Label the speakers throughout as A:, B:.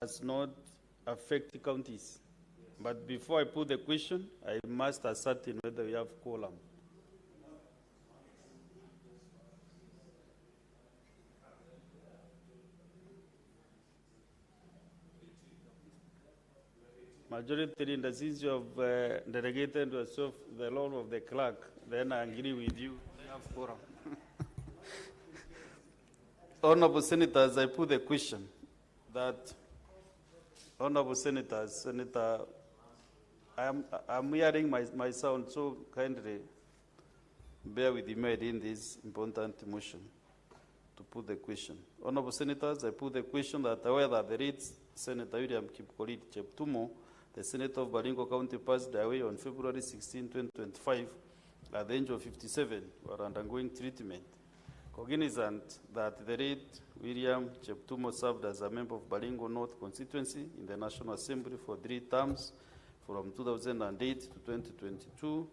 A: does not affect the counties. But before I put the question, I must ascertain whether we have quorum. Majority leader, since you have delegated yourself the role of the clerk, then I agree with you. We have quorum. Honorable Senators, I put the question that, Honorable Senators, Senator, I'm hearing my sound, so kindly bear with me in this important motion to put the question. Honorable Senators, I put the question that whether the late Senator William Kipkorir Cheptumo, the Senator of Baringo County, passed away on February 16, 2025 at the age of 57 while undergoing treatment. Cognizant that the late William Cheptumo served as a member of Baringo North constituency in the National Assembly for 3 terms from 2008 to 2022,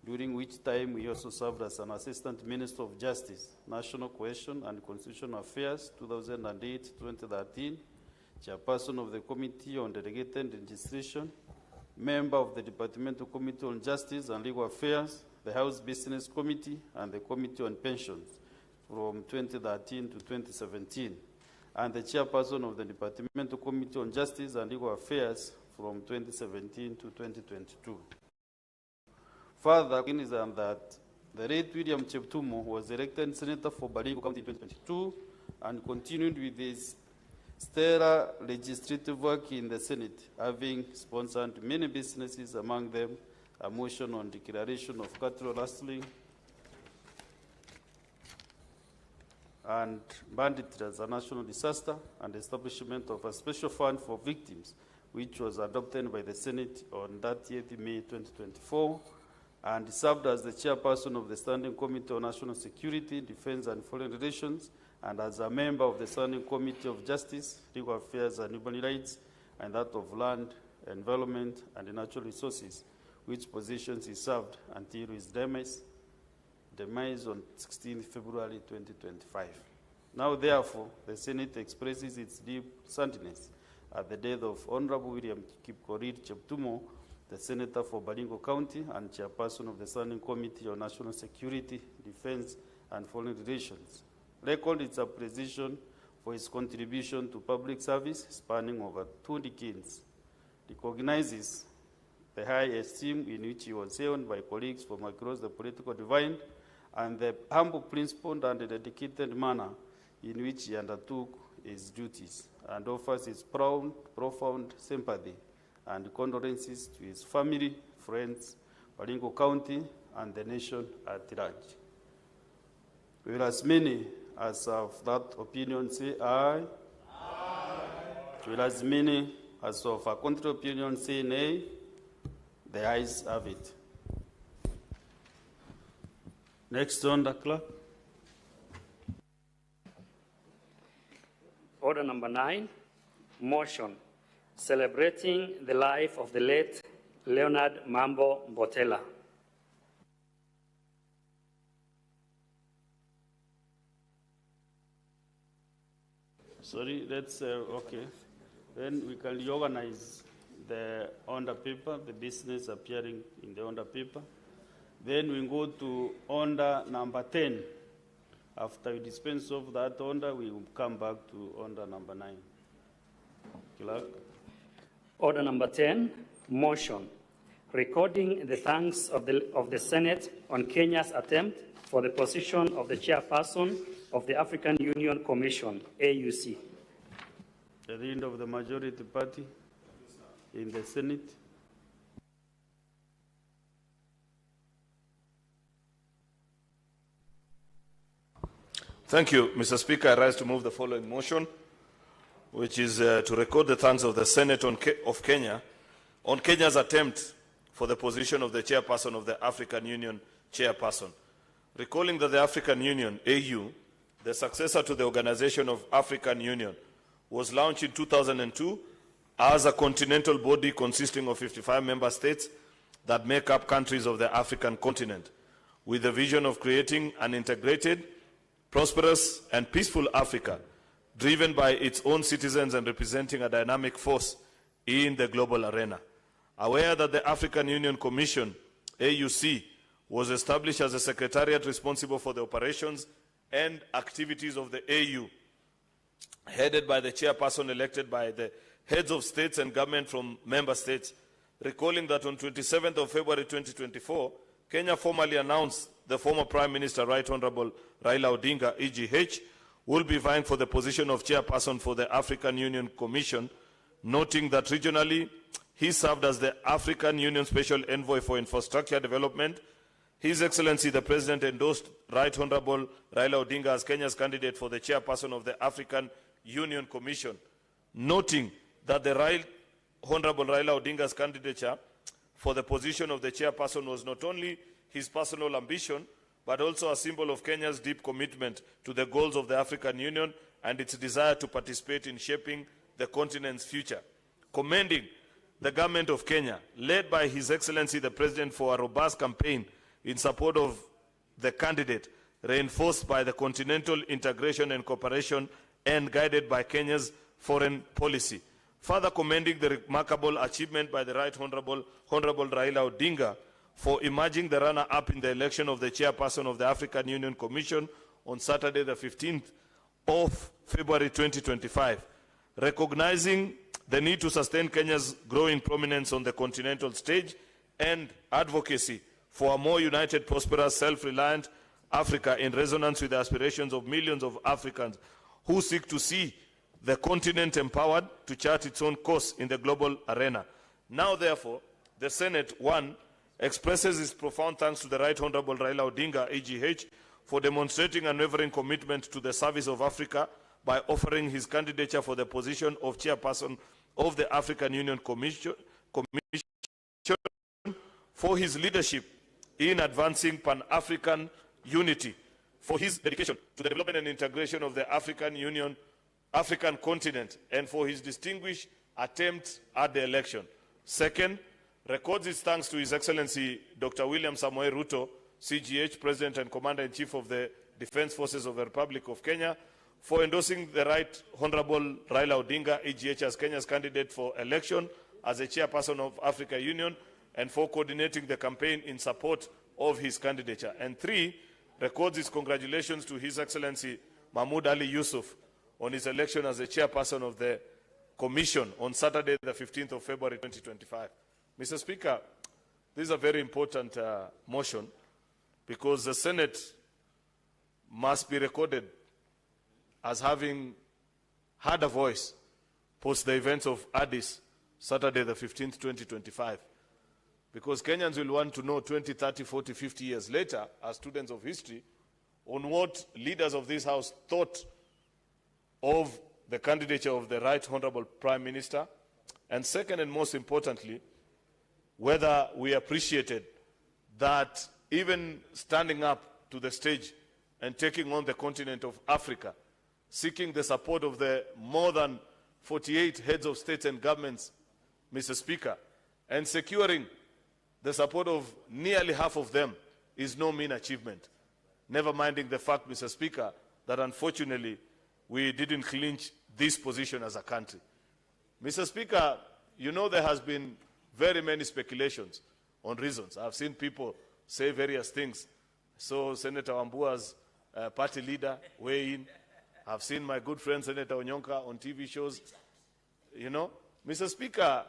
A: during which time he also served as an Assistant Minister of Justice, National Cohesion and Constitutional Affairs 2008 to 2013, Chairperson of the Committee on Delegated Legislation, Member of the Departmental Committee on Justice and Legal Affairs, the House Business Committee, and the Committee on Pensions from 2013 to 2017, and the Chairperson of the Departmental Committee on Justice and Legal Affairs from 2017 to 2022. Further, cognizant that the late William Cheptumo was elected Senator for Baringo County in 2022 and continued with his stellar legislative work in the Senate, having sponsored many businesses, among them a motion on declaration of cattle rustling and banditry as a national disaster, and establishment of a special fund for victims, which was adopted by the Senate on 30th May 2024, and served as the chairperson of the Standing Committee on National Security, Defense and Foreign Relations, and as a member of the Standing Committee of Justice, Legal Affairs and Human Rights, and that of Land, Environment and Natural Resources, which positions he served until his demise on 16 February 2025. Now, therefore, the Senate expresses its deep sadness at the death of Honorable William Kipkorir Cheptumo, the Senator for Baringo County and Chairperson of the Standing Committee on National Security, Defense and Foreign Relations. Record its appreciation for his contribution to public service spanning over 2 decades. Recognizes the high esteem in which he was held by colleagues from across the political divide and the humble, principled, and dedicated manner in which he undertook his duties, and offers his profound sympathy and condolences to his family, friends, Baringo County, and the nation at large. Will as many as have that opinion say aye? Aye. Will as many as of a contrary opinion say nay? The ayes have it. Next on the clerk.
B: Order number 9, motion celebrating the life of the late Leonard Mambo Botella.
A: Sorry, that's okay. Then we can reorganize the order paper, the business appearing in the order paper. Then we go to order number 10. After we dispense of that order, we will come back to order number 9. Clerk.
B: Order number 10, motion recording the thanks of the Senate on Kenya's attempt for the position of the chairperson of the African Union Commission, AUC.
A: The leader of the majority party in the Senate.
C: Thank you, Mr. Speaker. I rise to move the following motion, which is to record the thanks of the Senate of Kenya on Kenya's attempt for the position of the chairperson of the African Union chairperson. Recalling that the African Union, AU, the successor to the Organization of African Union, was launched in 2002 as a continental body consisting of 55 member states that make up countries of the African continent, with the vision of creating an integrated, prosperous, and peaceful Africa driven by its own citizens and representing a dynamic force in the global arena. Aware that the African Union Commission, AUC, was established as a secretariat responsible for the operations and activities of the AU, headed by the chairperson elected by the heads of states and government from member states, recalling that on 27th of February 2024, Kenya formally announced the former Prime Minister, Right Honorable Raila Odinga, EGH, will be vying for the position of chairperson for the African Union Commission, noting that regionally, he served as the African Union Special Envoy for Infrastructure Development. His Excellency, the President, endorsed Right Honorable Raila Odinga as Kenya's candidate for the chairperson of the African Union Commission, noting that the Right Honorable Raila Odinga's candidature for the position of the chairperson was not only his personal ambition, but also a symbol of Kenya's deep commitment to the goals of the African Union and its desire to participate in shaping the continent's future. Commending the government of Kenya, led by His Excellency the President, for a robust campaign in support of the candidate, reinforced by the continental integration and cooperation and guided by Kenya's foreign policy. Further commending the remarkable achievement by the Right Honorable Raila Odinga for emerging the runner-up in the election of the chairperson of the African Union Commission on Saturday the 15th of February 2025, recognizing the need to sustain Kenya's growing prominence on the continental stage and advocacy for a more united, prosperous, self-reliant Africa in resonance with the aspirations of millions of Africans who seek to see the continent empowered to chart its own course in the global arena. Now, therefore, the Senate, one, expresses its profound thanks to the Right Honorable Raila Odinga, EGH, for demonstrating unwavering commitment to the service of Africa by offering his candidature for the position of chairperson of the African Union Commission for his leadership in advancing Pan-African unity, for his dedication to the development and integration of the African continent, and for his distinguished attempt at the election. Second, records its thanks to His Excellency Dr. William Samoei Ruto, CGH, President and Commander-in-Chief of the Defense Forces of the Republic of Kenya, for endorsing the Right Honorable Raila Odinga, EGH, as Kenya's candidate for election as a chairperson of Africa Union, and for coordinating the campaign in support of his candidature. And three, records its congratulations to His Excellency Mahmoud Ali Yusuf on his election as the chairperson of the Commission on Saturday, the 15th of February, 2025. Mr. Speaker, this is a very important motion because the Senate must be recorded as having had a voice post the events of Addis, Saturday, the 15th, 2025. Because Kenyans will want to know 20, 30, 40, 50 years later, as students of history, on what leaders of this House thought of the candidature of the Right Honorable Prime Minister, and second and most importantly, whether we appreciated that even standing up to the stage and taking on the continent of Africa, seeking the support of the more than 48 heads of states and governments, Mr. Speaker, and securing the support of nearly half of them is no mean achievement. Never minding the fact, Mr. Speaker, that unfortunately we didn't clinch this position as a country. Mr. Speaker, you know there has been very many speculations on reasons. I've seen people say various things. So Senator Wambua's party leader weigh in. I've seen my good friend Senator Onyonka on TV shows. You know, Mr. Speaker,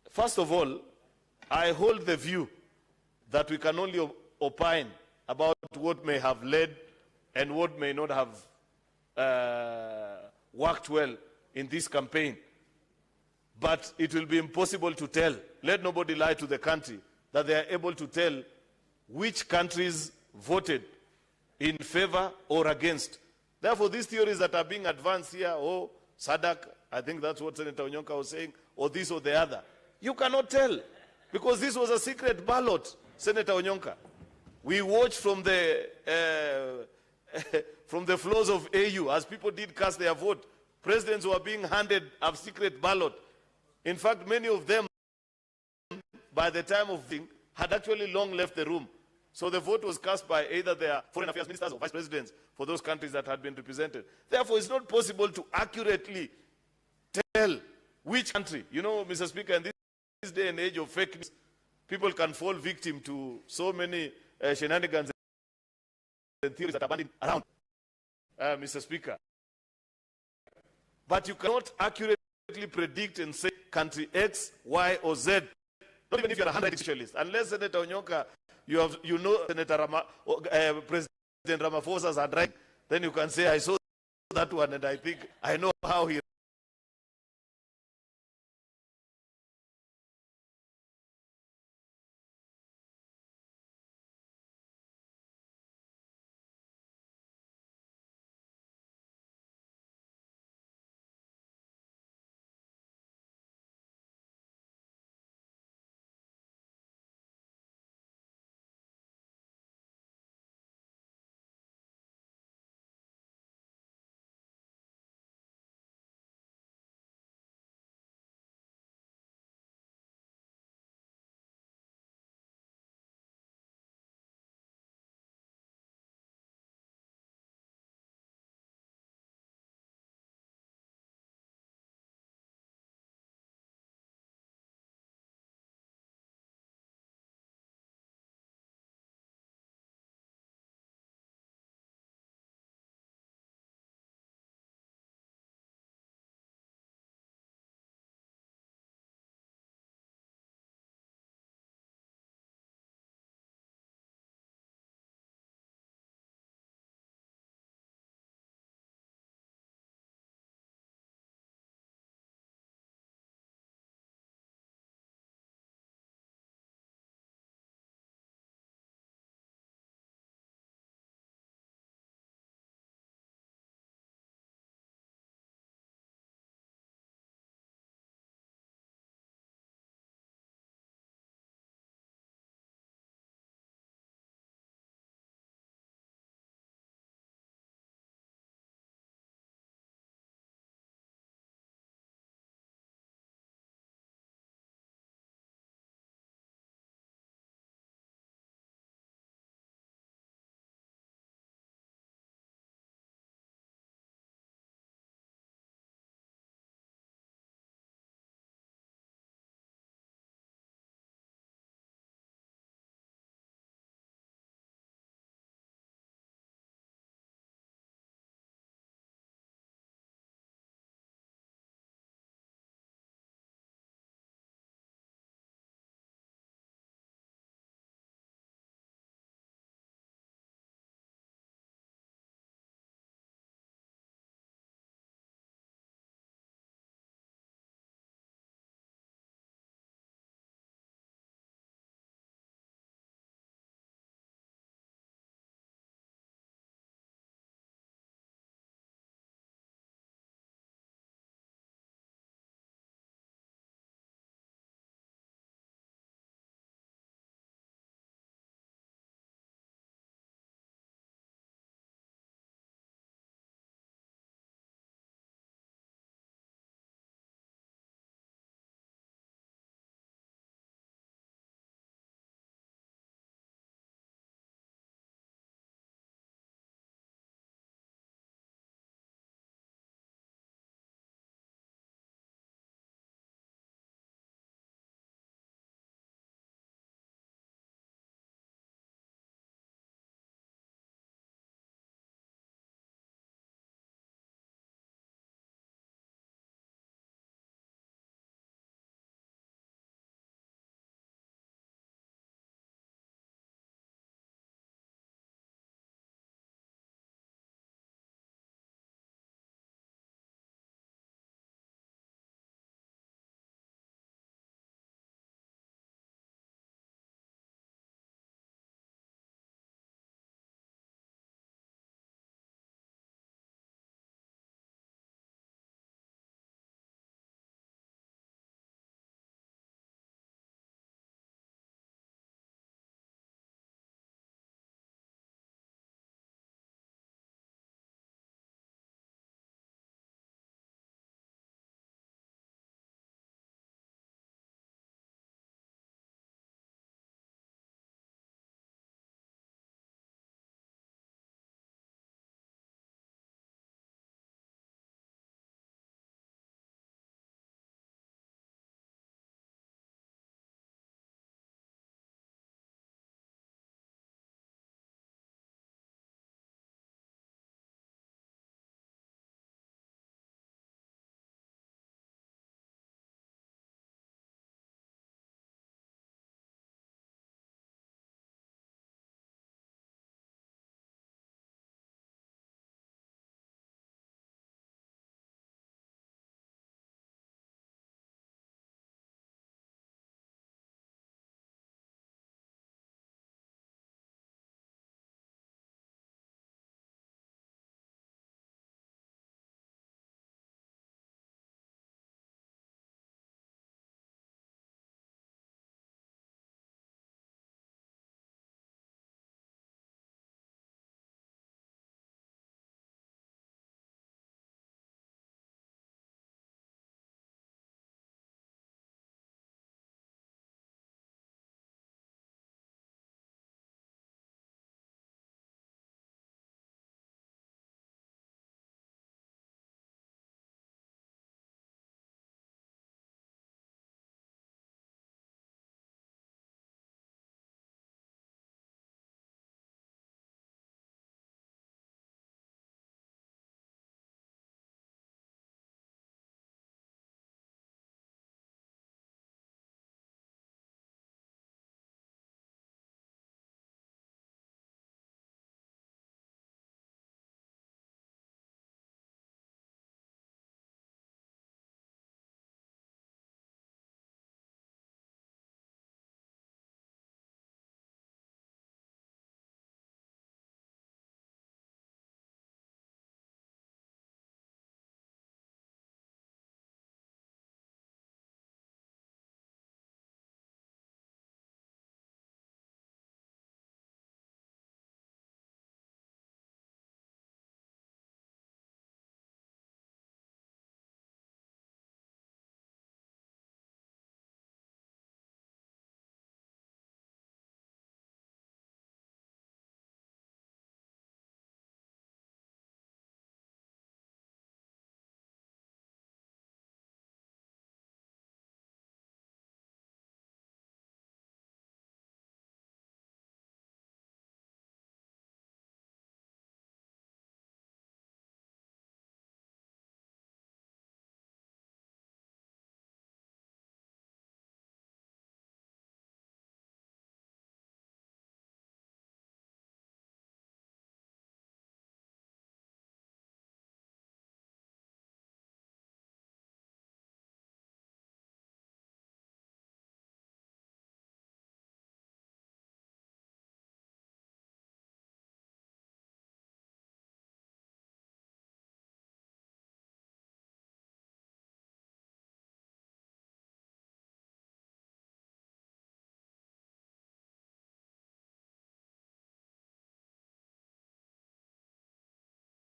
C: first of all, I hold the view that we can only opine about what may have led and what may not have worked well in this campaign. But it will be impossible to tell. Let nobody lie to the country that they are able to tell which countries voted in favor or against. Therefore, these theories that are being advanced here, oh, SADC, I think that's what Senator Onyonka was saying, or this or the other, you cannot tell. Because this was a secret ballot, Senator Onyonka. We watched from the floors of AU as people did cast their vote. Presidents were being handed a secret ballot. In fact, many of them, by the time of voting, had actually long left the room. So the vote was cast by either their foreign affairs ministers or vice presidents for those countries that had been represented. Therefore, it's not possible to accurately tell which country. You know, Mr. Speaker, in this day and age of fake news, people can fall victim to so many shenanigans and theories that are banding around, Mr. Speaker. But you cannot accurately predict and say country X, Y, or Z, not even if you're a handwriting specialist, unless Senator Onyonka, you know Senator President Ramaphosa's handwriting, then you can say, I saw that one and I think I know how he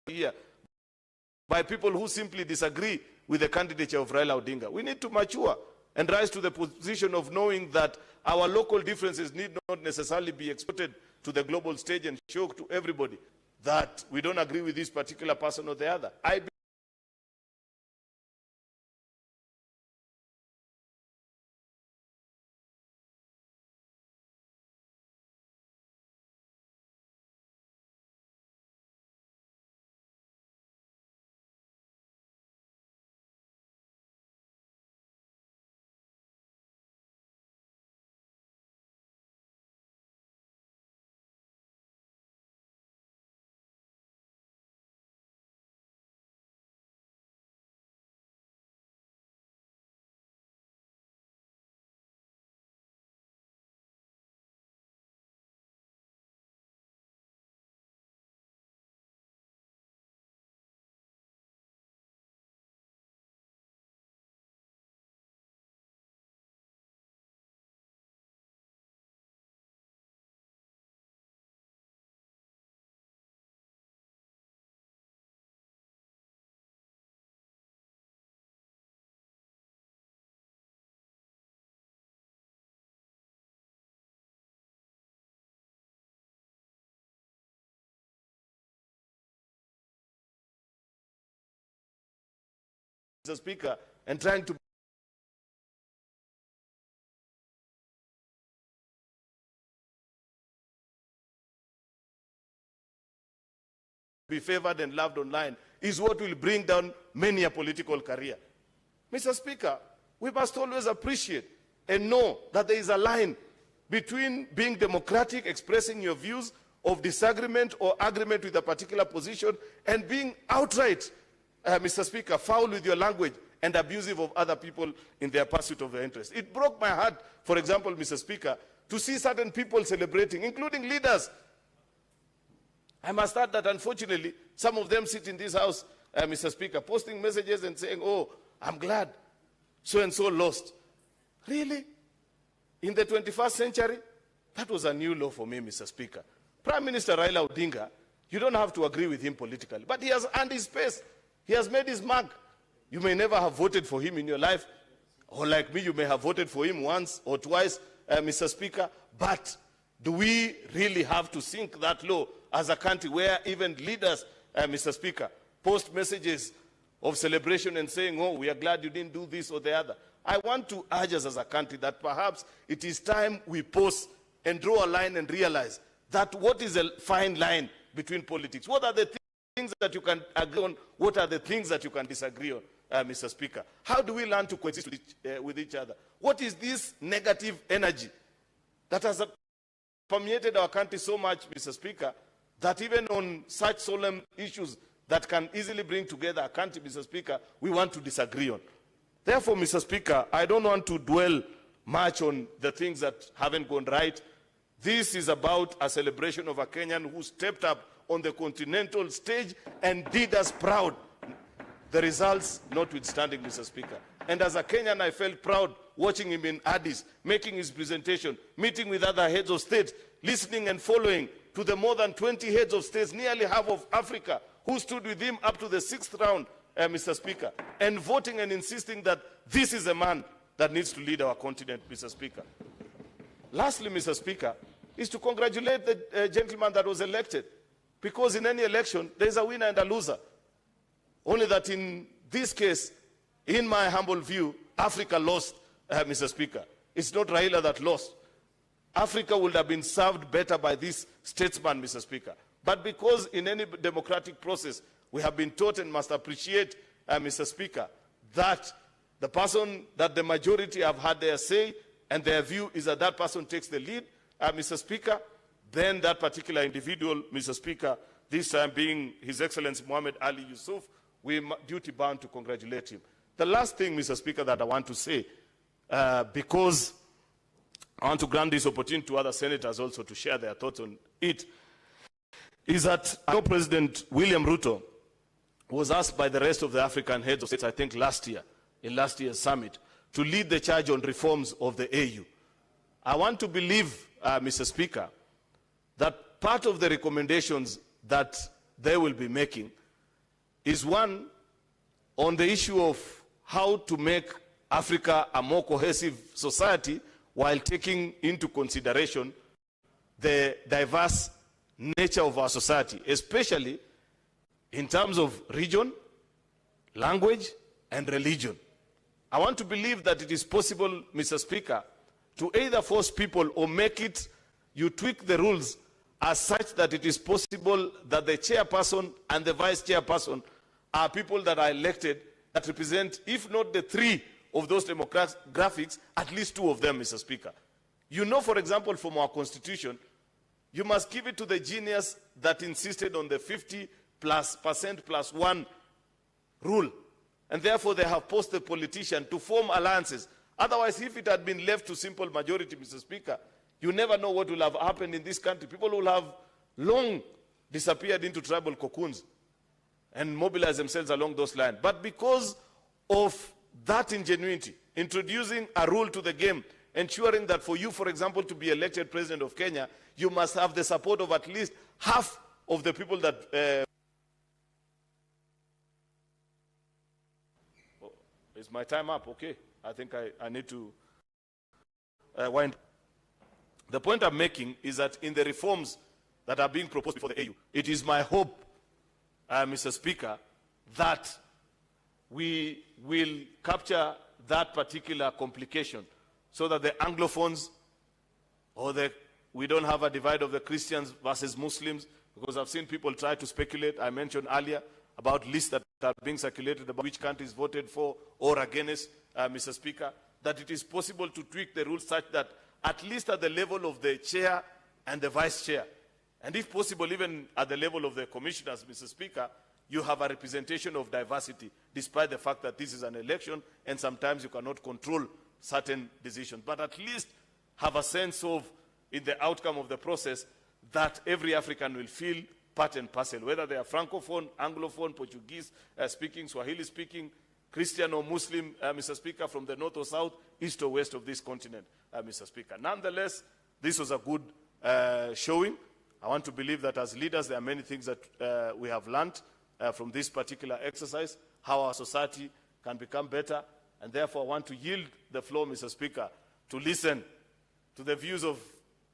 C: here by people who simply disagree with the candidature of Raila Odinga. We need to mature and rise to the position of knowing that our local differences need not necessarily be exported to the global stage and show to everybody that we don't agree with this particular person or the other. Mr. Speaker, and trying to be favored and loved online is what will bring down many a political career. Mr. Speaker, we must always appreciate and know that there is a line between being democratic, expressing your views of disagreement or agreement with a particular position, and being outright, Mr. Speaker, foul with your language and abusive of other people in their pursuit of their interests. It broke my heart, for example, Mr. Speaker, to see certain people celebrating, including leaders. I must add that, unfortunately, some of them sit in this house, Mr. Speaker, posting messages and saying, oh, I'm glad so-and-so lost. Really? In the 21st century? That was a new law for me, Mr. Speaker. Prime Minister Raila Odinga, you don't have to agree with him politically, but he has earned his space. He has made his mark. You may never have voted for him in your life, or like me, you may have voted for him once or twice, Mr. Speaker, but do we really have to sink that low as a country where even leaders, Mr. Speaker, post messages of celebration and saying, oh, we are glad you didn't do this or the other? I want to urge us as a country that perhaps it is time we pause and draw a line and realize that what is a fine line between politics? What are the things that you can agree on? What are the things that you can disagree on, Mr. Speaker? How do we learn to coexist with each other? What is this negative energy that has permeated our country so much, Mr. Speaker, that even on such solemn issues that can easily bring together a country, Mr. Speaker, we want to disagree on? Therefore, Mr. Speaker, I don't want to dwell much on the things that haven't gone right. This is about a celebration of a Kenyan who stepped up on the continental stage and did us proud. The results notwithstanding, Mr. Speaker. And as a Kenyan, I felt proud watching him in Addis, making his presentation, meeting with other heads of state, listening and following to the more than 20 heads of states, nearly half of Africa, who stood with him up to the 6th round, Mr. Speaker, and voting and insisting that this is a man that needs to lead our continent, Mr. Speaker. Lastly, Mr. Speaker, is to congratulate the gentleman that was elected, because in any election, there is a winner and a loser. Only that in this case, in my humble view, Africa lost, Mr. Speaker. It's not Raila that lost. Africa would have been served better by this statesman, Mr. Speaker. But because in any democratic process, we have been taught and must appreciate, Mr. Speaker, that the person that the majority have had their say and their view is that that person takes the lead, Mr. Speaker, then that particular individual, Mr. Speaker, this time being His Excellency Mohamed Ali Yusuf, we are duty-bound to congratulate him. The last thing, Mr. Speaker, that I want to say, because I want to grant this opportunity to other senators also to share their thoughts on it, is that our President William Ruto was asked by the rest of the African heads of states, I think last year, in last year's summit, to lead the charge on reforms of the AU. I want to believe, Mr. Speaker, that part of the recommendations that they will be making is one on the issue of how to make Africa a more cohesive society while taking into consideration the diverse nature of our society, especially in terms of region, language, and religion. I want to believe that it is possible, Mr. Speaker, to either force people or make it, you tweak the rules as such that it is possible that the chairperson and the vice chairperson are people that are elected that represent, if not the three of those demographics, at least two of them, Mr. Speaker. You know, for example, from our constitution, you must give it to the genius that insisted on the 50% plus one rule. And therefore, they have forced the politician to form alliances. Otherwise, if it had been left to simple majority, Mr. Speaker, you never know what will have happened in this country. People will have long disappeared into tribal cocoons and mobilized themselves along those lines. But because of that ingenuity, introducing a rule to the game, ensuring that for you, for example, to be elected president of Kenya, you must have the support of at least half of the people that... Is my time up? Okay. I think I need to wind. The point I'm making is that in the reforms that are being proposed before the AU, it is my hope, Mr. Speaker, that we will capture that particular complication so that the Anglophones, or we don't have a divide of the Christians versus Muslims, because I've seen people try to speculate. I mentioned earlier about lists that are being circulated about which countries voted for or against, Mr. Speaker, that it is possible to tweak the rules such that at least at the level of the chair and the vice chair, and if possible even at the level of the commissioners, Mr. Speaker, you have a representation of diversity, despite the fact that this is an election and sometimes you cannot control certain decisions. But at least have a sense of, in the outcome of the process, that every African will feel part and parcel, whether they are Francophone, Anglophone, Portuguese speaking, Swahili speaking, Christian or Muslim, Mr. Speaker, from the north or south, east or west of this continent, Mr. Speaker. Nonetheless, this was a good showing. I want to believe that as leaders, there are many things that we have learned from this particular exercise, how our society can become better, and therefore I want to yield the floor, Mr. Speaker, to listen to the views of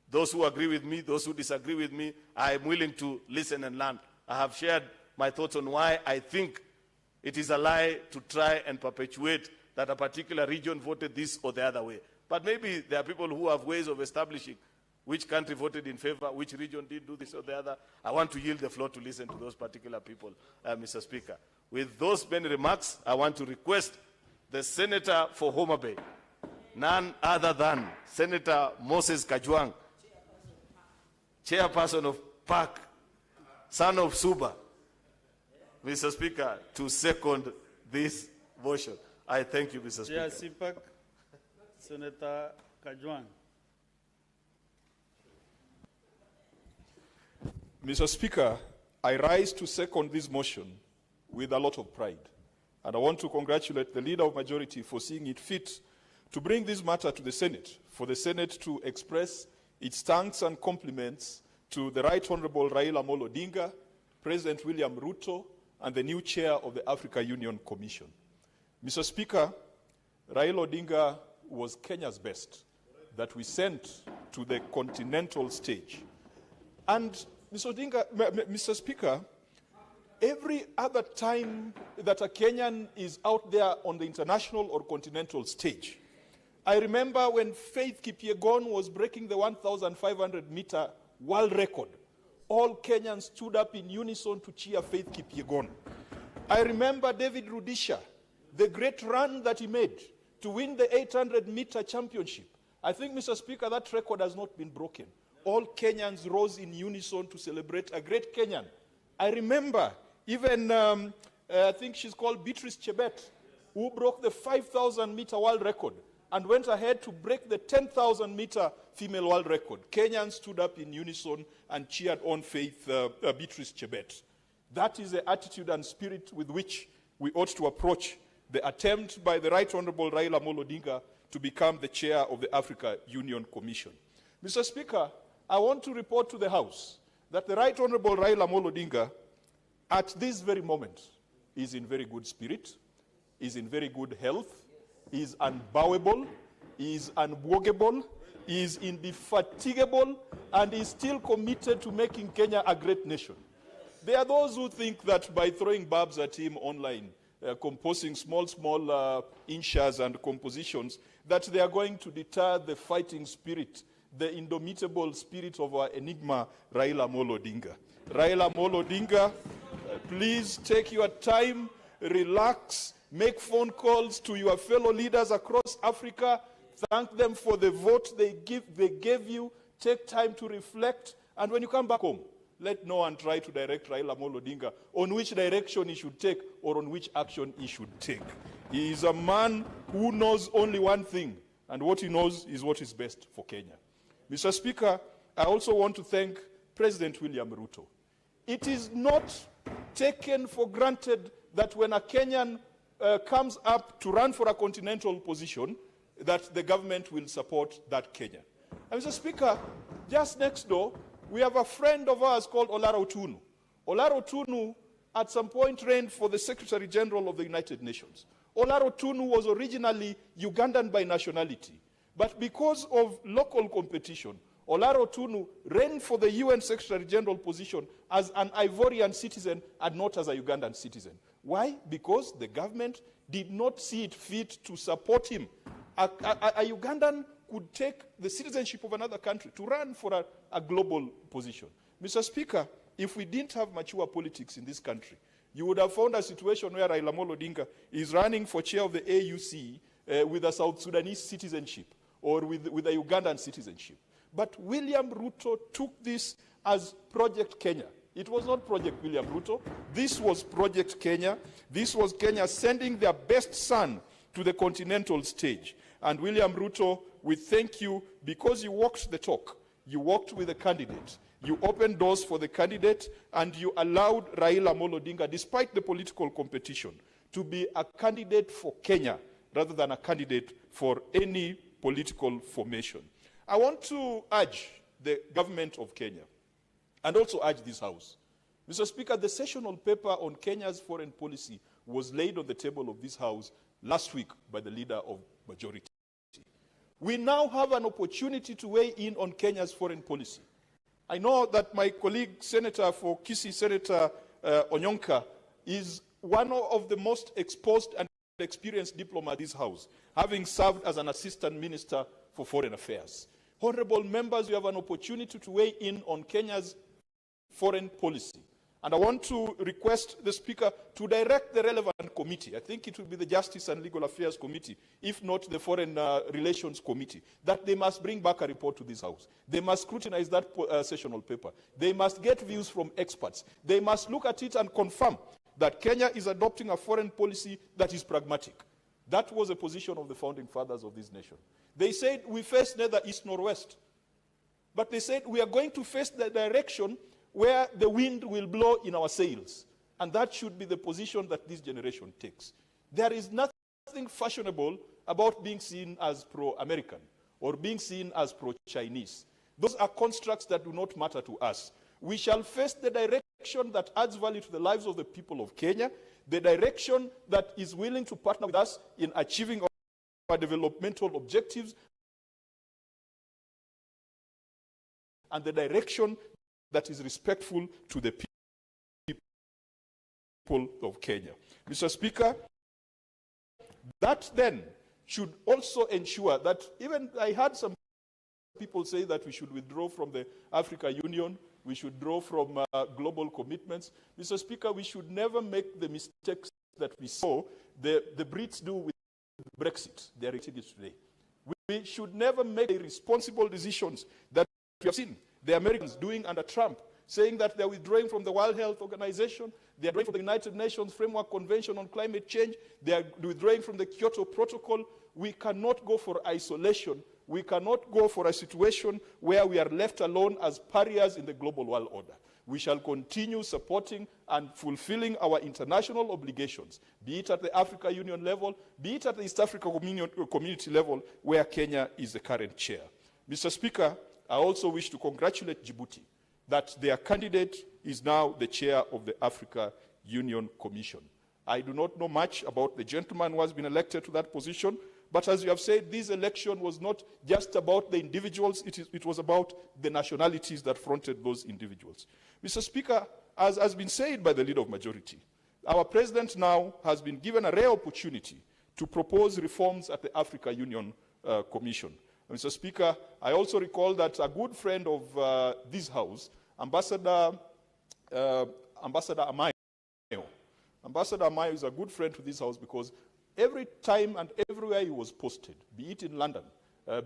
C: those who agree with me, those who disagree with me. I am willing to listen and learn. I have shared my thoughts on why I think it is a lie to try and perpetuate that a particular region voted this or the other way. But maybe there are people who have ways of establishing which country voted in favor, which region did do this or the other. I want to yield the floor to listen to those particular people, Mr. Speaker. With those many remarks, I want to request the Senator for Homa Bay, none other than Senator Moses Kajwang, Chairperson of PAC, son of Suba, Mr. Speaker, to second this motion. I thank you, Mr. Speaker.
A: Chair CPAC, Senator Kajwang.
D: Mr. Speaker, I rise to second this motion with a lot of pride. And I want to congratulate the Leader of Majority for seeing it fit to bring this matter to the Senate, for the Senate to express its thanks and compliments to the Right Honorable Raila Amolo Odinga, President William Ruto, and the new chair of the Africa Union Commission. Mr. Speaker, Raila Odinga was Kenya's best that we sent to the continental stage. And Mr. Speaker, every other time that a Kenyan is out there on the international or continental stage, I remember when Faith Kipyegon was breaking the 1,500-meter world record, all Kenyans stood up in unison to cheer Faith Kipyegon. I remember David Rudisha, the great run that he made to win the 800-meter championship. I think, Mr. Speaker, that record has not been broken. All Kenyans rose in unison to celebrate a great Kenyan. I remember even, I think she's called Beatrice Chebet, who broke the 5,000-meter world record and went ahead to break the 10,000-meter female world record. Kenyans stood up in unison and cheered on Faith Beatrice Chebet. That is the attitude and spirit with which we ought to approach the attempt by the Right Honorable Raila Amolo Odinga to become the chair of the Africa Union Commission. Mr. Speaker, I want to report to the House that the Right Honorable Raila Amolo Odinga, at this very moment, is in very good spirit, is in very good health, is unbowable, is unwalkable, is indefatigable, and is still committed to making Kenya a great nation. There are those who think that by throwing barbs at him online, composing small inchas and compositions, that they are going to deter the fighting spirit, the indomitable spirit of our enigma, Raila Amolo Odinga. Raila Amolo Odinga, please take your time, relax, make phone calls to your fellow leaders across Africa, thank them for the vote they gave you, take time to reflect, and when you come back home, let no one try to direct Raila Amolo Odinga on which direction he should take or on which action he should take. He is a man who knows only one thing, and what he knows is what is best for Kenya. Mr. Speaker, I also want to thank President William Ruto. It is not taken for granted that when a Kenyan comes up to run for a continental position, that the government will support that Kenyan. And Mr. Speaker, just next door, we have a friend of ours called Olara Otunu. Olara Otunu at some point ran for the Secretary General of the United Nations. Olara Otunu was originally Ugandan by nationality, but because of local competition, Olara Otunu ran for the UN Secretary General position as an Ivorian citizen and not as a Ugandan citizen. Why? Because the government did not see it fit to support him. A Ugandan could take the citizenship of another country to run for a global position. Mr. Speaker, if we didn't have mature politics in this country, you would have found a situation where Raila Amolo Odinga is running for chair of the AUC with a South Sudanese citizenship or with a Ugandan citizenship. But William Ruto took this as Project Kenya. It was not Project William Ruto. This was Project Kenya. This was Kenya sending their best son to the continental stage. And William Ruto, we thank you because you walked the talk. You walked with the candidate. You opened doors for the candidate, and you allowed Raila Amolo Odinga, despite the political competition, to be a candidate for Kenya rather than a candidate for any political formation. I want to urge the government of Kenya, and also urge this House. Mr. Speaker, the sessional paper on Kenya's foreign policy was laid on the table of this House last week by the leader of majority. We now have an opportunity to weigh in on Kenya's foreign policy. I know that my colleague, Senator for Kisii, Senator Onyonka, is one of the most exposed and experienced diplomats in this House, having served as an assistant minister for foreign affairs. Honorable members, we have an opportunity to weigh in on Kenya's foreign policy. And I want to request the Speaker to direct the relevant committee, I think it will be the Justice and Legal Affairs Committee, if not the Foreign Relations Committee, that they must bring back a report to this House. They must scrutinize that sessional paper. They must get views from experts. They must look at it and confirm that Kenya is adopting a foreign policy that is pragmatic. That was a position of the founding fathers of this nation. They said we face neither east nor west. But they said we are going to face the direction where the wind will blow in our sails. And that should be the position that this generation takes. There is nothing fashionable about being seen as pro-American or being seen as pro-Chinese. Those are constructs that do not matter to us. We shall face the direction that adds value to the lives of the people of Kenya, the direction that is willing to partner with us in achieving our developmental objectives, and the direction that is respectful to the people of Kenya. Mr. Speaker, that then should also ensure that even I heard some people say that we should withdraw from the Africa Union, we should draw from global commitments. Mr. Speaker, we should never make the mistakes that we saw the Brits do with Brexit. They are doing it today. We should never make irresponsible decisions that we have seen the Americans doing under Trump, saying that they're withdrawing from the World Health Organization, they're withdrawing from the United Nations Framework Convention on Climate Change, they're withdrawing from the Kyoto Protocol. We cannot go for isolation. We cannot go for a situation where we are left alone as pariahs in the global world order. We shall continue supporting and fulfilling our international obligations, be it at the Africa Union level, be it at the East Africa Community level, where Kenya is the current chair. Mr. Speaker, I also wish to congratulate Djibouti that their candidate is now the chair of the Africa Union Commission. I do not know much about the gentleman who has been elected to that position, but as you have said, this election was not just about the individuals, it was about the nationalities that fronted those individuals. Mr. Speaker, as has been said by the Leader of Majority, our President now has been given a rare opportunity to propose reforms at the Africa Union Commission. Mr. Speaker, I also recall that a good friend of this House, Ambassador Amayo, Ambassador Amayo is a good friend to this House because every time and everywhere he was posted, be it in London,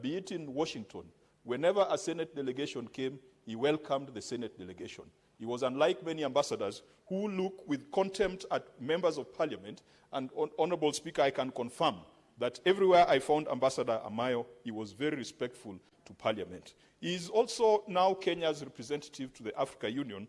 D: be it in Washington, whenever a Senate delegation came, he welcomed the Senate delegation. He was unlike many ambassadors who look with contempt at members of parliament. And Honorable Speaker, I can confirm that everywhere I found Ambassador Amayo, he was very respectful to parliament. He is also now Kenya's representative to the Africa Union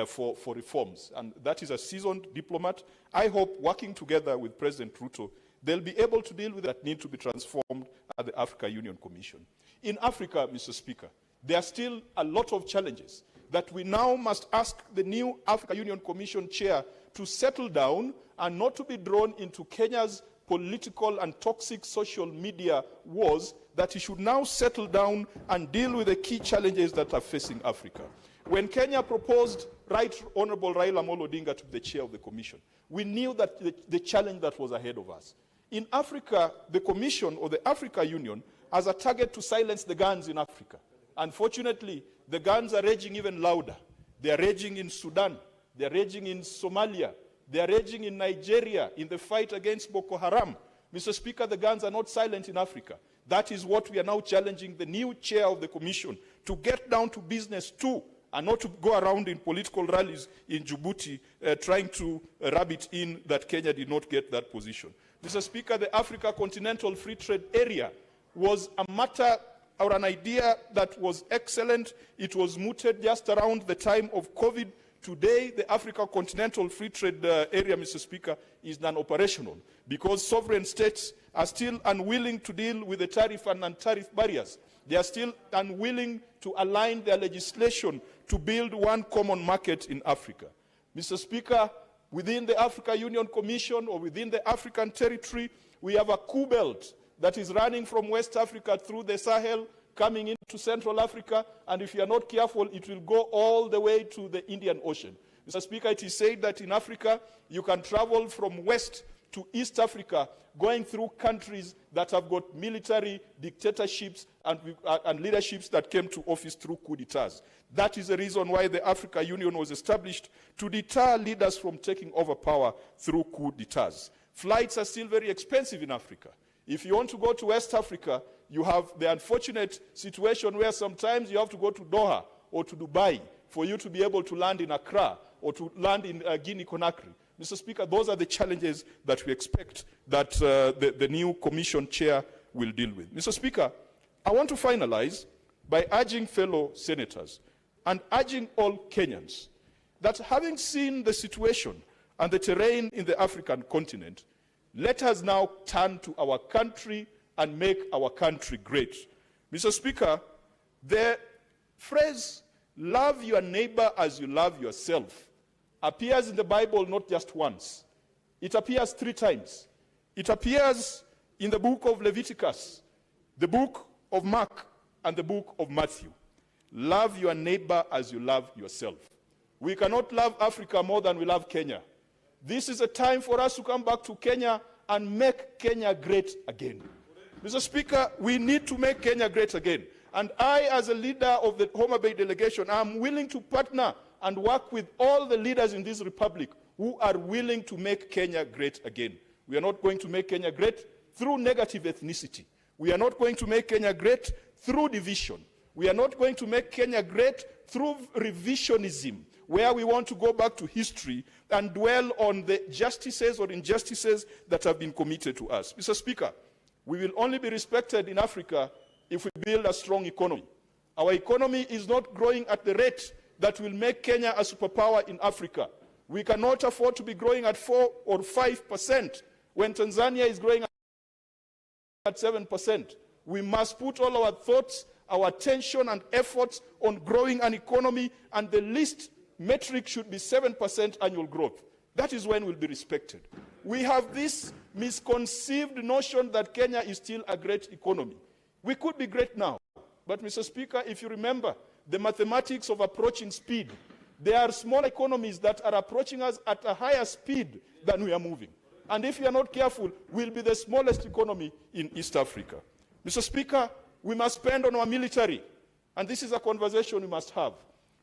D: for reforms, and that is a seasoned diplomat. I hope, working together with President Ruto, they'll be able to deal with that need to be transformed at the Africa Union Commission. In Africa, Mr. Speaker, there are still a lot of challenges that we now must ask the new Africa Union Commission chair to settle down and not to be drawn into Kenya's political and toxic social media wars, that he should now settle down and deal with the key challenges that are facing Africa. When Kenya proposed Right Honorable Raila Amolo Odinga to be the chair of the commission, we knew that the challenge that was ahead of us. In Africa, the Commission or the Africa Union has a target to silence the guns in Africa. Unfortunately, the guns are raging even louder. They are raging in Sudan. They are raging in Somalia. They are raging in Nigeria in the fight against Boko Haram. Mr. Speaker, the guns are not silent in Africa. That is what we are now challenging the new chair of the Commission to get down to business too, and not to go around in political rallies in Djibouti trying to rub it in that Kenya did not get that position. Mr. Speaker, the Africa Continental Free Trade Area was a matter or an idea that was excellent. It was mooted just around the time of COVID. Today, the Africa Continental Free Trade Area, Mr. Speaker, is non-operational because sovereign states are still unwilling to deal with the tariff and non-tariff barriers. They are still unwilling to align their legislation to build one common market in Africa. Mr. Speaker, within the Africa Union Commission or within the African territory, we have a coup belt that is running from West Africa through the Sahel, coming into Central Africa, and if you are not careful, it will go all the way to the Indian Ocean. Mr. Speaker, it is said that in Africa, you can travel from West to East Africa, going through countries that have got military dictatorships and leaderships that came to office through coup d'etats. That is the reason why the Africa Union was established, to deter leaders from taking over power through coup d'etats. Flights are still very expensive in Africa. If you want to go to West Africa, you have the unfortunate situation where sometimes you have to go to Doha or to Dubai for you to be able to land in Accra or to land in Guinea-Conakry. Mr. Speaker, those are the challenges that we expect that the new commission chair will deal with. Mr. Speaker, I want to finalize by urging fellow senators and urging all Kenyans that, having seen the situation and the terrain in the African continent, let us now turn to our country and make our country great. Mr. Speaker, the phrase, love your neighbor as you love yourself, appears in the Bible not just once. It appears 3 times. It appears in the book of Leviticus, the book of Mark, and the book of Matthew. Love your neighbor as you love yourself. We cannot love Africa more than we love Kenya. This is a time for us to come back to Kenya and make Kenya great again. Mr. Speaker, we need to make Kenya great again. And I, as a leader of the Homa Bay delegation, am willing to partner and work with all the leaders in this republic who are willing to make Kenya great again. We are not going to make Kenya great through negative ethnicity. We are not going to make Kenya great through division. We are not going to make Kenya great through revisionism, where we want to go back to history and dwell on the justices or injustices that have been committed to us. Mr. Speaker, we will only be respected in Africa if we build a strong economy. Our economy is not growing at the rate that will make Kenya a superpower in Africa. We cannot afford to be growing at 4 or 5% when Tanzania is growing at 7%. We must put all our thoughts, our attention and efforts on growing an economy, and the least metric should be 7% annual growth. That is when we'll be respected. We have this misconceived notion that Kenya is still a great economy. We could be great now. But, Mr. Speaker, if you remember the mathematics of approaching speed, there are small economies that are approaching us at a higher speed than we are moving. And if we are not careful, we'll be the smallest economy in East Africa. Mr. Speaker, we must spend on our military. And this is a conversation we must have.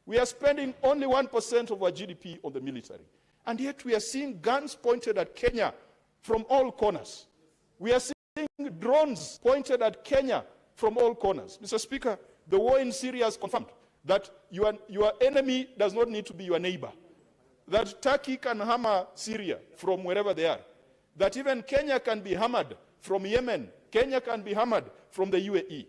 D: We are spending only 1% of our GDP on the military. And yet we are seeing guns pointed at Kenya from all corners. We are seeing drones pointed at Kenya from all corners. Mr. Speaker, the war in Syria has confirmed that your enemy does not need to be your neighbor. That Turkey can hammer Syria from wherever they are. That even Kenya can be hammered from Yemen. Kenya can be hammered from the UAE.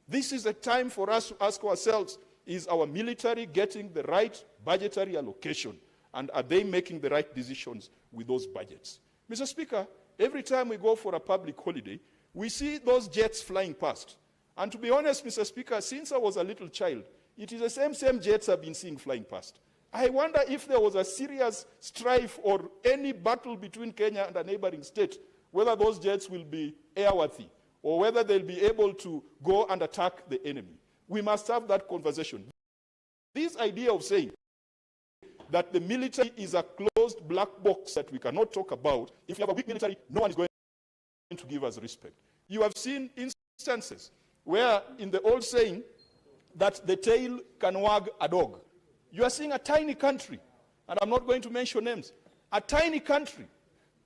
D: This is a time for us to ask ourselves, is our military getting the right budgetary allocation? And are they making the right decisions with those budgets? Mr. Speaker, every time we go for a public holiday, we see those jets flying past. And to be honest, Mr. Speaker, since I was a little child, it is the same jets I've been seeing flying past. I wonder if there was a serious strife or any battle between Kenya and a neighboring state, whether those jets will be airworthy or whether they'll be able to go and attack the enemy. We must have that conversation. This idea of saying that the military is a closed black box that we cannot talk about, if you have a weak military, no one is going to give us respect. You have seen instances where, in the old saying, that the tail can wag a dog. You are seeing a tiny country, and I'm not going to mention names, a tiny country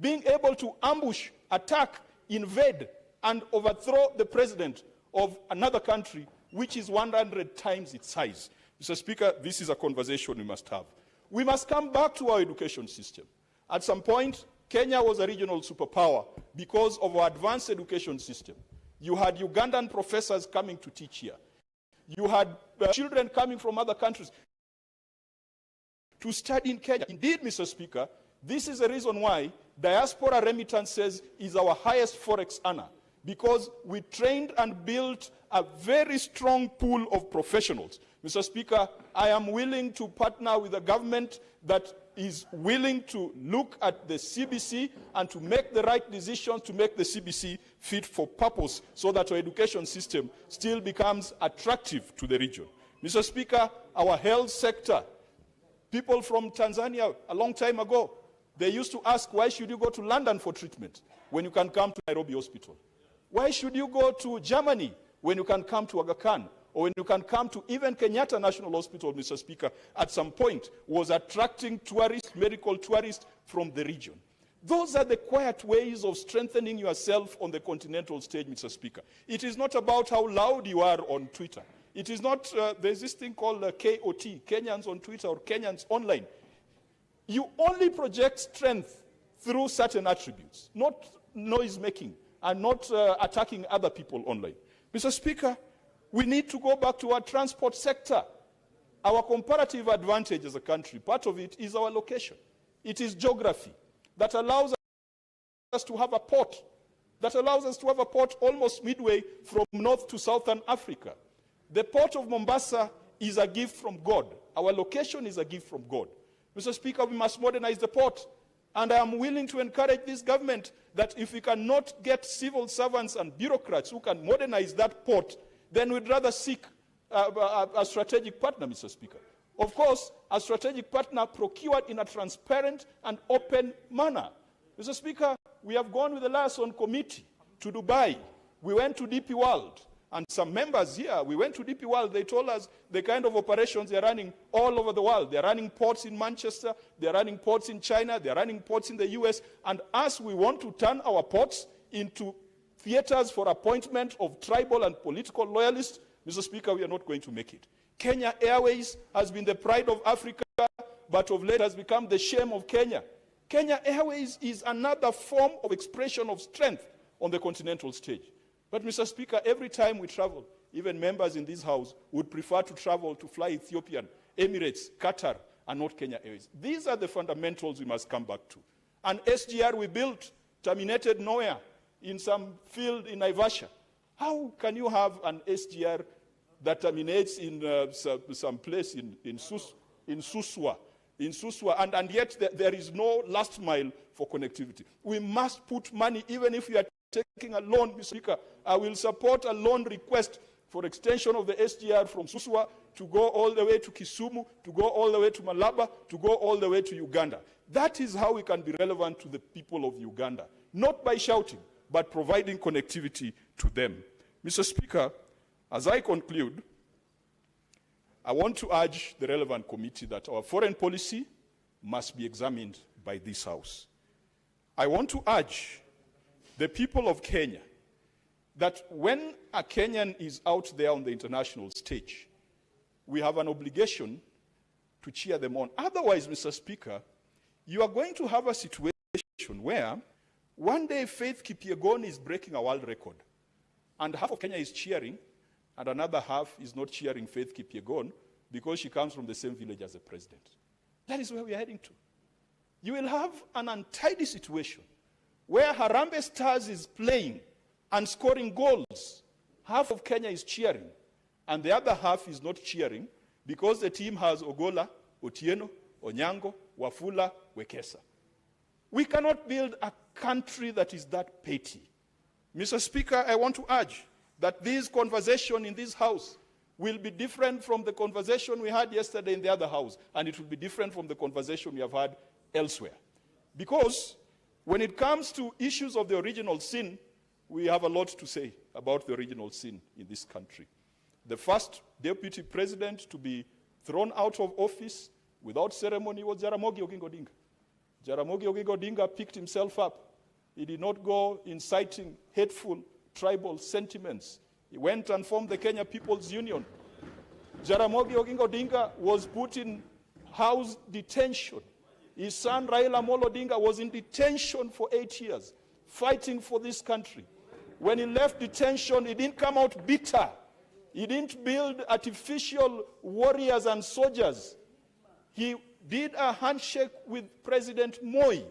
D: being able to ambush, attack, invade, and overthrow the president of another country which is 100 times its size. Mr. Speaker, this is a conversation we must have. We must come back to our education system. At some point, Kenya was a regional superpower because of our advanced education system. You had Ugandan professors coming to teach here. You had children coming from other countries to study in Kenya. Indeed, Mr. Speaker, this is the reason why diaspora remittances is our highest forex earner, because we trained and built a very strong pool of professionals. Mr. Speaker, I am willing to partner with a government that is willing to look at the CBC and to make the right decisions to make the CBC fit for purpose so that our education system still becomes attractive to the region. Mr. Speaker, our health sector, people from Tanzania a long time ago, they used to ask, why should you go to London for treatment when you can come to Nairobi Hospital? Why should you go to Germany when you can come to Aga Khan? Or when you can come to even Kenyatta National Hospital, Mr. Speaker, at some point was attracting tourists, medical tourists from the region. Those are the quiet ways of strengthening yourself on the continental stage, Mr. Speaker. It is not about how loud you are on Twitter. It is not, there's this thing called KOT, Kenyans on Twitter or Kenyans online. You only project strength through certain attributes, not noise making and not attacking other people online. Mr. Speaker, we need to go back to our transport sector. Our comparative advantage as a country, part of it is our location. It is geography that allows us to have a port, almost midway from North to Southern Africa. The port of Mombasa is a gift from God. Our location is a gift from God. Mr. Speaker, we must modernize the port. And I am willing to encourage this government that if we cannot get civil servants and bureaucrats who can modernize that port, then we'd rather seek a strategic partner, Mr. Speaker. Of course, a strategic partner procured in a transparent and open manner. Mr. Speaker, we have gone with the liaison committee to Dubai. We went to DP World. And some members here, we went to DP World, they told us the kind of operations they're running all over the world. They're running ports in Manchester, they're running ports in China, they're running ports in the US. And as we want to turn our ports into theaters for appointment of tribal and political loyalists, Mr. Speaker, we are not going to make it. Kenya Airways has been the pride of Africa, but of late has become the shame of Kenya. Kenya Airways is another form of expression of strength on the continental stage. But, Mr. Speaker, every time we travel, even members in this House would prefer to travel to fly Ethiopian, Emirates, Qatar, and not Kenya Airways. These are the fundamentals we must come back to. An SGR we built terminated nowhere in some field in Naivasha. How can you have an SGR that terminates in some place in Suswa, in Suswa, and yet there is no last mile for connectivity. We must put money, even if we are taking a loan, Mr. Speaker. I will support a loan request for extension of the SGR from Suswa to go all the way to Kisumu, to go all the way to Malaba, to go all the way to Uganda. That is how we can be relevant to the people of Uganda, not by shouting, but providing connectivity to them. Mr. Speaker, as I conclude, I want to urge the relevant committee that our foreign policy must be examined by this House. I want to urge the people of Kenya that when a Kenyan is out there on the international stage, we have an obligation to cheer them on. Otherwise, Mr. Speaker, you are going to have a situation where one day Faith Kipyegon is breaking a world record, and half of Kenya is cheering, and another half is not cheering Faith Kipyegon because she comes from the same village as the president. That is where we are heading to. You will have an untidy situation where Harambee Stars is playing and scoring goals. Half of Kenya is cheering, and the other half is not cheering because the team has Ogola, Otieno, Onyango, Wafula, Wekesa. We cannot build a country that is that petty. Mr. Speaker, I want to urge that this conversation in this House will be different from the conversation we had yesterday in the other House, and it will be different from the conversation we have had elsewhere. Because when it comes to issues of the original sin, we have a lot to say about the original sin in this country. The first deputy president to be thrown out of office without ceremony was Jaramogi Oginga Odinga. Jaramogi Oginga Odinga picked himself up. He did not go inciting hateful tribal sentiments. He went and formed the Kenya People's Union. Jaramogi Oginga Odinga was put in house detention. His son Raila Amolo Odinga was in detention for 8 years, fighting for this country. When he left detention, he didn't come out bitter. He didn't build artificial warriors and soldiers. He did a handshake with President Moi,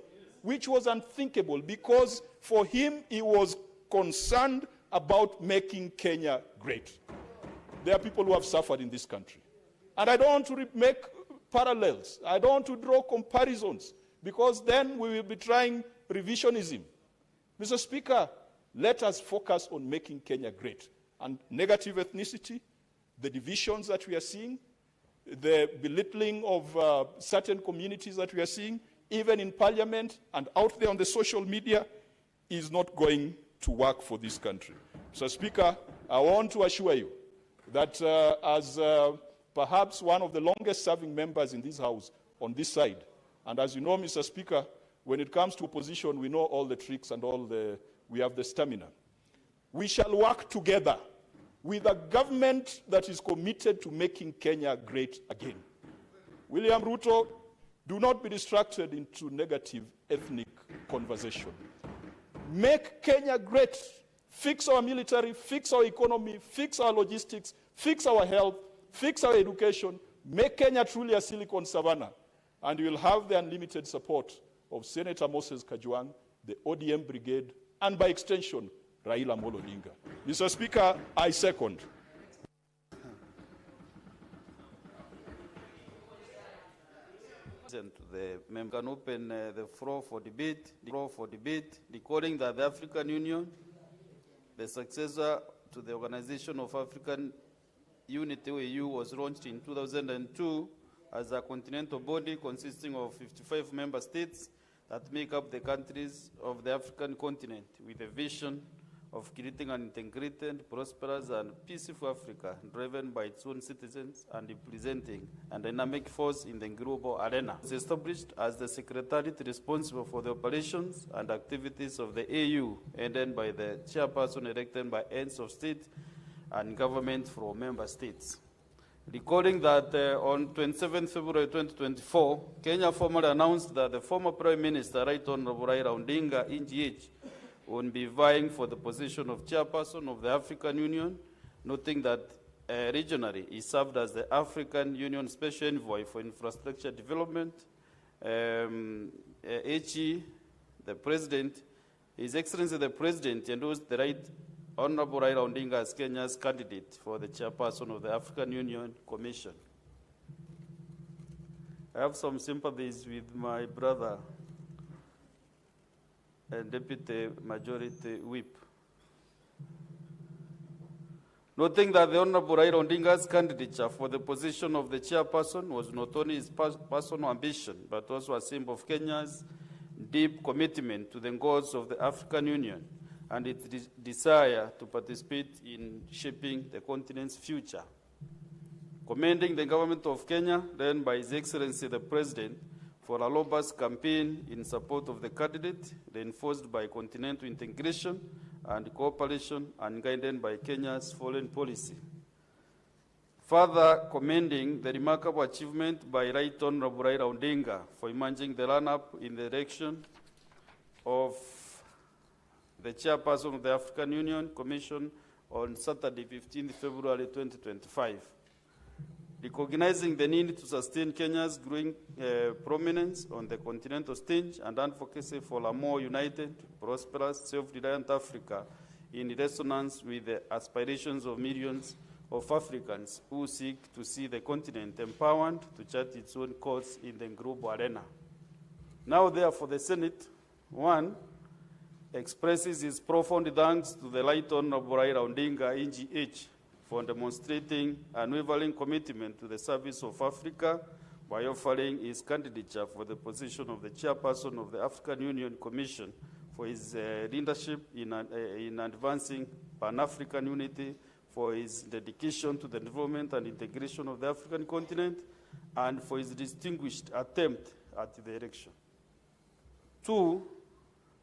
D: which was unthinkable because for him, he was concerned about making Kenya great. There are people who have suffered in this country. And I don't want to make parallels. I don't want to draw comparisons because then we will be trying revisionism. Mr. Speaker, let us focus on making Kenya great. And negative ethnicity, the divisions that we are seeing, the belittling of certain communities that we are seeing, even in parliament and out there on the social media, is not going to work for this country. Mr. Speaker, I want to assure you that as perhaps one of the longest serving members in this House on this side, and as you know, Mr. Speaker, when it comes to opposition, we know all the tricks and we have the stamina. We shall work together with a government that is committed to making Kenya great again. William Ruto, do not be distracted into negative ethnic conversation. Make Kenya great. Fix our military, fix our economy, fix our logistics, fix our health, fix our education, make Kenya truly a Silicon Savannah, and you will have the unlimited support of Senator Moses Kajwang, the ODM Brigade, and by extension, Raila Amolo Odinga. Mr. Speaker, I second.
A: The member can open the floor for debate. Recalling that the African Union, the successor to the Organization of African Unity (OAU), was launched in 2002 as a continental body consisting of 55 member states that make up the countries of the African continent, with a vision of creating an integrated, prosperous, and peaceful Africa, driven by its own citizens and representing a dynamic force in the global arena. It was established as the secretariat responsible for the operations and activities of the AU, headed by the chairperson elected by heads of state and government from member states. Recalling that on 27 February 2024, Kenya formally announced that the former Prime Minister, Right Honorable Raila Odinga, NGH, will be vying for the position of chairperson of the African Union, noting that regionally he served as the African Union Special Envoy for Infrastructure Development. HE, the President, His Excellency the President, endorsed the Right Honorable Raila Odinga as Kenya's candidate for the chairperson of the African Union Commission. I have some sympathies with my brother and Deputy Majority Whip. Noting that the Honorable Raila Odinga's candidature for the position of the chairperson was not only his personal ambition, but also a symbol of Kenya's deep commitment to the goals of the African Union and its desire to participate in shaping the continent's future. Commending the government of Kenya, led by His Excellency the President, for a robust campaign in support of the candidate, reinforced by continental integration and cooperation and guided by Kenya's foreign policy. Further commending the remarkable achievement by Right Honorable Raila Odinga for emerging the run-up in the election of the chairperson of the African Union Commission on Saturday, 15 February 2025. Recognizing the need to sustain Kenya's growing prominence on the continental stage and advocacy for a more united, prosperous, self-reliant Africa in resonance with the aspirations of millions of Africans who seek to see the continent empowered to chart its own course in the global arena. Now, therefore, the Senate, 1, expresses its profound thanks to the Right Honorable Raila Odinga, EGH, for demonstrating unwavering commitment to the service of Africa by offering his candidature for the position of the chairperson of the African Union Commission, for his leadership in advancing Pan-African unity, for his dedication to the development and integration of the African continent, and for his distinguished attempt at the election. 2,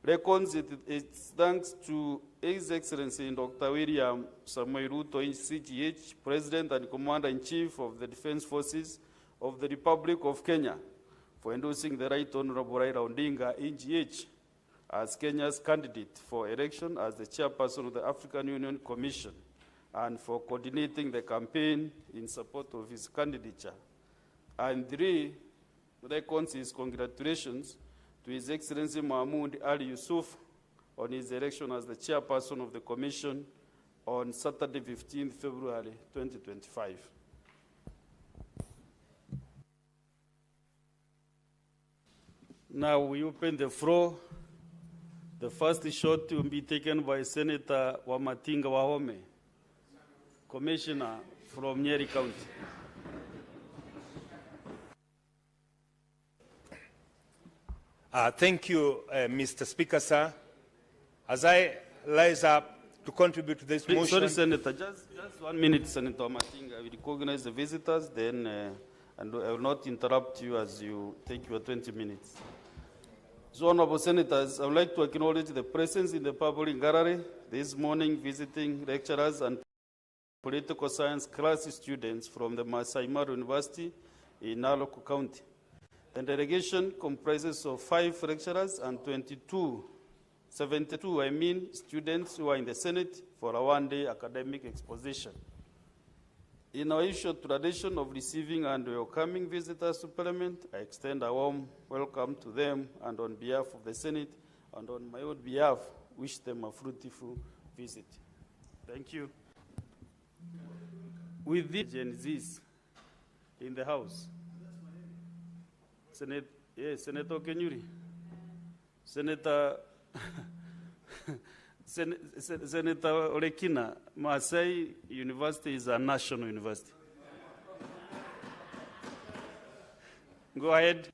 A: reckons its thanks to His Excellency Dr. William Samoei Ruto, CGH, President and Commander-in-Chief of the Defense Forces of the Republic of Kenya, for endorsing the Right Honorable Raila Odinga, EGH, as Kenya's candidate for election as the chairperson of the African Union Commission, and for coordinating the campaign in support of his candidature. And 3, reckons his congratulations to His Excellency Mahmoud Ali Yusuf on his election as the chairperson of the Commission on Saturday, 15 February 2025. Now we open the floor. The first shot will be taken by Senator Wamatinga Wahome, Commissioner from Nyeri County.
E: Thank you, Mr. Speaker, sir. As I rise up to contribute to this motion...
A: Sorry, Senator, just 1 minute, Senator Matinga. I will recognize the visitors, then, and I will not interrupt you as you take your 20 minutes. So, Honorable Senators, I would like to acknowledge the presence in the public gallery this morning visiting lecturers and political science class students from the Masai Mara University in Narok County. The delegation comprises of 5 lecturers and 72 students who are in the Senate for a one-day academic exposition. In our usual tradition of receiving and welcoming visitors to Parliament, I extend a warm welcome to them, and on behalf of the Senate and on my own behalf, wish them a fruitful visit. Thank you. With the Gen Zs in the House, Senator Kenyuri, Senator Senator Olekina, Masai University is a national university. Go ahead.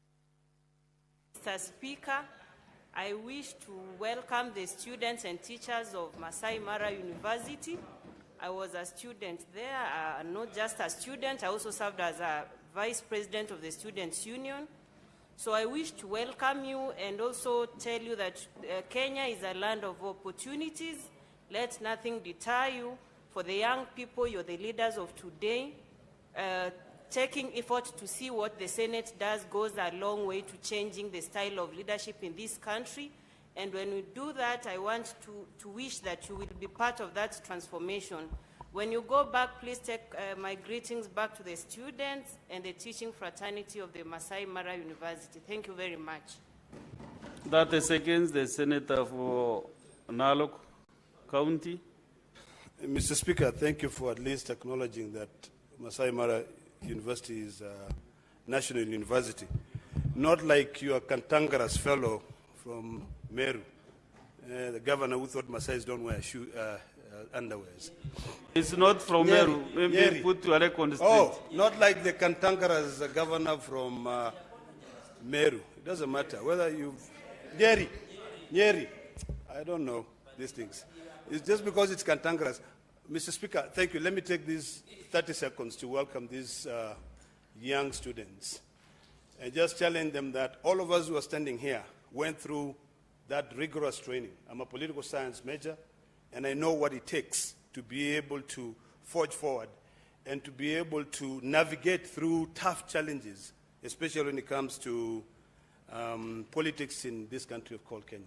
F: Mr. Speaker, I wish to welcome the students and teachers of Masai Mara University. I was a student there, not just a student, I also served as a Vice President of the Students' Union. So I wish to welcome you and also tell you that Kenya is a land of opportunities. Let nothing deter you. For the young people, you're the leaders of today. Taking effort to see what the Senate does goes a long way to changing the style of leadership in this country. And when we do that, I want to wish that you will be part of that transformation. When you go back, please take my greetings back to the students and the teaching fraternity of the Masai Mara University. Thank you very much.
A: That is against the Senator for Narok County.
G: Mr. Speaker, thank you for at least acknowledging that Masai Mara University is National University. Not like your cantankerous fellow from Meru, the governor who thought Maasais don't wear underwears.
A: It's not from Meru. Maybe put to a record straight.
G: Oh, not like the cantankerous governor from Meru. It doesn't matter whether you've... Nyeri. I don't know these things. It's just because it's cantankerous. Mr. Speaker, thank you. Let me take these 30 seconds to welcome these young students and just challenge them that all of us who are standing here went through that rigorous training. I'm a political science major, and I know what it takes to be able to forge forward and to be able to navigate through tough challenges, especially when it comes to politics in this country called Kenya.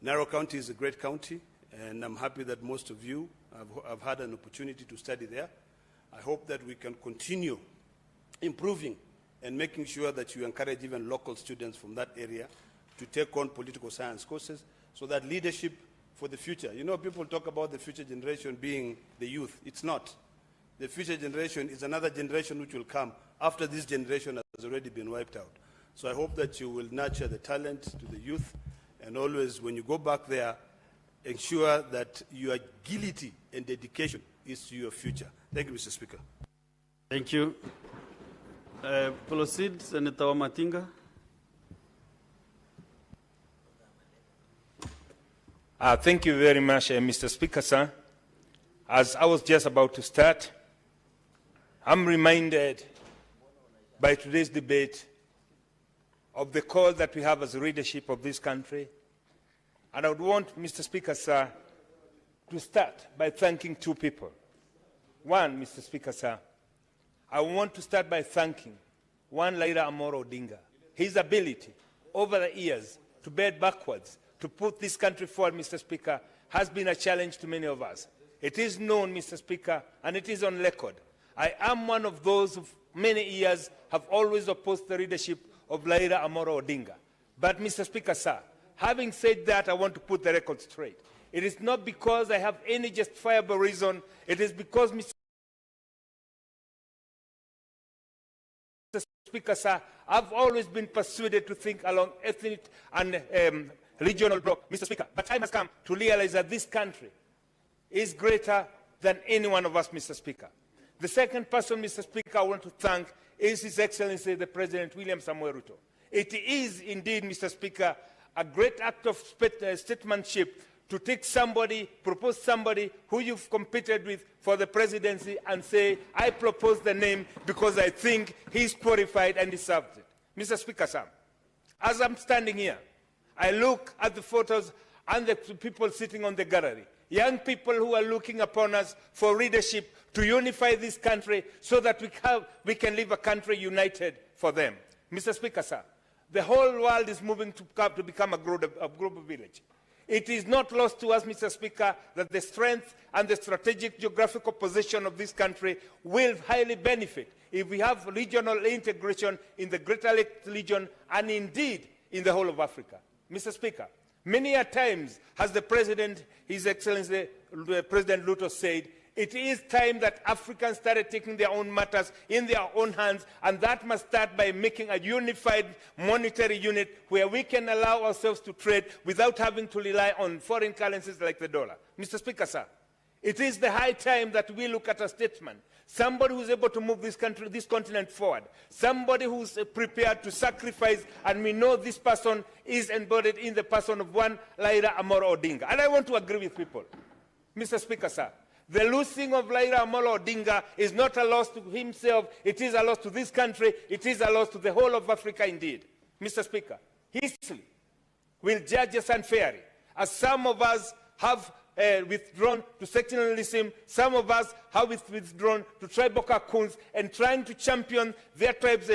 G: Narok County is a great county, and I'm happy that most of you have had an opportunity to study there. I hope that we can continue improving and making sure that you encourage even local students from that area to take on political science courses so that leadership for the future. You know, people talk about the future generation being the youth. It's not. The future generation is another generation which will come after this generation has already been wiped out. So I hope that you will nurture the talent to the youth, and always, when you go back there, ensure that your agility and dedication is to your future. Thank you, Mr. Speaker.
A: Thank you. Proceed, Senator Wamatinga.
E: Thank you very much, Mr. Speaker, sir. As I was just about to start, I'm reminded by today's debate of the call that we have as a leadership of this country. And I would want, Mr. Speaker, sir, to start by thanking two people. One, Mr. Speaker, sir, I want to start by thanking one, Raila Amolo Odinga. His ability over the years to bend backwards, to put this country forward, Mr. Speaker, has been a challenge to many of us. It is known, Mr. Speaker, and it is on record. I am one of those who, many years, have always opposed the leadership of Raila Amolo Odinga. But, Mr. Speaker, sir, having said that, I want to put the record straight. It is not because I have any justifiable reason. It is because, Mr. Speaker, sir, I've always been persuaded to think along ethnic and regional block, Mr. Speaker. But time has come to realize that this country is greater than any one of us, Mr. Speaker. The second person, Mr. Speaker, I want to thank is His Excellency, the President William Samoei Ruto. It is indeed, Mr. Speaker, a great act of statesmanship to take somebody, propose somebody who you've competed with for the presidency and say, I propose the name because I think he's qualified and deserves it. Mr. Speaker, sir, as I'm standing here, I look at the photos and the people sitting on the gallery, young people who are looking upon us for leadership to unify this country so that we can live a country united for them. Mr. Speaker, sir, the whole world is moving to become a global village. It is not lost to us, Mr. Speaker, that the strength and the strategic geographical position of this country will highly benefit if we have regional integration in the Greater Lakes region and indeed in the whole of Africa. Mr. Speaker, many a times has the President, His Excellency President Ruto said, it is time that Africans started taking their own matters in their own hands, and that must start by making a unified monetary unit where we can allow ourselves to trade without having to rely on foreign currencies like the dollar. Mr. Speaker, sir, it is the high time that we look at a statesman, somebody who is able to move this country, this continent forward, somebody who is prepared to sacrifice, and we know this person is embodied in the person of one Raila Amolo Odinga. And I want to agree with people. Mr. Speaker, sir, the losing of Raila Amolo Odinga is not a loss to himself, it is a loss to this country, it is a loss to the whole of Africa indeed. Mr. Speaker, history will judge us unfairly, as some of us have withdrawn to sectionalism, some of us have withdrawn to tribal cocoons and trying to champion their tribe's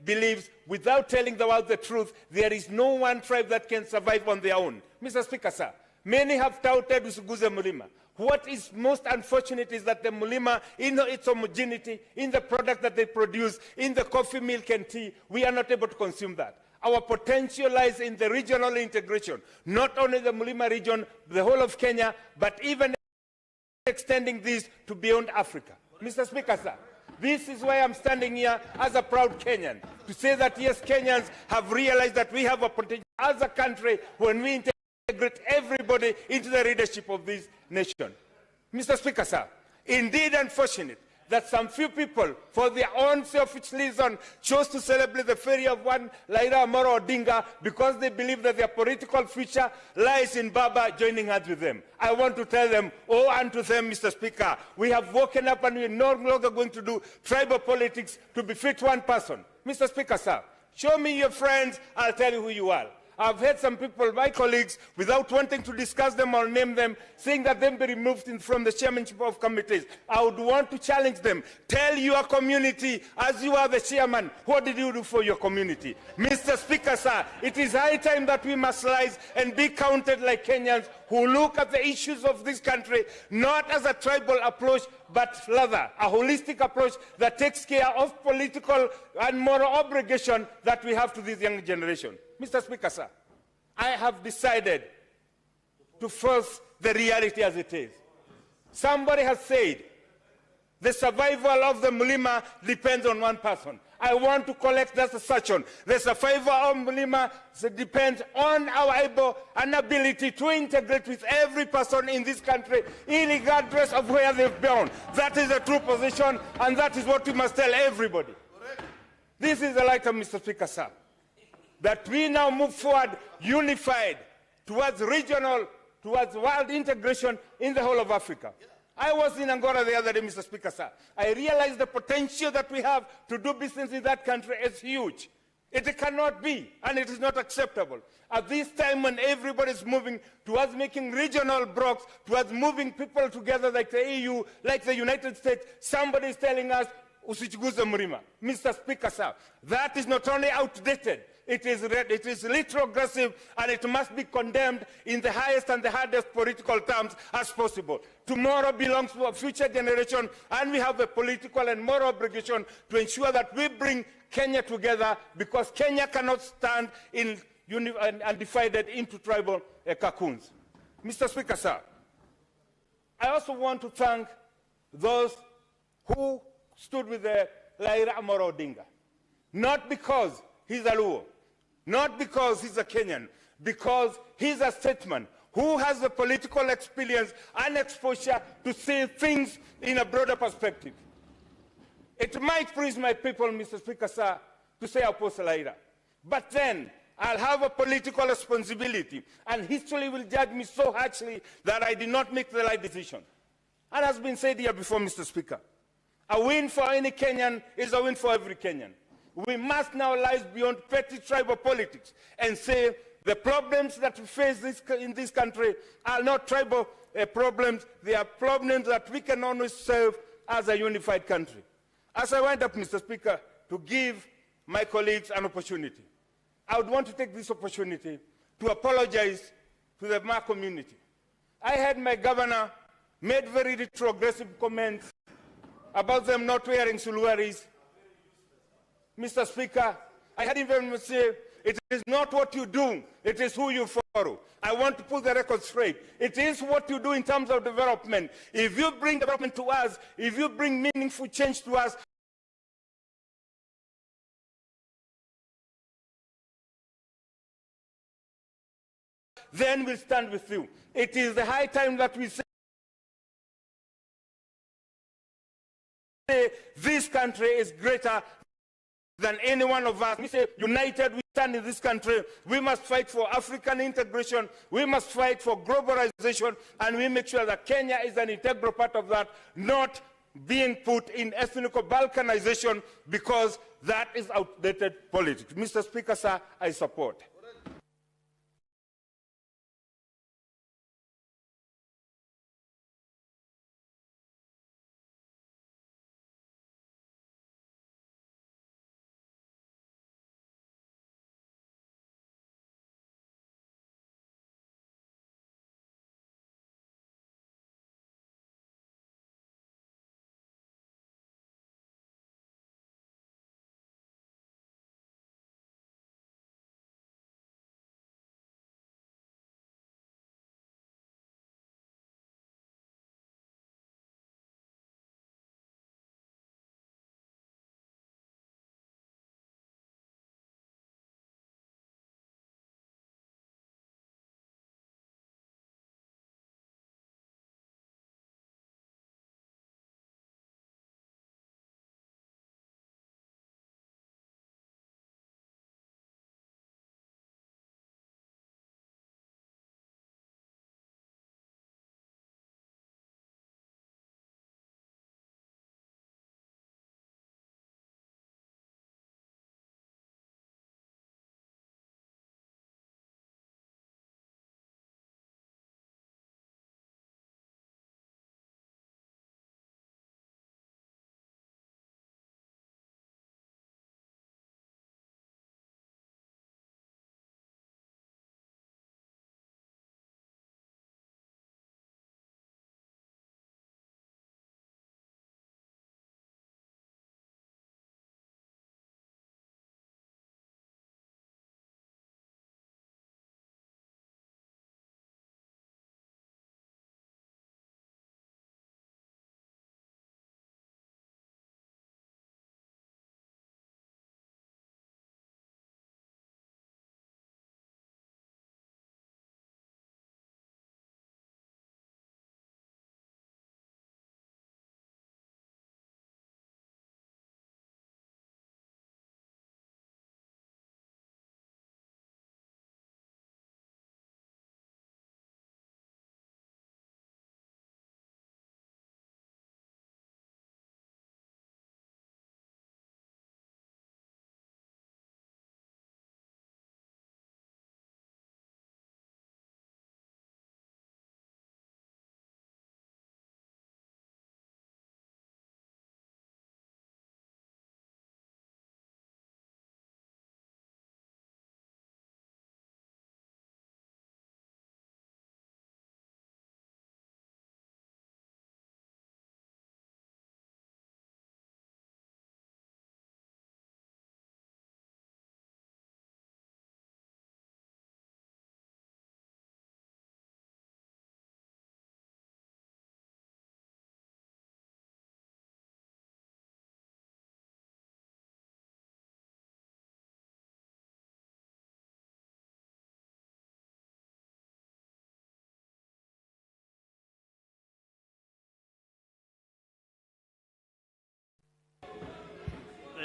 E: beliefs without telling the world the truth. There is no one tribe that can survive on their own. Mr. Speaker, sir, many have touted Usuguze Mulima. What is most unfortunate is that the Mulima, in its homogeneity, in the product that they produce, in the coffee, milk, and tea, we are not able to consume that. Our potential lies in the regional integration, not only the Mulima region, the whole of Kenya, but even extending this to beyond Africa. Mr. Speaker, sir, This is why I'm standing here as a proud Kenyan, to say that yes, Kenyans have realized that we have a potential as a country when we integrate everybody into the leadership of this nation. Mr. Speaker, sir, indeed unfortunate that some few people, for their own selfish reason, chose to celebrate the failure of one Raila Amolo Odinga because they believe that their political future lies in Baba joining hands with them. I want to tell them, oh, unto them, Mr. Speaker, we have woken up and we're no longer going to do tribal politics to befit one person. Mr. Speaker, sir, show me your friends, I'll tell you who you are. I've heard some people, my colleagues, without wanting to discuss them or name them, saying that they be removed from the chairmanship of committees. I would want to challenge them. Tell your community, as you are the chairman, what did you do for your community? Mr. Speaker, sir, it is high time that we must rise and be counted like Kenyans who look at the issues of this country not as a tribal approach, but rather a holistic approach that takes care of political and moral obligation that we have to this young generation. Mr. Speaker, sir, I have decided to face the reality as it is. Somebody has said the survival of the Mulima depends on one person. I want to collect that assertion. The survival of Mulima depends on our able and ability to integrate with every person in this country, regardless of where they've been. That is the true position, and that is what we must tell everybody. Correct. This is the light of Mr. Speaker, sir, that we now move forward unified towards regional, towards world integration in the whole of Africa. Yeah. I was in Angola the other day, Mr. Speaker, sir. I realized the potential that we have to do business in that country is huge. It cannot be, and it is not acceptable. At this time when everybody is moving towards making regional blocks, towards moving people together like the EU, like the United States, somebody is telling us, usichiguze Mlima. Mr. Speaker, sir, that is not only outdated, it is retrogressive, and it must be condemned in the highest and the hardest political terms as possible. Tomorrow belongs to a future generation, and we have a political and moral obligation to ensure that we bring Kenya together, because Kenya cannot stand in and divided into tribal cocoons. Mr. Speaker, sir, I also want to thank those who stood with the Raila Amolo Odinga, not because he's a Luo, not because he's a Kenyan, because he's a statesman who has the political experience and exposure to see things in a broader perspective. It might please my people, Mr. Speaker, sir, to say oppose Raila, but then I'll have a political responsibility, and history will judge me so harshly that I did not make the right decision. And as has been said here before, Mr. Speaker, a win for any Kenyan is a win for every Kenyan. We must now rise beyond petty tribal politics and say the problems that we face in this country are not tribal problems. They are problems that we can only solve as a unified country. As I wind up, Mr. Speaker, to give my colleagues an opportunity, I would want to take this opportunity to apologize to the Ma community. I had my governor made very retrogressive comments about them not wearing suluaris. Mr. Speaker, I had even say, it is not what you do, it is who you follow. I want to put the record straight. It is what you do in terms of development. If you bring development to us, if you bring meaningful change to us, then we'll stand with you. It is the high time that we say this country is greater than any one of us. We say united we stand in this country. We must fight for African integration. We must fight for globalization, and we make sure that Kenya is an integral part of that, not being put in ethnic balkanization, because that is outdated politics. Mr. Speaker, sir, I support.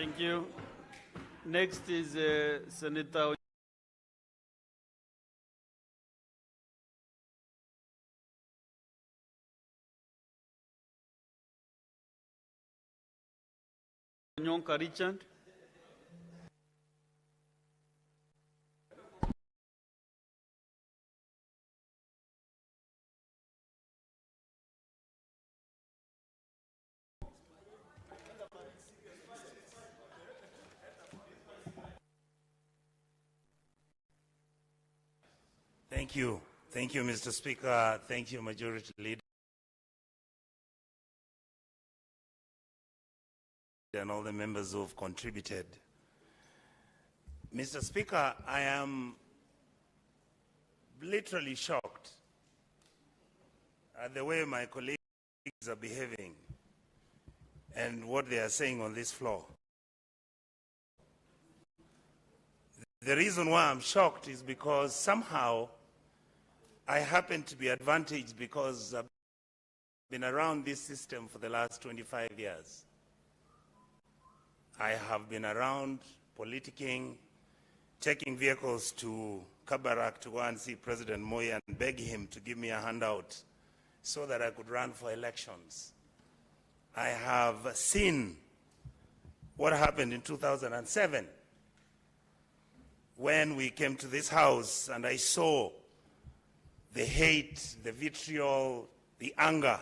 A: Thank you. Next is Senator Nyonka Richard.
H: Thank you. Thank you, Mr. Speaker. Thank you, Majority Leader, and all the members who have contributed. Mr. Speaker, I am literally shocked at the way my colleagues are behaving and what they are saying on this floor. The reason why I'm shocked is because somehow I happen to be advantaged because I've been around this system for the last 25 years. I have been around politicking, taking vehicles to Kabarak to go and see President Moi and beg him to give me a handout so that I could run for elections. I have seen what happened in 2007 when we came to this house and I saw the hate, the vitriol, the anger.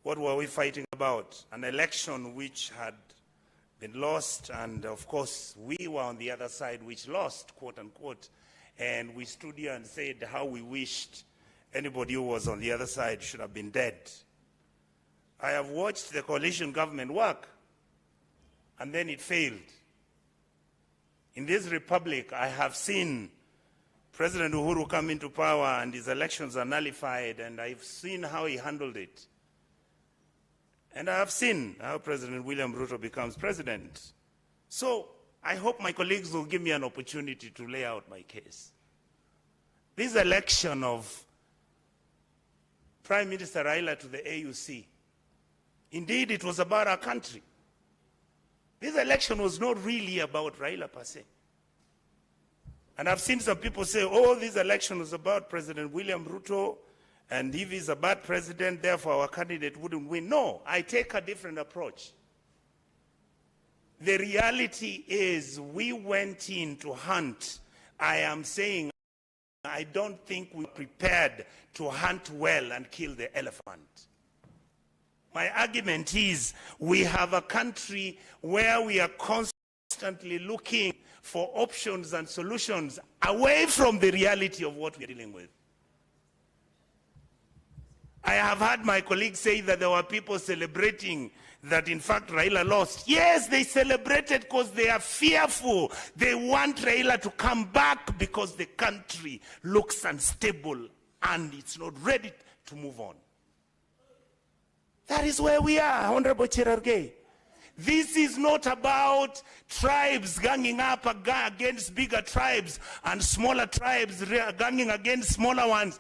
H: What were we fighting about? An election which had been lost, and of course we were on the other side which lost, quote unquote, and we stood here and said how we wished anybody who was on the other side should have been dead. I have watched the coalition government work, and then it failed. In this republic, I have seen President Uhuru come into power and his elections are nullified, and I've seen how he handled it. And I have seen how President William Ruto becomes president. So I hope my colleagues will give me an opportunity to lay out my case. This election of Prime Minister Raila to the AUC, indeed it was about our country. This election was not really about Raila per se. And I've seen some people say, oh, this election was about President William Ruto, and if he's a bad president, therefore our candidate wouldn't win. No, I take a different approach. The reality is we went in to hunt. I am saying I don't think we're prepared to hunt well and kill the elephant. My argument is we have a country where we are constantly looking for options and solutions away from the reality of what we're dealing with. I have heard my colleagues say that there were people celebrating that in fact Raila lost. Yes, they celebrated because they are fearful. They want Raila to come back because the country looks unstable and it's not ready to move on. That is where we are, Honorable Cherargei. This is not about tribes ganging up against bigger tribes and smaller tribes ganging against smaller ones.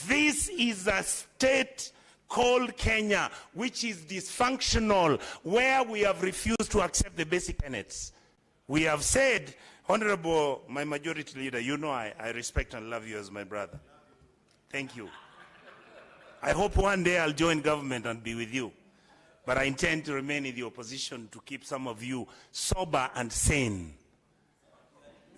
H: This is a state called Kenya, which is dysfunctional, where we have refused to accept the basic tenets. We have said, Honorable, my majority leader, you know I respect and love you as my brother. Thank you. I hope one day I'll join government and be with you. But I intend to remain in the opposition to keep some of you sober and sane.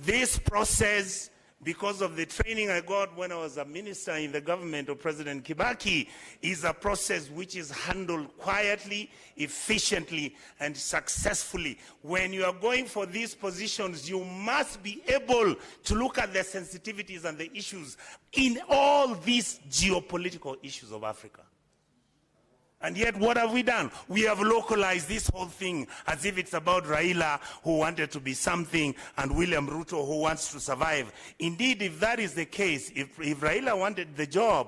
H: This process, because of the training I got when I was a minister in the government of President Kibaki, is a process which is handled quietly, efficiently, and successfully. When you are going for these positions, you must be able to look at the sensitivities and the issues in all these geopolitical issues of Africa. And yet, what have we done? We have localized this whole thing as if it's about Raila, who wanted to be something, and William Ruto, who wants to survive. Indeed, if that is the case, if Raila wanted the job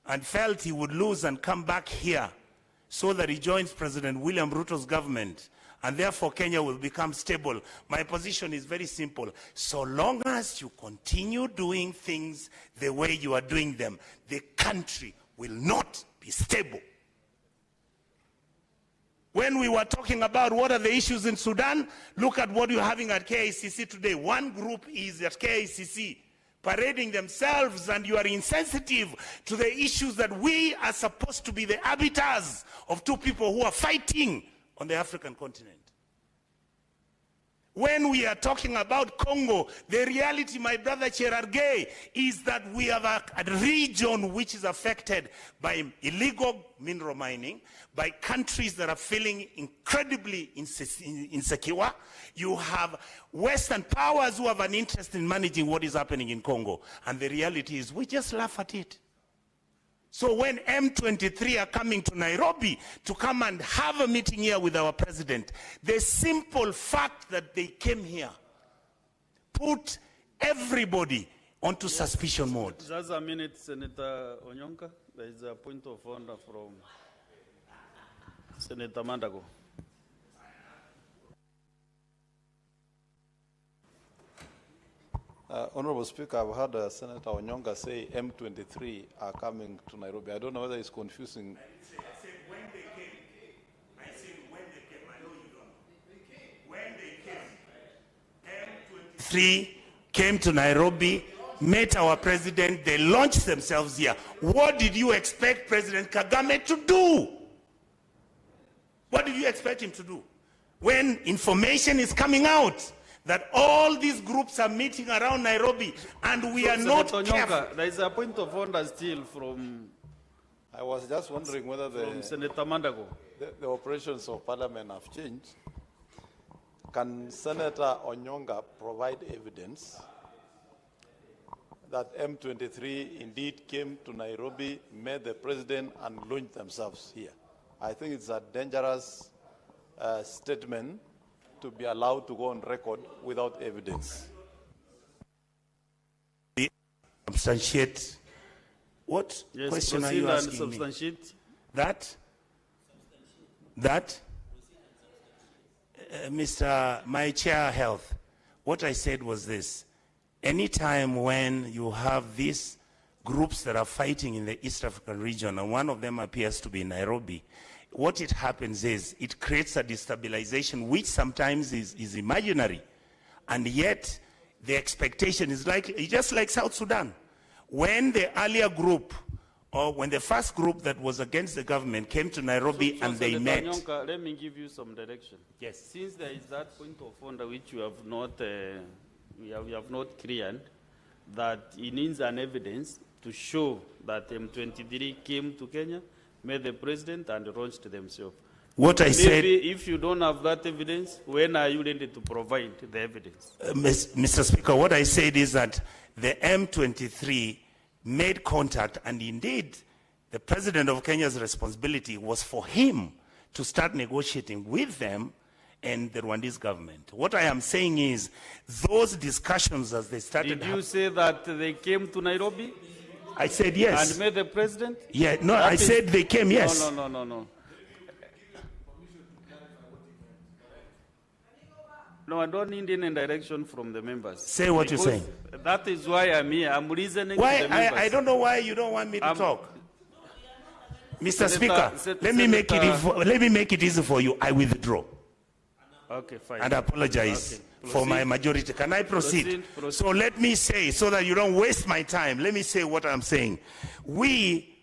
H: and felt he would lose and come back here so that he joins President William Ruto's government, and therefore Kenya will become stable, my position is very simple. So long as you continue doing things the way you are doing them, the country will not be stable. When we were talking about what are the issues in Sudan, look at what you're having at KICC today. One group is at KICC parading themselves, and you are insensitive to the issues that we are supposed to be the arbiters of two people who are fighting on the African continent. When we are talking about Congo, the reality, my brother Cherargei, is that we have a region which is affected by illegal mineral mining, by countries that are feeling incredibly insecure. You have Western powers who have an interest in managing what is happening in Congo. And the reality is we just laugh at it. So when M23 are coming to Nairobi to come and have a meeting here with our president, the simple fact that they came here put everybody onto suspicion mode.
A: Just a minute, Senator Onyonka. There is a point of order from Senator Mandago.
I: Honorable Speaker, I've heard Senator Onyonga say M23 are coming to Nairobi. I don't know whether it's confusing.
H: I said when they came. I said when they came. I know you don't know. When they came, M23 came to Nairobi, met our president, they launched themselves here. What did you expect President Kagame to do? What did you expect him to do? When information is coming out that all these groups are meeting around Nairobi and we are not careful.
A: There is a point of order still from...
I: I was just wondering whether
A: Senator Mandago.
I: The operations of Parliament have changed. Can Senator Onyonga provide evidence that M23 indeed came to Nairobi, met the president, and launched themselves here? I think it's a dangerous statement to be allowed to go on record without evidence.
H: Substantiate. What question are you asking
A: substantiate
H: me? That? Mr. My Chair Health, what I said was this. Anytime when you have these groups that are fighting in the East African region, and one of them appears to be in Nairobi, what it happens is it creates a destabilization which sometimes is imaginary, and yet the expectation is just like South Sudan. When the earlier group, or when the first group that was against the government came to Nairobi and they met.
A: Nyonka, let me give you some direction.
H: Yes.
A: Since there is that point of order which you have not, we have not cleared, that it needs an evidence to show that M23 came to Kenya, met the president, and launched themselves.
H: What I said,
A: if you don't have that evidence, when are you ready to provide the evidence?
H: Mr. Speaker, what I said is that the M23 made contact, and indeed, the president of Kenya's responsibility was for him to start negotiating with them and the Rwandese government. What I am saying is, those discussions as they started...
A: Did you say that they came to Nairobi?
H: I said yes.
A: And met the president?
H: Yeah, no, I said they came, yes.
A: No. No, I don't need any direction from the members.
H: Say what you're saying.
A: That is why I'm here. I'm listening
H: why,
A: to the members.
H: I don't know why you don't want me to talk. Mr. Speaker, let me make it easy for you. I withdraw.
A: Okay, fine.
H: And apologize for my majority. Can I proceed? Proceed? So let me say, so that you don't waste my time, let me say what I'm saying. We,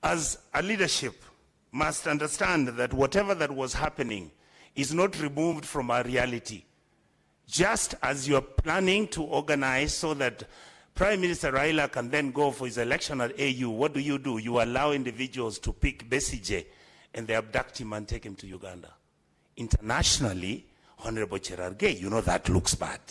H: as a leadership, must understand that whatever that was happening is not removed from our reality. Just as you're planning to organize so that Prime Minister Raila can then go for his election at AU, what do? You allow individuals to pick Besigye and they abduct him and take him to Uganda. Internationally, Honorable Cherargei, you know that looks bad.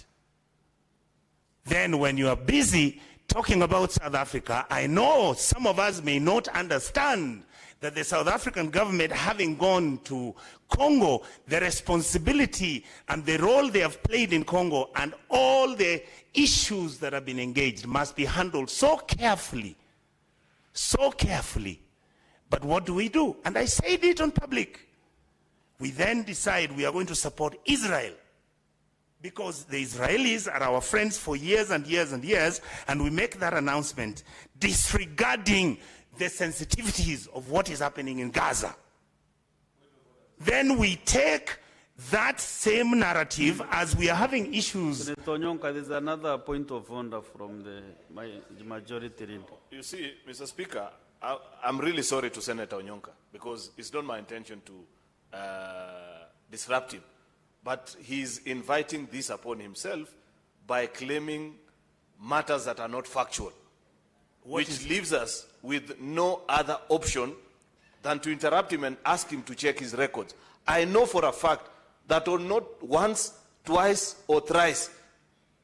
H: Then when you are busy talking about South Africa, I know some of us may not understand that the South African government, having gone to Congo, the responsibility and the role they have played in Congo and all the issues that have been engaged must be handled so carefully. But what do? And I said it on public. We then decide we are going to support Israel because the Israelis are our friends for years and years and years, and we make that announcement disregarding the sensitivities of what is happening in Gaza. then we take that same narrative as we are having issues.
A: Senator Onyonka, there's another point of order from the majority leader.
C: You see, Mr. Speaker, I'm really sorry to Senator Onyonka because it's not my intention to disrupt him. But he's inviting this upon himself by claiming matters that are not factual, which leaves us with no other option than to interrupt him and ask him to check his records. I know for a fact that not once, twice, or thrice,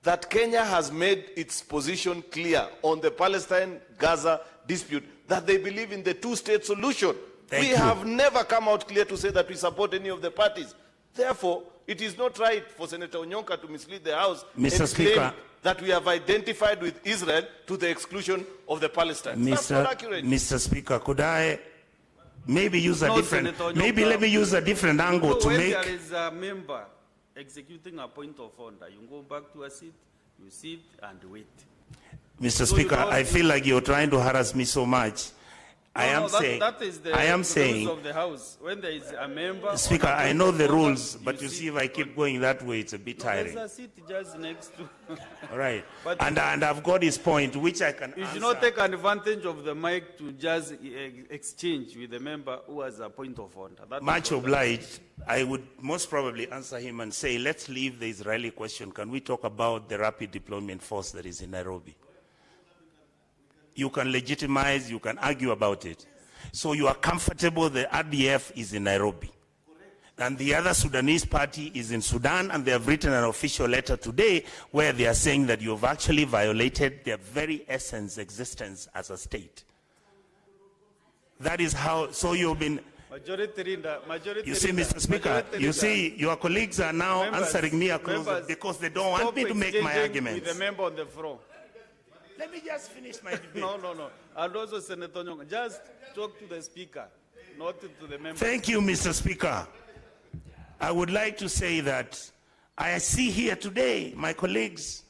C: that Kenya has made its position clear on the Palestine-Gaza dispute, that they believe in the two-state solution. We have never come out clear to say that we support any of the parties. Therefore, it is not right for Senator Onyonka to mislead the House and claim that we have identified with Israel to the exclusion of the Palestinians. That's not accurate.
H: Mr. Speaker, could I maybe use a different, maybe let me use a different angle to
A: when
H: make.
A: There is a member executing a point of order. You go back to a seat, you sit and wait.
H: Mr. Speaker, I feel like you're trying to harass me so much. I am saying,
A: rules of the House. When there is a member.
H: Speaker, I know the rules, but you see, if I keep going that way, it's a bit tiring.
A: There's a seat just next to.
H: All right, and I've got his point, which I can.
A: You should not take advantage of the mic to just exchange with the member who has a point of order.
H: Much obliged. I would most probably answer him and say, let's leave the Israeli question. Can we talk about the rapid deployment force that is in Nairobi? You can legitimize, you can argue about it. So you are comfortable the RDF is in Nairobi. And the other Sudanese party is in Sudan, and they have written an official letter today where they are saying that you have actually violated their very essence, existence as a state. That is how, so you've been... You see, Mr. Speaker, you see, your colleagues are now answering me because they don't want me to make my arguments.
A: With the member on the floor.
H: Let me just finish my debate.
A: No. And also, Senator Onyonka, just talk to the Speaker, not to the member.
H: Thank you, Mr. Speaker. I would like to say that I see here today my colleagues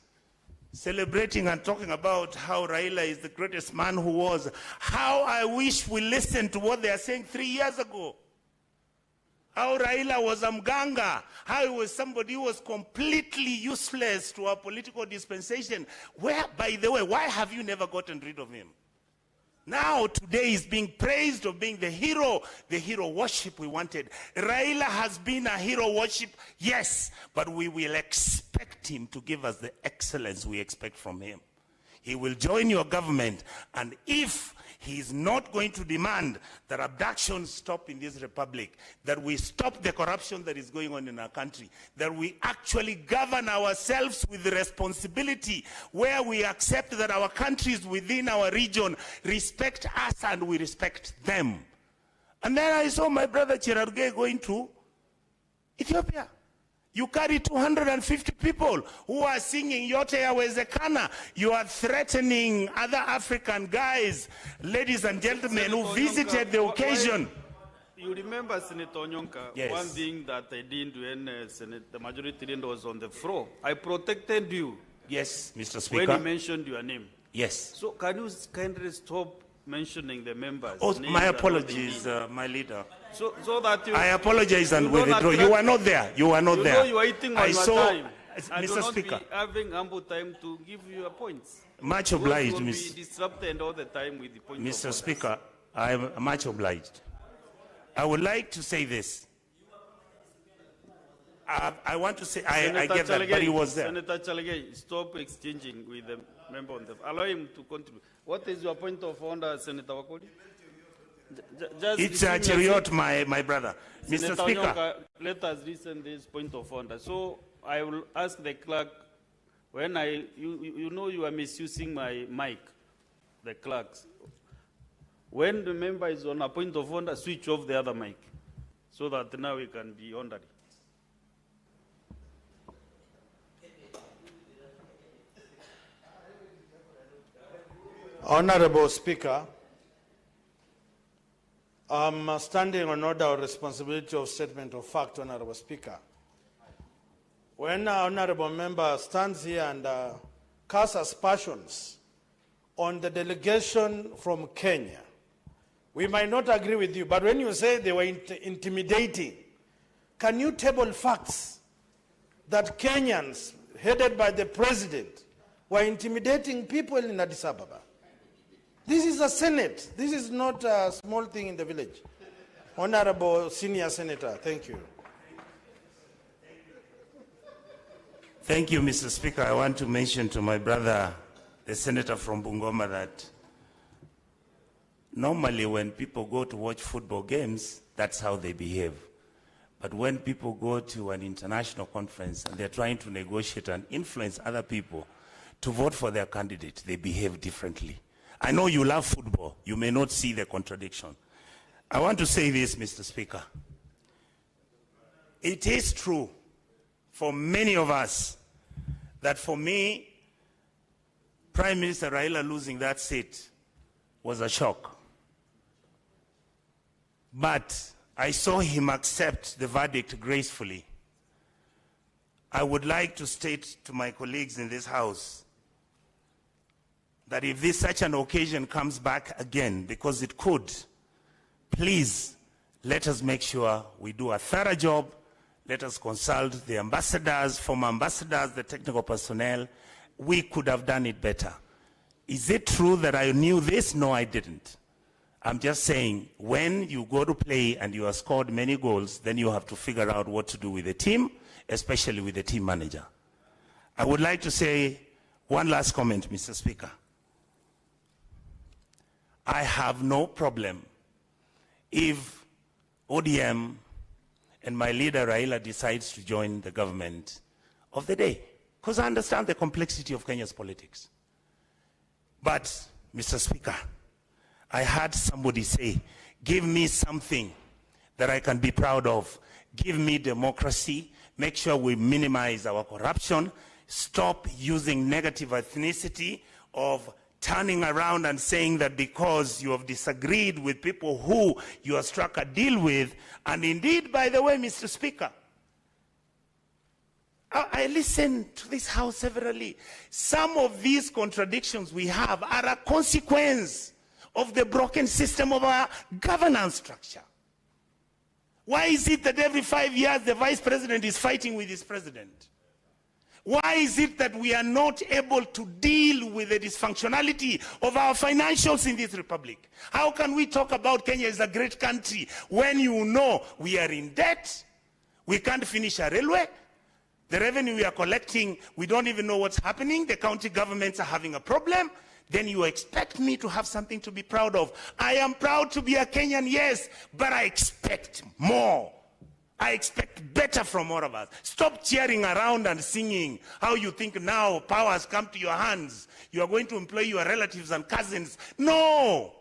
H: celebrating and talking about how Raila is the greatest man who was. How I wish we listened to what they are saying 3 years ago. How Raila was a mganga, how he was somebody who was completely useless to our political dispensation. Where, by the way, why have you never gotten rid of him? Now, today he's being praised of being the hero worship we wanted. Raila has been a hero worship, yes, but we will expect him to give us the excellence we expect from him. He will join your government, and if he is not going to demand that abductions stop in this republic, that we stop the corruption that is going on in our country, that we actually govern ourselves with the responsibility where we accept that our countries within our region respect us and we respect them. And then I saw my brother Cherargei going to Ethiopia. You carry 250 people who are singing Yote Yawezekana. You are threatening other African guys, ladies and gentlemen, who visited the occasion.
A: You remember, Senator Onyonka,
H: yes.
A: One thing that I did when the majority leader was on the floor. I protected you.
H: Yes, Mr. Speaker.
A: When he mentioned your name.
H: Yes.
A: So can you kindly stop mentioning the members?
H: Oh, my apologies, my leader.
A: So that you,
H: I apologize and withdraw. You were not there. You were not there.
A: You are eating on
H: I
A: your
H: saw,
A: time.
H: Mr. Speaker.
A: Be having ample time to give you your points.
H: Much obliged,
A: Mr. Be disrupted all the time with the point.
H: Mr. Speaker, I am much obliged. I would like to say this. I want to say, I get that, but he was there.
A: Senator Chalegei, stop exchanging with the member on the. Allow him to continue. What is your point of order, Senator Wakoli?
H: It's a chariot, my brother.
A: Senator
H: Mr. Speaker.
A: Onyonka, let us listen to this point of order. So I will ask the clerk, when you know you are misusing my mic, the clerks. When the member is on a point of order, switch off the other mic, so that now we can be orderly.
J: Honorable Speaker, I'm standing on order of responsibility of statement of fact, Honorable Speaker. When an honorable member stands here and casts aspersions on the delegation from Kenya, we might not agree with you, but when you say they were intimidating, can you table facts that Kenyans, headed by the president, were intimidating people in Addis Ababa? This is a Senate. This is not a small thing in the village. Honorable Senior Senator, thank you.
H: Thank you, Mr. Speaker. I want to mention to my brother, the senator from Bungoma, that normally when people go to watch football games, that's how they behave. But when people go to an international conference and they're trying to negotiate and influence other people to vote for their candidate, they behave differently. I know you love football. You may not see the contradiction. I want to say this, Mr. Speaker. It is true for many of us that for me, Prime Minister Raila losing that seat was a shock. But I saw him accept the verdict gracefully. I would like to state to my colleagues in this House that if such an occasion comes back again, because it could, please let us make sure we do a thorough job. Let us consult the ambassadors, former ambassadors, the technical personnel. We could have done it better. Is it true that I knew this? No, I didn't. I'm just saying, when you go to play and you have scored many goals, then you have to figure out what to do with the team, especially with the team manager. I would like to say one last comment, Mr. Speaker. I have no problem if ODM and my leader Raila decides to join the government of the day, because I understand the complexity of Kenya's politics. But, Mr. Speaker, I heard somebody say, give me something that I can be proud of. Give me democracy. Make sure we minimize our corruption. Stop using negative ethnicity of turning around and saying that because you have disagreed with people who you have struck a deal with. And indeed, by the way, Mr. Speaker, I listened to this House severally. Some of these contradictions we have are a consequence of the broken system of our governance structure. Why is it that every 5 years the vice president is fighting with his president? Why is it that we are not able to deal with the dysfunctionality of our financials in this republic? How can we talk about Kenya as a great country when you know we are in debt, we can't finish a railway, the revenue we are collecting, we don't even know what's happening, the county governments are having a problem? Then you expect me to have something to be proud of. I am proud to be a Kenyan, yes, but I expect more. I expect better from all of us. Stop cheering around and singing how you think now power has come to your hands. You are going to employ your relatives and cousins. No!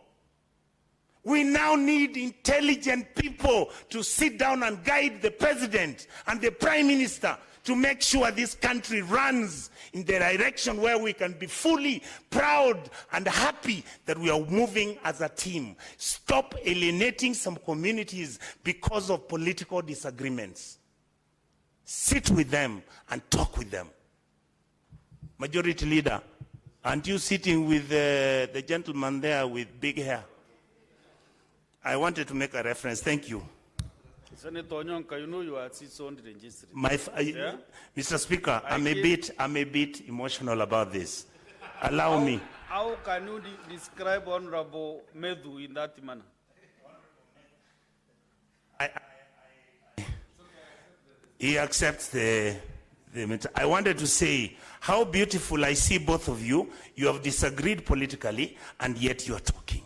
H: We now need intelligent people to sit down and guide the president and the prime minister to make sure this country runs in the direction where we can be fully proud and happy that we are moving as a team. Stop alienating some communities because of political disagreements. Sit with them and talk with them. Majority Leader, aren't you sitting with the gentleman there with big hair? I wanted to make a reference. Thank you.
A: Senator Onyonka, you know you are seasoned in this.
H: Yeah? Mr. Speaker, I'm a bit emotional about this. Allow me.
A: How can you describe Honorable Medhu in that manner?
H: He accepts the I wanted to say how beautiful I see both of you. You have disagreed politically, and yet you are talking.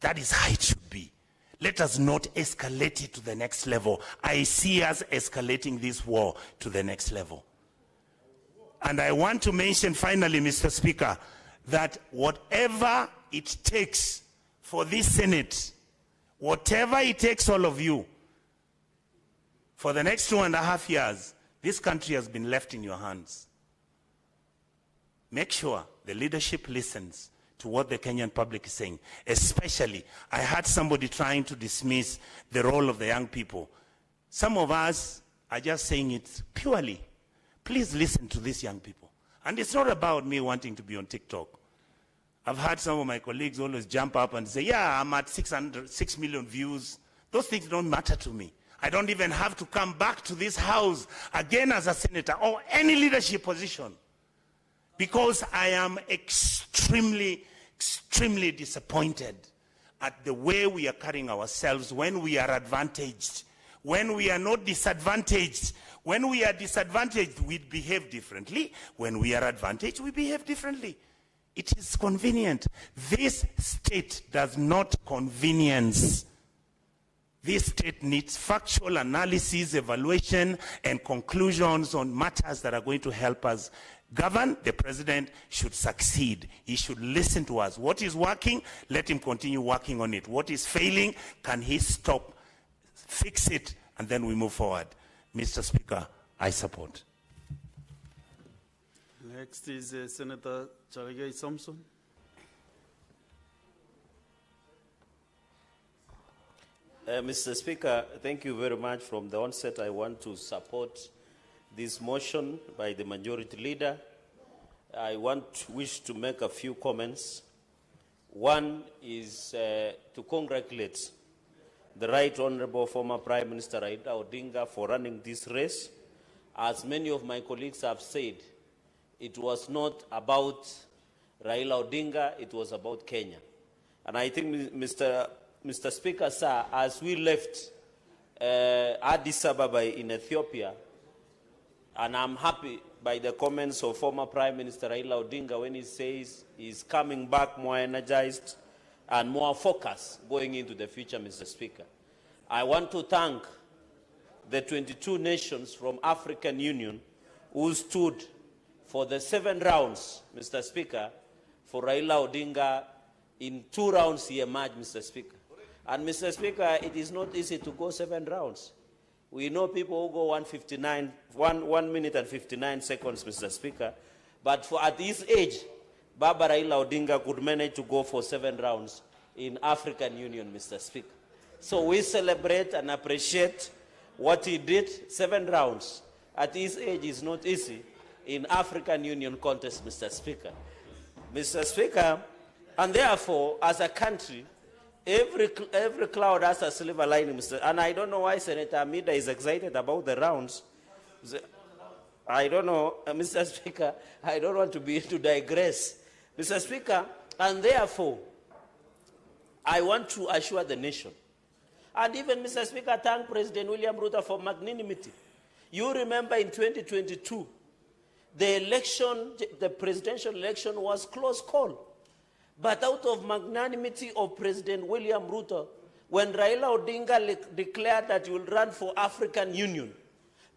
H: That is how it should be. Let us not escalate it to the next level. I see us escalating this war to the next level. And I want to mention finally, Mr. Speaker, that whatever it takes for this Senate, whatever it takes all of you, for the next 2.5 years, this country has been left in your hands. Make sure the leadership listens to what the Kenyan public is saying. Especially, I heard somebody trying to dismiss the role of the young people. Some of us are just saying it purely. Please listen to these young people. And it's not about me wanting to be on TikTok. I've heard some of my colleagues always jump up and say, yeah, I'm at 6 million views. Those things don't matter to me. I don't even have to come back to this house again as a senator or any leadership position, because I am extremely disappointed at the way we are carrying ourselves when we are advantaged. When we are not disadvantaged. When we are disadvantaged, we behave differently. When we are advantaged, we behave differently. It is convenient. This state does not convenience. This state needs factual analysis, evaluation, and conclusions on matters that are going to help us govern. The president should succeed. He should listen to us. What is working, let him continue working on it. What is failing, can he stop, fix it, and then we move forward. Mr. Speaker, I support.
A: Next is Senator Charigay Samson.
K: Mr. Speaker, thank you very much. From the onset, I want to support this motion by the majority leader. I wish to make a few comments. One is to congratulate the Right Honorable former Prime Minister Raila Odinga for running this race. As many of my colleagues have said, it was not about Raila Odinga, it was about Kenya. And I think, Mr. Speaker, sir, as we left Addis Ababa in Ethiopia, and I'm happy by the comments of former Prime Minister Raila Odinga when he says he's coming back more energized and more focused going into the future, Mr. Speaker. I want to thank the 22 nations from African Union who stood for the 7 rounds, Mr. Speaker, for Raila Odinga. In 2 rounds he emerged, Mr. Speaker. And Mr. Speaker, it is not easy to go 7 rounds. We know people who go 1 minute and 59 seconds, Mr. Speaker. But at his age, Baba Raila Odinga could manage to go for 7 rounds in African Union, Mr. Speaker. So we celebrate and appreciate what he did. 7 rounds at his age is not easy in African Union contest, Mr. Speaker. Mr. Speaker, and therefore, as a country, every cloud has a silver lining, Mr. And I don't know why Senator Amida is excited about the rounds. I don't know, Mr. Speaker, I don't want to digress. Mr. Speaker, and therefore, I want to assure the nation, and even, Mr. Speaker, thank President William Ruto for magnanimity. You remember in 2022, the presidential election was close call. But out of magnanimity of President William Ruto, when Raila Odinga declared that he will run for African Union,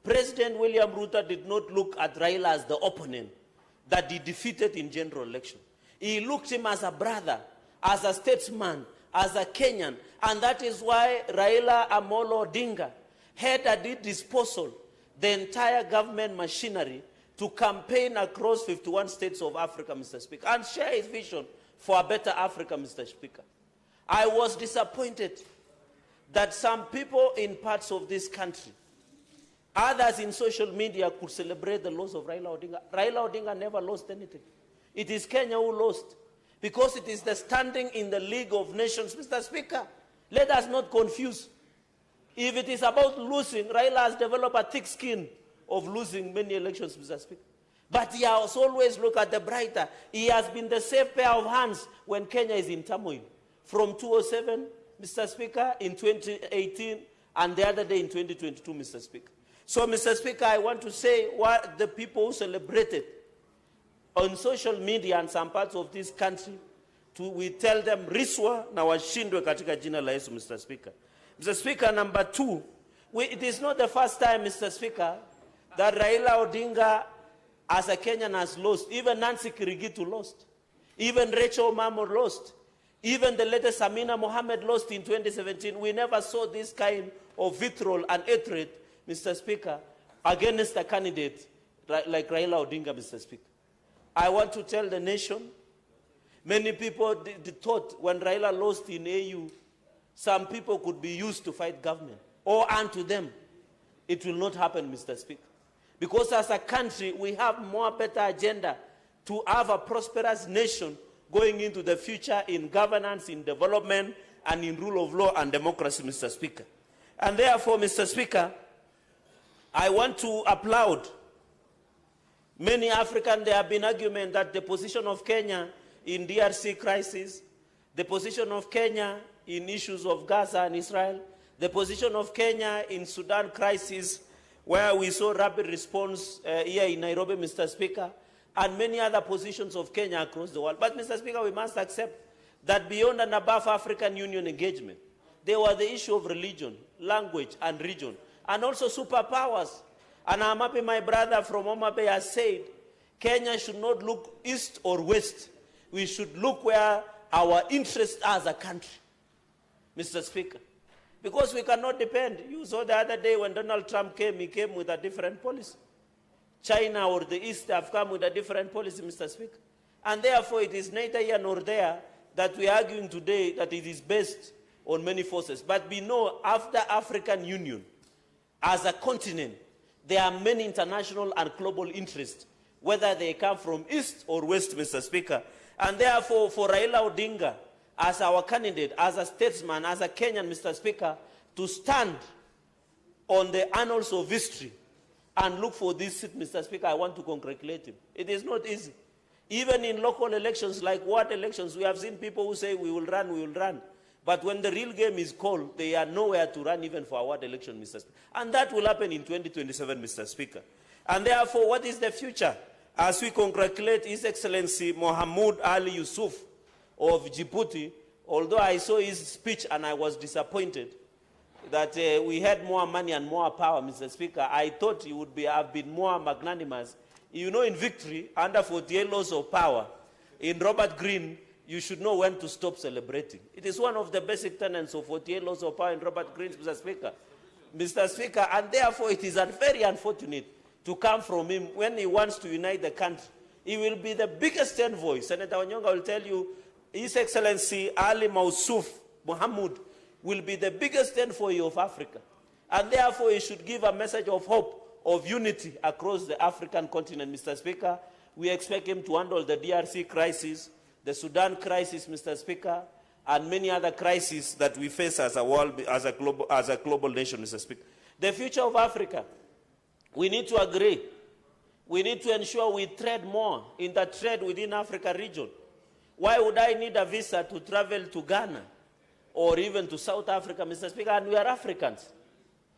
K: President William Ruto did not look at Raila as the opponent that he defeated in general election. He looked him as a brother, as a statesman, as a Kenyan, and that is why Raila Amolo Odinga had at his disposal the entire government machinery to campaign across 51 states of Africa, Mr. Speaker, and share his vision for a better Africa, Mr. Speaker. I was disappointed that some people in parts of this country, others in social media, could celebrate the loss of Raila Odinga. Raila Odinga never lost anything. It is Kenya who lost, because it is the standing in the League of Nations, Mr. Speaker. Let us not confuse. If it is about losing, Raila has developed a thick skin of losing many elections, Mr. Speaker. But he has always looked at the brighter. He has been the safe pair of hands when Kenya is in turmoil. From 2007, Mr. Speaker, in 2018, and the other day in 2022, Mr. Speaker. So, Mr. Speaker, I want to say what the people who celebrated on social media and some parts of this country, we tell them, riswa na washindwe katika jina la Yesu, Mr. Speaker. Mr. Speaker, number 2, it is not the first time, Mr. Speaker, that Raila Odinga as a Kenyan has lost. Even Nancy Kirigitu lost. Even Rachel Omamo lost. Even the latest Amina Mohammed lost in 2017. We never saw this kind of vitriol and hatred, Mr. Speaker, against a candidate like Raila Odinga, Mr. Speaker. I want to tell the nation, many people thought when Raila lost in AU, some people could be used to fight government or unto them. It will not happen, Mr. Speaker. Because as a country, we have more better agenda to have a prosperous nation going into the future in governance, in development, and in rule of law and democracy, Mr. Speaker. And therefore, Mr. Speaker, I want to applaud many Africans. There have been argument that the position of Kenya in DRC crisis, the position of Kenya in issues of Gaza and Israel, the position of Kenya in Sudan crisis, where we saw rapid response here in Nairobi, Mr. Speaker, and many other positions of Kenya across the world. But, Mr. Speaker, we must accept that beyond and above African Union engagement, there was the issue of religion, language, and region, and also superpowers. And I'm happy my brother from Homa Bay has said, Kenya should not look east or west. We should look where our interests are as a country, Mr. Speaker. Because we cannot depend. You saw the other day when Donald Trump came, he came with a different policy. China or the East have come with a different policy, Mr. Speaker. And therefore, it is neither here nor there that we are arguing today that it is based on many forces. But we know after African Union, as a continent, there are many international and global interests, whether they come from East or West, Mr. Speaker. And therefore, for Raila Odinga, as our candidate, as a statesman, as a Kenyan, Mr. Speaker, to stand on the annals of history and look for this seat, Mr. Speaker, I want to congratulate him. It is not easy. Even in local elections, like ward elections, we have seen people who say, we will run, we will run. But when the real game is called, they are nowhere to run even for a ward election, Mr. Speaker. And that will happen in 2027, Mr. Speaker. And therefore, what is the future? As we congratulate His Excellency Mohamud Ali Yusuf of Djibouti, although I saw his speech and I was disappointed that we had more money and more power, Mr. Speaker, I thought he would have been more magnanimous. You know, in victory, under 48 laws of power, in Robert Greene, you should know when to stop celebrating. It is one of the basic tenets of 48 laws of power in Robert Greene, Mr. Speaker. Mr. Speaker, and therefore it is very unfortunate to come from him when he wants to unite the country. He will be the biggest envoy. Senator Wanyonga will tell you, His Excellency Ali Mausuf Mohamud will be the biggest envoy of Africa. And therefore he should give a message of hope, of unity across the African continent, Mr. Speaker. We expect him to handle the DRC crisis, the Sudan crisis, Mr. Speaker, and many other crises that we face as a world, as a global nation, Mr. Speaker. The future of Africa, we need to agree. We need to ensure we trade more in the trade within Africa region. Why would I need a visa to travel to Ghana or even to South Africa, Mr. Speaker? And we are Africans.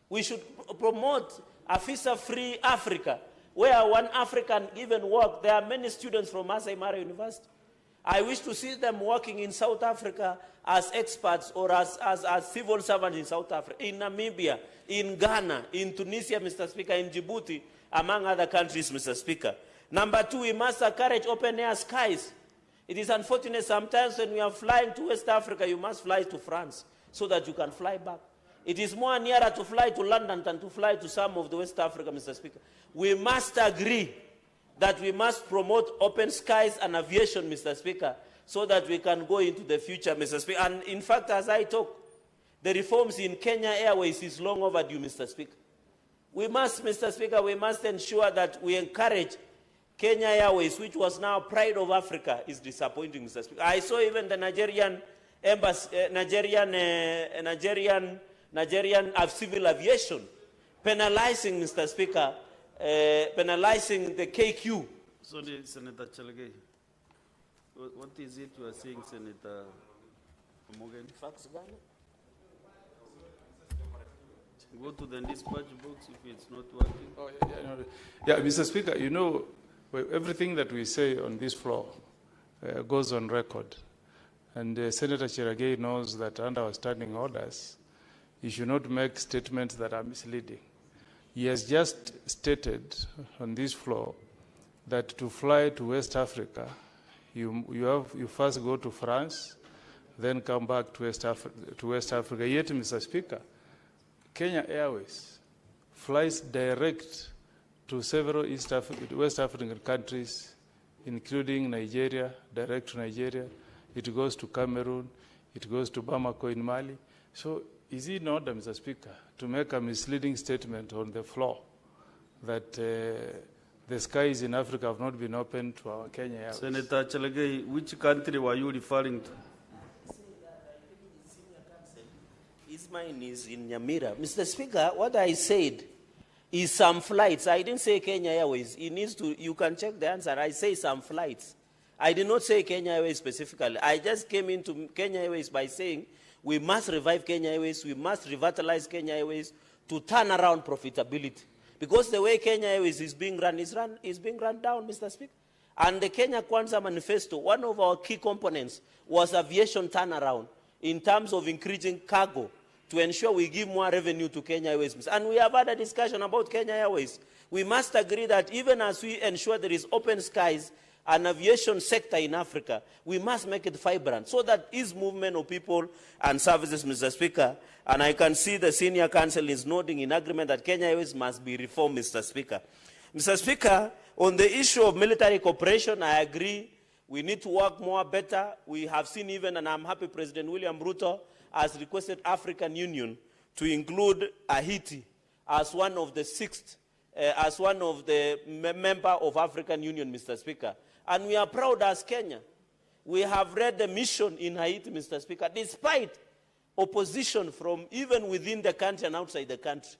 K: We should promote a visa-free Africa, where one African even work. There are many students from Masai Mara University. I wish to see them working in South Africa as experts or as civil servants in South Africa, in Namibia, in Ghana, in Tunisia, Mr. Speaker, in Djibouti, among other countries, Mr. Speaker. Number two, we must encourage open-air skies. It is unfortunate sometimes when we are flying to West Africa, you must fly to France so that you can fly back. It is more nearer to fly to London than to fly to some of the West Africa, Mr. Speaker. We must agree that we must promote open skies and aviation, Mr. Speaker, so that we can go into the future, Mr. Speaker. And in fact, as I talk, the reforms in Kenya Airways is long overdue, Mr. Speaker. We must, Mr. Speaker, we must ensure that we encourage Kenya Airways, which was now pride of Africa, is disappointing, Mr. Speaker. I saw even the Nigerian embassy, Nigerian civil aviation penalizing, Mr. Speaker, penalizing the KQ.
A: Sorry, Senator Chalgay. What is it you are saying, Senator Morgan? Go to the dispatch box if it's not working.
L: Oh, yeah, Mr. Speaker, you know, everything that we say on this floor goes on record. And Senator Cherargei knows that under our standing orders, he should not make statements that are misleading. He has just stated on this floor that to fly to West Africa, you first go to France, then come back to West Africa. Yet, Mr. Speaker, Kenya Airways flies direct to several West African countries, including Nigeria, direct to Nigeria. It goes to Cameroon. It goes to Bamako in Mali. So is it in order, Mr. Speaker, to make a misleading statement on the floor that the skies in Africa have not been opened to our Kenya Airways?
A: Senator Chalagay, which country were you referring to?
K: Is mine is in Nyamira. Mr. Speaker, what I said is some flights. I didn't say Kenya Airways. It needs to, you can check the answer. I say some flights. I did not say Kenya Airways specifically. I just came into Kenya Airways by saying we must revive Kenya Airways, we must revitalize Kenya Airways to turn around profitability. Because the way Kenya Airways is being run is being run down, Mr. Speaker. And the Kenya Kwanza Manifesto, one of our key components was aviation turnaround in terms of increasing cargo to ensure we give more revenue to Kenya Airways. And we have had a discussion about Kenya Airways. We must agree that even as we ensure there is open skies and aviation sector in Africa, we must make it vibrant so that ease movement of people and services, Mr. Speaker. And I can see the senior counsel is nodding in agreement that Kenya Airways must be reformed, Mr. Speaker. Mr. Speaker, on the issue of military cooperation, I agree we need to work more better. We have seen even, and I'm happy President William Ruto has requested African Union to include Haiti as one of the member of African Union, Mr. Speaker. And we are proud as Kenya. We have read the mission in Haiti, Mr. Speaker, despite opposition from even within the country and outside the country.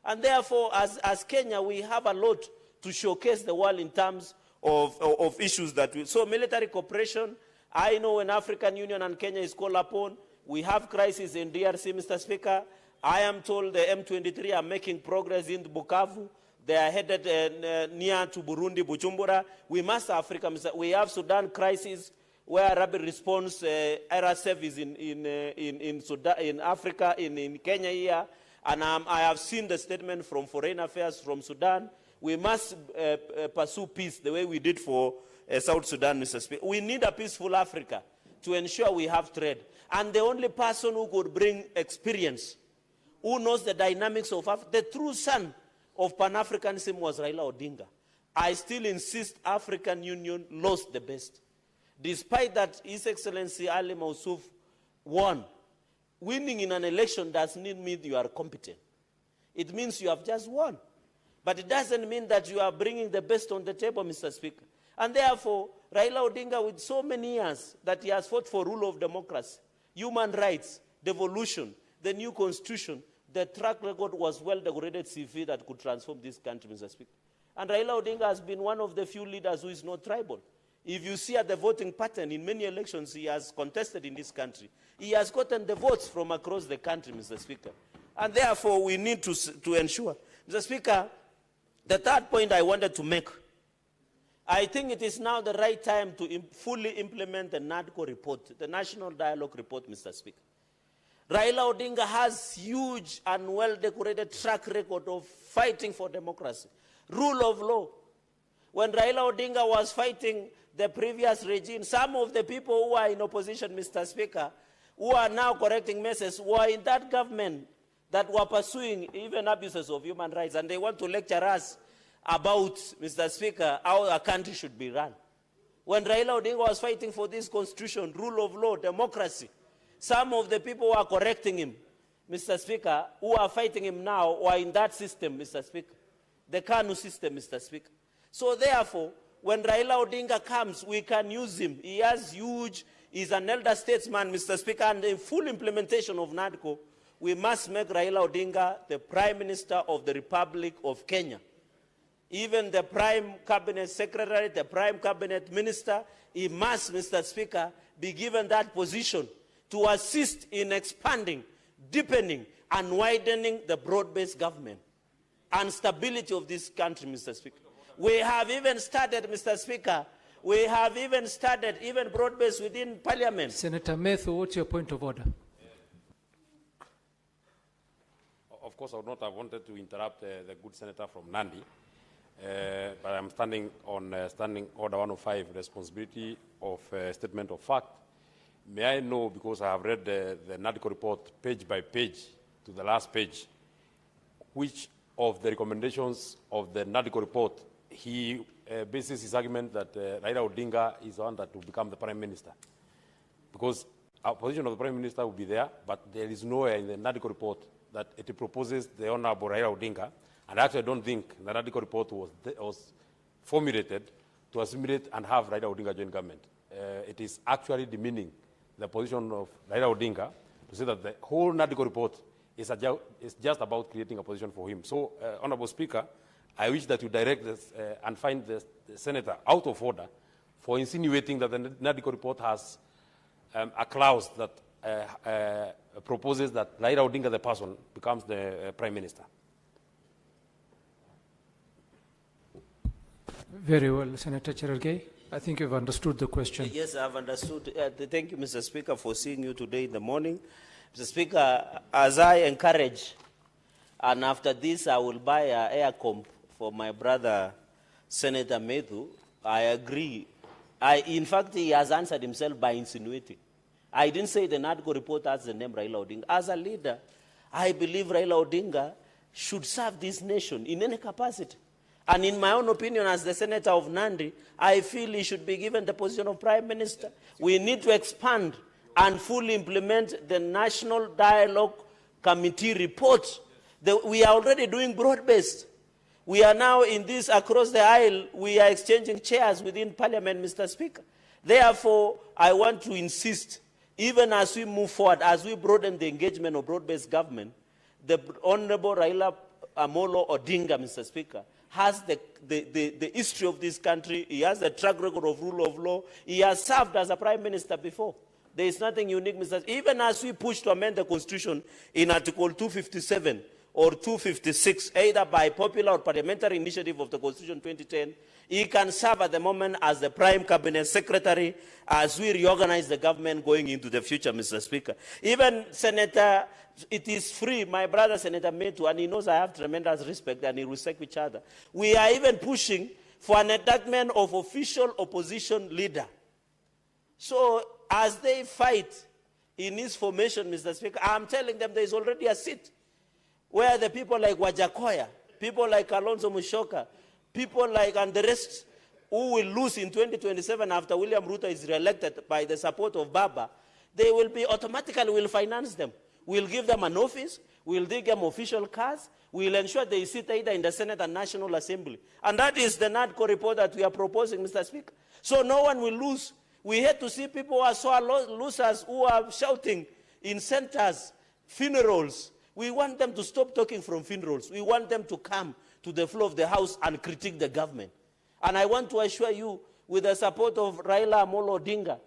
K: And therefore, as Kenya, we have a lot to showcase the world in terms of issues that we... So military cooperation, I know when African Union and Kenya is called upon, we have crisis in DRC, Mr. Speaker. I am told the M23 are making progress in Bukavu. They are headed near to Burundi, Bujumbura. We must Africa, Mr. We have Sudan crisis where rapid response RSF is in Sudan, in Africa, in Kenya here. And I have seen the statement from Foreign Affairs from Sudan. We must pursue peace the way we did for South Sudan, Mr. Speaker. We need a peaceful Africa to ensure we have trade. And the only person who could bring experience, who knows the dynamics of Africa, the true son of Pan-Africanism was Raila Odinga. I still insist African Union lost the best. Despite that, His Excellency Ali Mausuf won. Winning in an election does not mean you are competent. It means you have just won. But it doesn't mean that you are bringing the best on the table, Mr. Speaker. And therefore, Raila Odinga, with so many years that he has fought for rule of democracy, human rights, devolution, the new constitution, the track record was well-decorated CV that could transform this country, Mr. Speaker. And Raila Odinga has been one of the few leaders who is not tribal. If you see at the voting pattern in many elections he has contested in this country, he has gotten the votes from across the country, Mr. Speaker. And therefore, we need to ensure. Mr. Speaker, the third point I wanted to make, I think it is now the right time to fully implement the NADCO report, the National Dialogue Report, Mr. Speaker. Raila Odinga has huge and well-decorated track record of fighting for democracy, rule of law. When Raila Odinga was fighting the previous regime, some of the people who are in opposition, Mr. Speaker, who are now correcting messes, were in that government that were pursuing even abuses of human rights, and they want to lecture us about, Mr. Speaker, how a country should be run. When Raila Odinga was fighting for this constitution, rule of law, democracy, some of the people who are correcting him, Mr. Speaker, who are fighting him now, were in that system, Mr. Speaker, the KANU system, Mr. Speaker. So therefore, when Raila Odinga comes, we can use him. He has huge, he's an elder statesman, Mr. Speaker, and the full implementation of NADCO, we must make Raila Odinga the Prime Minister of the Republic of Kenya. Even the Prime Cabinet Secretary, the Prime Cabinet Minister, he must, Mr. Speaker, be given that position to assist in expanding, deepening, and widening the broad-based government and stability of this country, Mr. Speaker. We have even started, Mr. Speaker, we have even started even broad-based within Parliament.
M: Senator Methu, what's your point of order?
N: Of course, I would not have wanted to interrupt the good senator from Nandi, but I'm standing on Standing Order 105, responsibility of statement of fact. May I know, because I have read the NADCO report page by page to the last page, which of the recommendations of the NADCO report he bases his argument that Raila Odinga is the one that will become the Prime Minister? Because our position of the Prime Minister will be there, but there is nowhere in the NADCO report that it proposes the Honorable Raila Odinga. And actually, I don't think the NADCO report was formulated to assimilate and have Raila Odinga join government. It is actually demeaning the position of Raila Odinga to say that the whole NADCO report It's just about creating a position for him. So, Honorable Speaker, I wish that you direct this and find the senator out of order for insinuating that the NADCO report has a clause that proposes that Raila Odinga, the person, becomes the Prime Minister.
M: Very well, Senator Cherargei. I think you've understood the question.
K: Yes, I've understood. Thank you, Mr. Speaker, for seeing you today in the morning. Mr. Speaker, as I encourage, and after this I will buy an air comp for my brother, Senator Methu, I agree. In fact, he has answered himself by insinuating. I didn't say the NADCO report has the name Raila Odinga. As a leader, I believe Raila Odinga should serve this nation in any capacity. And in my own opinion, as the senator of Nandi, I feel he should be given the position of Prime Minister. We need to expand and fully implement the National Dialogue Committee report. We are already doing broad-based. We are now in this across the aisle. We are exchanging chairs within Parliament, Mr. Speaker. Therefore, I want to insist, even as we move forward, as we broaden the engagement of broad-based government, the Honorable Raila Amolo Odinga, Mr. Speaker, has the history of this country. He has the track record of rule of law. He has served as a prime minister before. There is nothing unique, Mr. Even as we push to amend the constitution in Article 257 or 256, either by popular or parliamentary initiative of the Constitution 2010, he can serve at the moment as the Prime Cabinet Secretary as we reorganize the government going into the future, Mr. Speaker. Even Senator, it is free, my brother Senator Methu, and he knows I have tremendous respect and he respect each other. We are even pushing for an indictment of official opposition leader. So as they fight in his formation, Mr. Speaker, I'm telling them there is already a seat where the people like Wajakoya, people like Alonso Mushoka, people like, and the rest who will lose in 2027 after William Ruto is re-elected by the support of Baba, they will be automatically, will finance them. We'll give them an office, we'll give them official cars, we'll ensure they sit either in the Senate and National Assembly. And that is the NADCO report that we are proposing, Mr. Speaker. So no one will lose. We hate to see people who are so losers, who are shouting in centers, funerals. We want them to stop talking from funerals. We want them to come to the floor of the House and critique the government. And I want to assure you, with the support of Raila Amolo Odinga,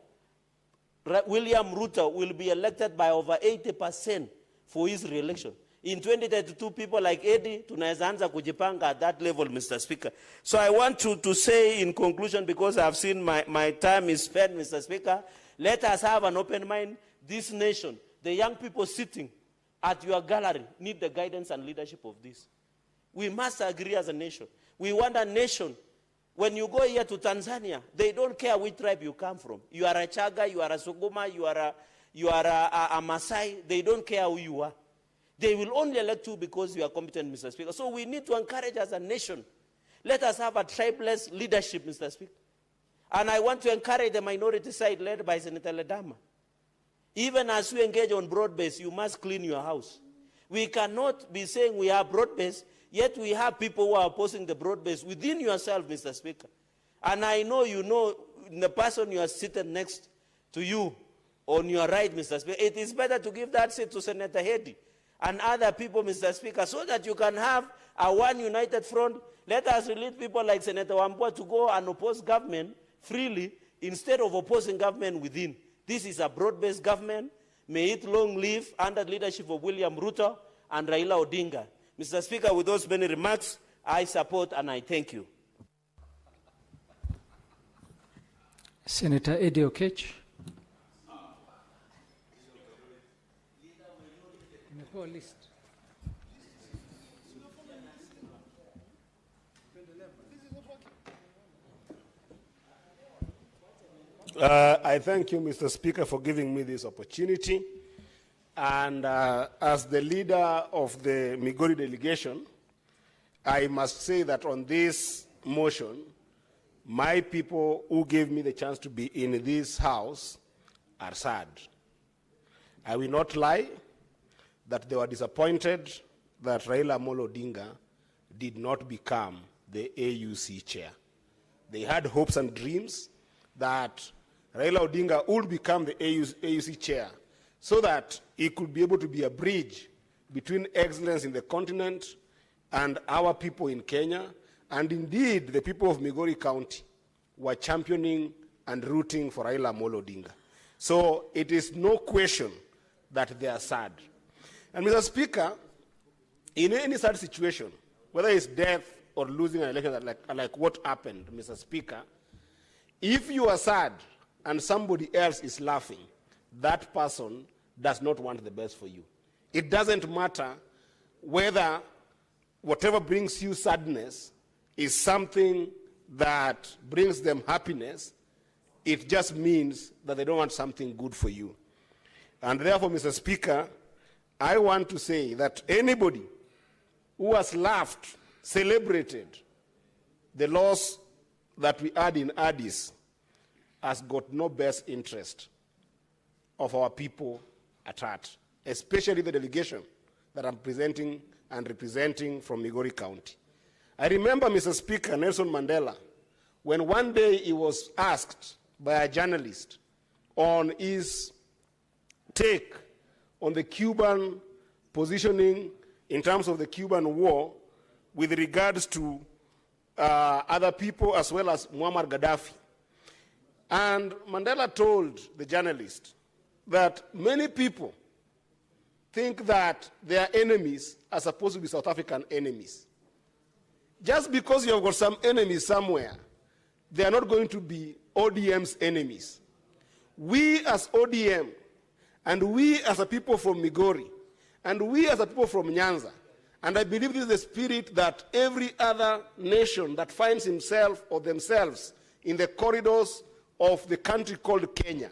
K: William Ruto will be elected by over 80% for his re-election. In 2032, people like Eddie, tunaweza anza kujipanga at that level, Mr. Speaker. So I want to say in conclusion, because I've seen my time is spent, Mr. Speaker, let us have an open mind. This nation, the young people sitting at your gallery, need the guidance and leadership of this. We must agree as a nation. We want a nation. When you go here to Tanzania, they don't care which tribe you come from. You are a Chaga, you are a Suguma, you are a Maasai. They don't care who you are. They will only elect you because you are competent, Mr. Speaker. So we need to encourage as a nation. Let us have a tribeless leadership, Mr. Speaker. And I want to encourage the minority side led by Senator Ledama. Even as we engage on broad-based, you must clean your house. We cannot be saying we are broad-based, yet we have people who are opposing the broad-based within yourself, Mr. Speaker. And I know you know the person you are seated next to you on your right, Mr. Speaker. It is better to give that seat to Senator Hedy and other people, Mr. Speaker, so that you can have a one united front. Let us release people like Senator Wambua to go and oppose government freely instead of opposing government within. This is a broad-based government. May it long live under the leadership of William Ruto and Raila Odinga. Mr. Speaker, with those many remarks, I support and I thank you.
M: Senator Eddie Okech. List.
O: I thank you, Mr. Speaker, for giving me this opportunity. And as the leader of the Migori delegation, I must say that on this motion, my people who gave me the chance to be in this house are sad. I will not lie that they were disappointed that Raila Amolo Odinga did not become the AUC chair. They had hopes and dreams that Raila Odinga would become the AUC chair so that he could be able to be a bridge between excellence in the continent and our people in Kenya, and indeed the people of Migori County were championing and rooting for Raila Amolo Odinga. So it is no question that they are sad. And Mr. Speaker, in any sad situation, whether it's death or losing an election like what happened, Mr. Speaker, if you are sad and somebody else is laughing, that person does not want the best for you. It doesn't matter whether whatever brings you sadness is something that brings them happiness. It just means that they don't want something good for you. And therefore, Mr. Speaker, I want to say that anybody who has laughed, celebrated the loss that we had in Addis has got no best interest of our people at heart, especially the delegation that I'm presenting and representing from Migori County. I remember, Mr. Speaker, Nelson Mandela, when one day he was asked by a journalist on his take on the Cuban positioning in terms of the Cuban War with regards to other people as well as Muammar Gaddafi. And Mandela told the journalist that many people think that their enemies are supposed to be South African enemies. Just because you have got some enemies somewhere, they are not going to be ODM's enemies. We as ODM, and we as a people from Migori, and we as a people from Nyanza, and I believe this is the spirit that every other nation that finds himself or themselves in the corridors of the country called Kenya,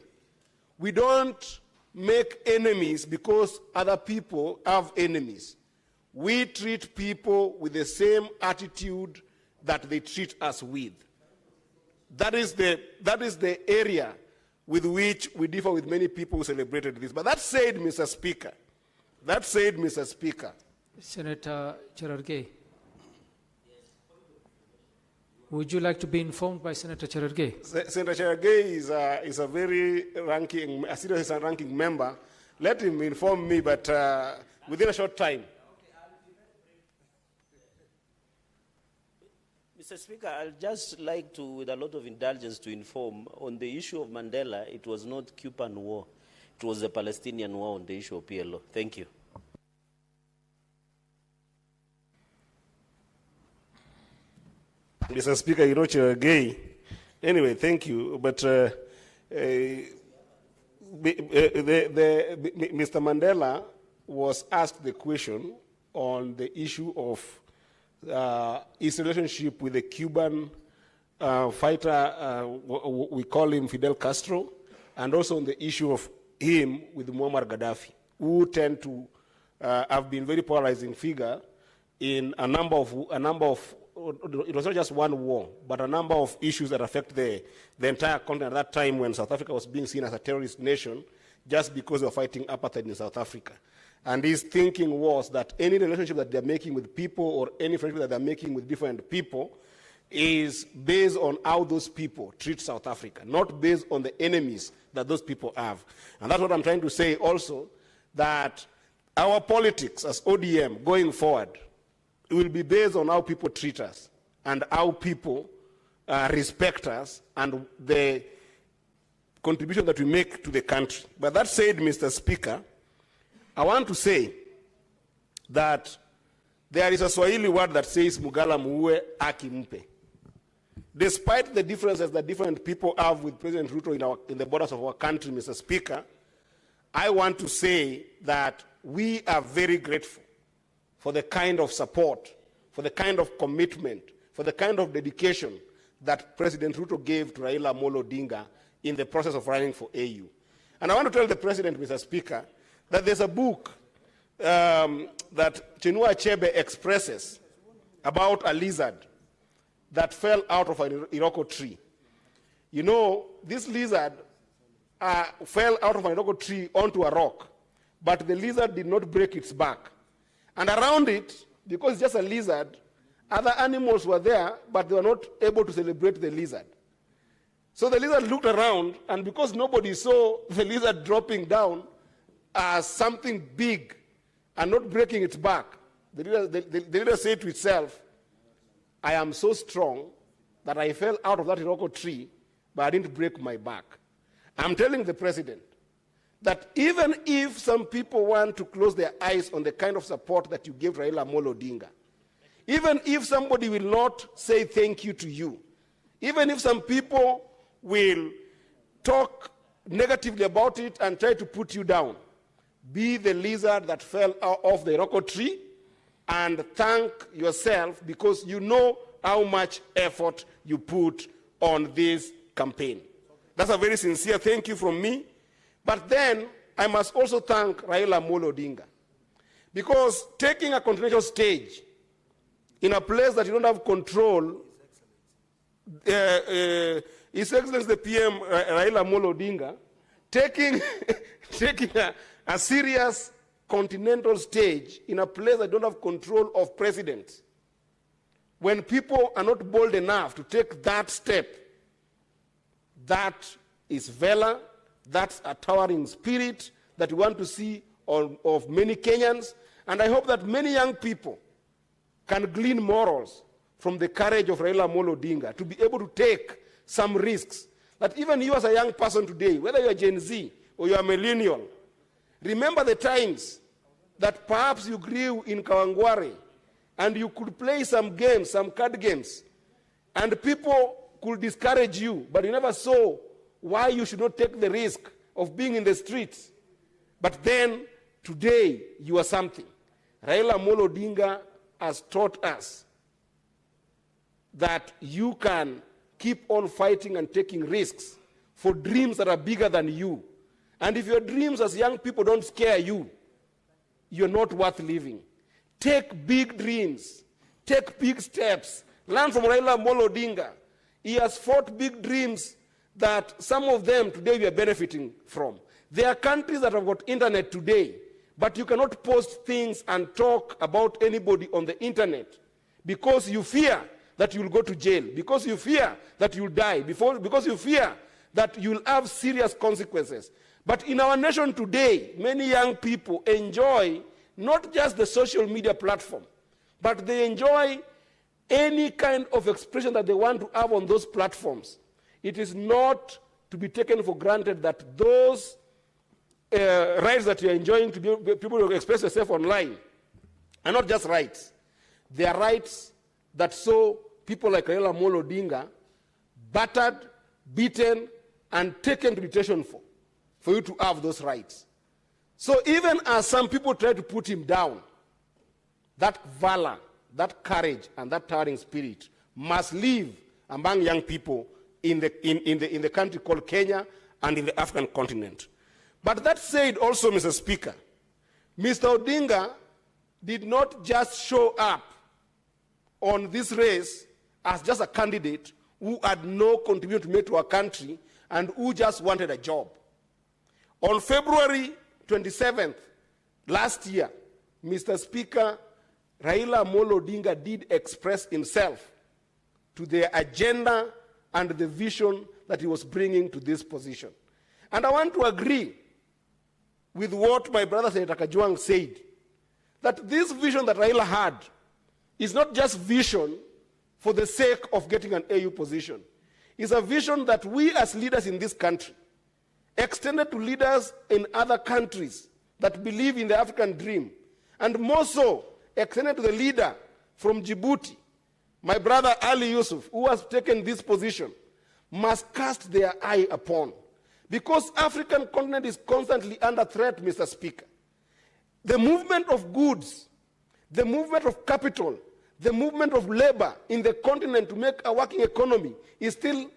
O: we don't make enemies because other people have enemies. We treat people with the same attitude that they treat us with. That is the area with which we differ with many people who celebrated this. But that said, Mr. Speaker,
M: Senator Cherargei, would you like to be informed by Senator Cherargei?
O: Senator Cherargei is a very serious and ranking member. Let him inform me, but within a short time.
K: Mr. Speaker, I'd just like to, with a lot of indulgence, to inform on the issue of Mandela, it was not Cuban war. It was the Palestinian war on the issue of PLO. Thank you.
O: Mr. Speaker, you know, Cherargei, anyway, thank you, but Mr. Mandela was asked the question on the issue of his relationship with the Cuban fighter, we call him Fidel Castro, and also on the issue of him with Muammar Gaddafi, who tend to have been very polarizing figure in a number of, it was not just one war, but a number of issues that affect the entire continent at that time when South Africa was being seen as a terrorist nation just because they were fighting apartheid in South Africa. And his thinking was that any relationship that they're making with people or any friendship that they're making with different people is based on how those people treat South Africa, not based on the enemies that those people have. And that's what I'm trying to say also, that our politics as ODM going forward will be based on how people treat us and how people respect us and the contribution that we make to the country. But that said, Mr. Speaker, I want to say that there is a Swahili word that says Mugala muue aki mpe. Despite the differences that different people have with President Ruto in the borders of our country, Mr. Speaker, I want to say that we are very grateful for the kind of support, for the kind of commitment, for the kind of dedication that President Ruto gave to Raila Amolo Odinga in the process of running for AU. And I want to tell the President, Mr. Speaker, that there's a book that Chinua Achebe expresses about a lizard that fell out of an iroko tree. You know, this lizard fell out of an iroko tree onto a rock, but the lizard did not break its back. And around it, because it's just a lizard, other animals were there, but they were not able to celebrate the lizard. So the lizard looked around, and because nobody saw the lizard dropping down as something big and not breaking its back, the leader said to itself, I am so strong that I fell out of that Iroko tree, but I didn't break my back. I'm telling the president that even if some people want to close their eyes on the kind of support that you gave Raila Amolo Odinga, even if somebody will not say thank you to you, even if some people will talk negatively about it and try to put you down, be the lizard that fell off the Iroko tree and thank yourself because you know how much effort you put on this campaign. That's a very sincere thank you from me. But then I must also thank Raila Amolo Odinga, because taking a continental stage in a place that you don't have control, His Excellency the PM Raila Amolo Odinga, taking a serious continental stage in a place that don't have control of presidents, when people are not bold enough to take that step, that is valor, that's a towering spirit that we want to see of many Kenyans. And I hope that many young people can glean morals from the courage of Raila Amolo Odinga to be able to take some risks. That even you as a young person today, whether you're Gen Z or you're a millennial, remember the times that perhaps you grew in Kawangware and you could play some games, some card games, and people could discourage you, but you never saw why you should not take the risk of being in the streets. But then, today, you are something. Raila Amolo Odinga has taught us that you can keep on fighting and taking risks for dreams that are bigger than you. And if your dreams as young people don't scare you, you're not worth living. Take big dreams. Take big steps. Learn from Raila Amolo Odinga. He has fought big dreams that some of them today we are benefiting from. There are countries that have got internet today, but you cannot post things and talk about anybody on the internet because you fear that you'll go to jail, because you fear that you'll die, because you fear that you'll have serious consequences. But in our nation today, many young people enjoy not just the social media platform, but they enjoy any kind of expression that they want to have on those platforms. It is not to be taken for granted that those rights that you're enjoying to be people to express yourself online are not just rights. They are rights that saw people like Raila Amolo Odinga battered, beaten, and taken to detention for you to have those rights. So even as some people try to put him down, that valor, that courage, and that towering spirit must live among young people in the country called Kenya and in the African continent. But that said also, Mr. Speaker, Mr. Odinga did not just show up on this race as just a candidate who had no contribution to make to our country and who just wanted a job. On February 27th last year, Mr. Speaker, Raila Amolo Odinga did express himself to the agenda and the vision that he was bringing to this position. And I want to agree with what my brother Senator Kajwang said, that this vision that Raila had is not just vision for the sake of getting an AU position. It's a vision that we as leaders in this country, extended to leaders in other countries that believe in the African dream, and more so, extended to the leader from Djibouti, my brother Ali Yusuf, who has taken this position, must cast their eye upon. Because African continent is constantly under threat, Mr. Speaker. The movement of goods, the movement of capital, the movement of labor in the continent to make a working economy is still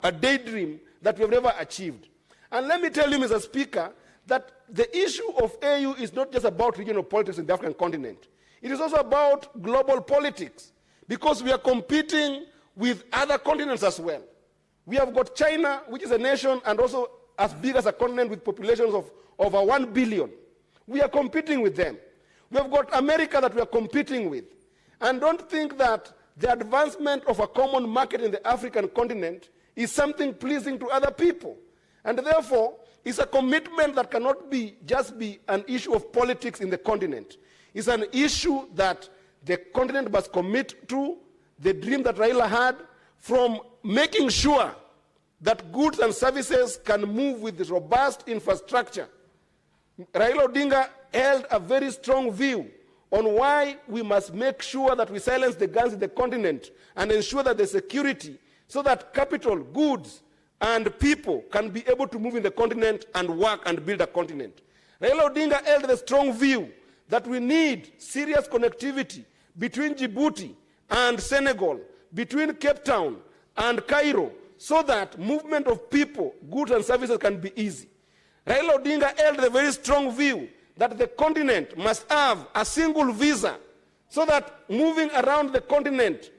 O: a daydream that we have never achieved. And let me tell you, Mr. Speaker, that the issue of AU is not just about regional politics in the African continent. It is also about global politics, because we are competing with other continents as well. We have got China, which is a nation and also as big as a continent with populations of over 1 billion. We are competing with them. We have got America that we are competing with. And don't think that the advancement of a common market in the African continent is something pleasing to other people. And therefore, It's a commitment that cannot just be an issue of politics in the continent. It's an issue that the continent must commit to, the dream that Raila had, from making sure that goods and services can move with robust infrastructure. Raila Odinga held a very strong view on why we must make sure that we silence the guns in the continent and ensure that there's security so that capital, goods, and people can be able to move in the continent and work and build a continent. Raila Odinga held the strong view that we need serious connectivity between Djibouti and Senegal, between Cape Town and Cairo, so that movement of people, goods, and services can be easy. Raila Odinga held the very strong view that the continent must have a single visa so that moving around the continent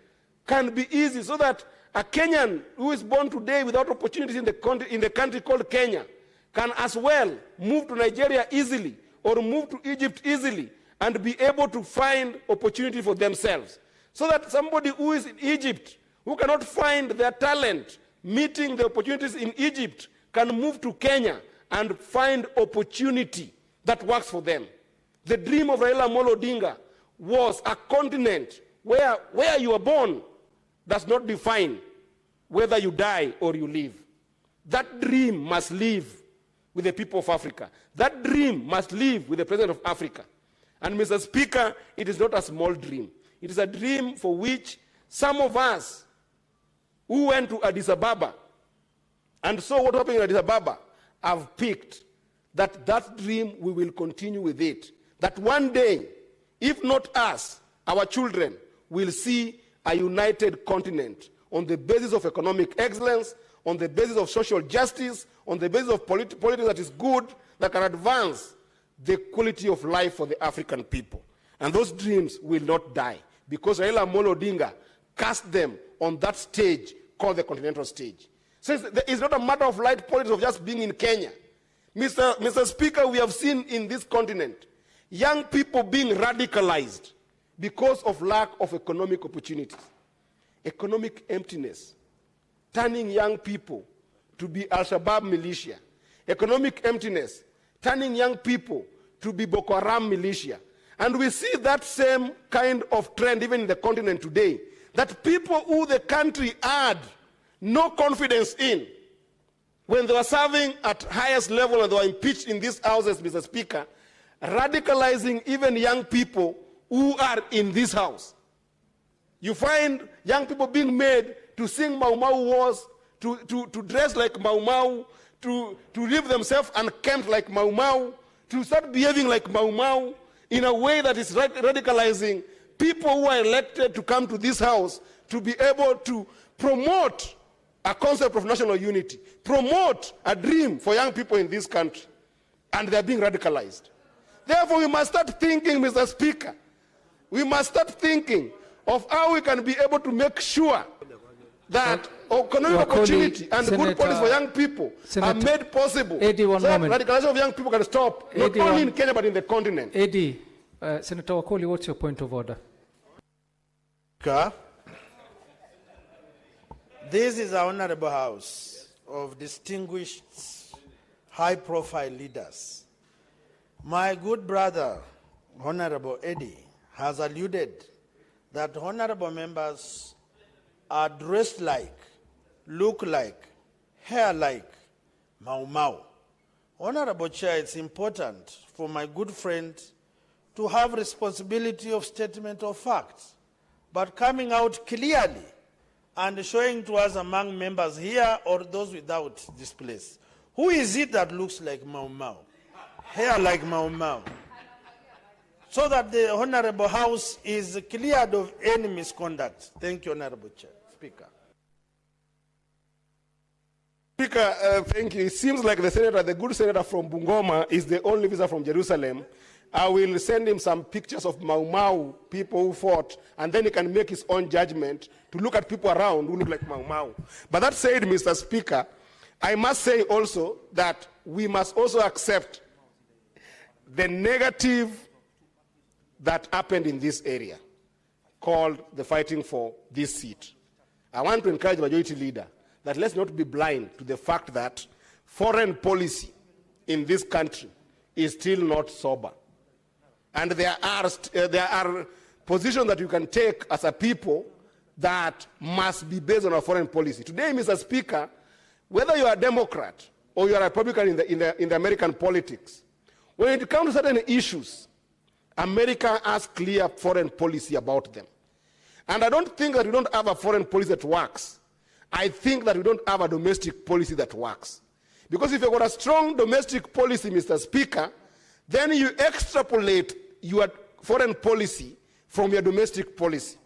O: can be easy, so that a Kenyan who is born today without opportunities in the country called Kenya can as well move to Nigeria easily or move to Egypt easily and be able to find opportunity for themselves. So that somebody who is in Egypt, who cannot find their talent meeting the opportunities in Egypt, can move to Kenya and find opportunity that works for them. The dream of Raila Amolo Odinga was a continent where you are born does not define whether you die or you live. That dream must live with the people of Africa. That dream must live with the President of Africa. And Mr. Speaker, it is not a small dream. It is a dream for which some of us who went to Addis Ababa and saw what happened in Addis Ababa have picked that dream, we will continue with it. That one day, if not us, our children will see a united continent on the basis of economic excellence, on the basis of social justice, on the basis of politics that is good, that can advance the quality of life for the African people. And those dreams will not die, because Raila Amolo Odinga cast them on that stage called the continental stage. So it's not a matter of light politics of just being in Kenya. Mr. Speaker, we have seen in this continent young people being radicalized because of lack of economic opportunities, economic emptiness, turning young people to be Al-Shabaab militia, economic emptiness, turning young people to be Boko Haram militia. And we see that same kind of trend even in the continent today, that people who the country had no confidence in, when they were serving at highest level and they were impeached in these houses, Mr. Speaker, radicalizing even young people who are in this house. You find young people being made to sing Mau Mau wars, to dress like Mau Mau, to live themselves unkempt like Mau Mau, to start behaving like Mau Mau in a way that is radicalizing people who are elected to come to this house to be able to promote a concept of national unity, promote a dream for young people in this country, and they're being radicalized. Therefore, we must start thinking, Mr. Speaker, we must start thinking of how we can be able to make sure that economic opportunity and good policies for young people are made possible, so that radicalization of young people can stop, not only in Kenya but in the continent.
M: Eddie, Senator Wakoli, what's your point of order?
J: This is our honorable house of distinguished, high-profile leaders. My good brother, Honorable Eddie, has alluded that honorable members are dressed like, look like, hair like Mau Mau. Honorable Chair, it's important for my good friend to have responsibility of statement of facts, but coming out clearly and showing to us among members here or those without this place, who is it that looks like Mau Mau, hair like Mau Mau, so that the Honorable House is cleared of any misconduct. Thank you, Honorable Chair. Speaker.
O: Speaker, thank you. It seems like the senator, the good senator from Bungoma, is the only visitor from Jerusalem. I will send him some pictures of Mau Mau, people who fought, and then he can make his own judgment to look at people around who look like Mau Mau. But that said, Mr. Speaker, I must say also that we must also accept the negative that happened in this area, called the fighting for this seat. I want to encourage the majority leader that let's not be blind to the fact that foreign policy in this country is still not sober. And there are positions that you can take as a people that must be based on a foreign policy. Today, Mr. Speaker, whether you are a Democrat or you are a Republican in the American politics, when it comes to certain issues, America has clear foreign policy about them. And I don't think that we don't have a foreign policy that works. I think that we don't have a domestic policy that works. Because if you've got a strong domestic policy, Mr. Speaker, then you extrapolate your foreign policy from your domestic policy.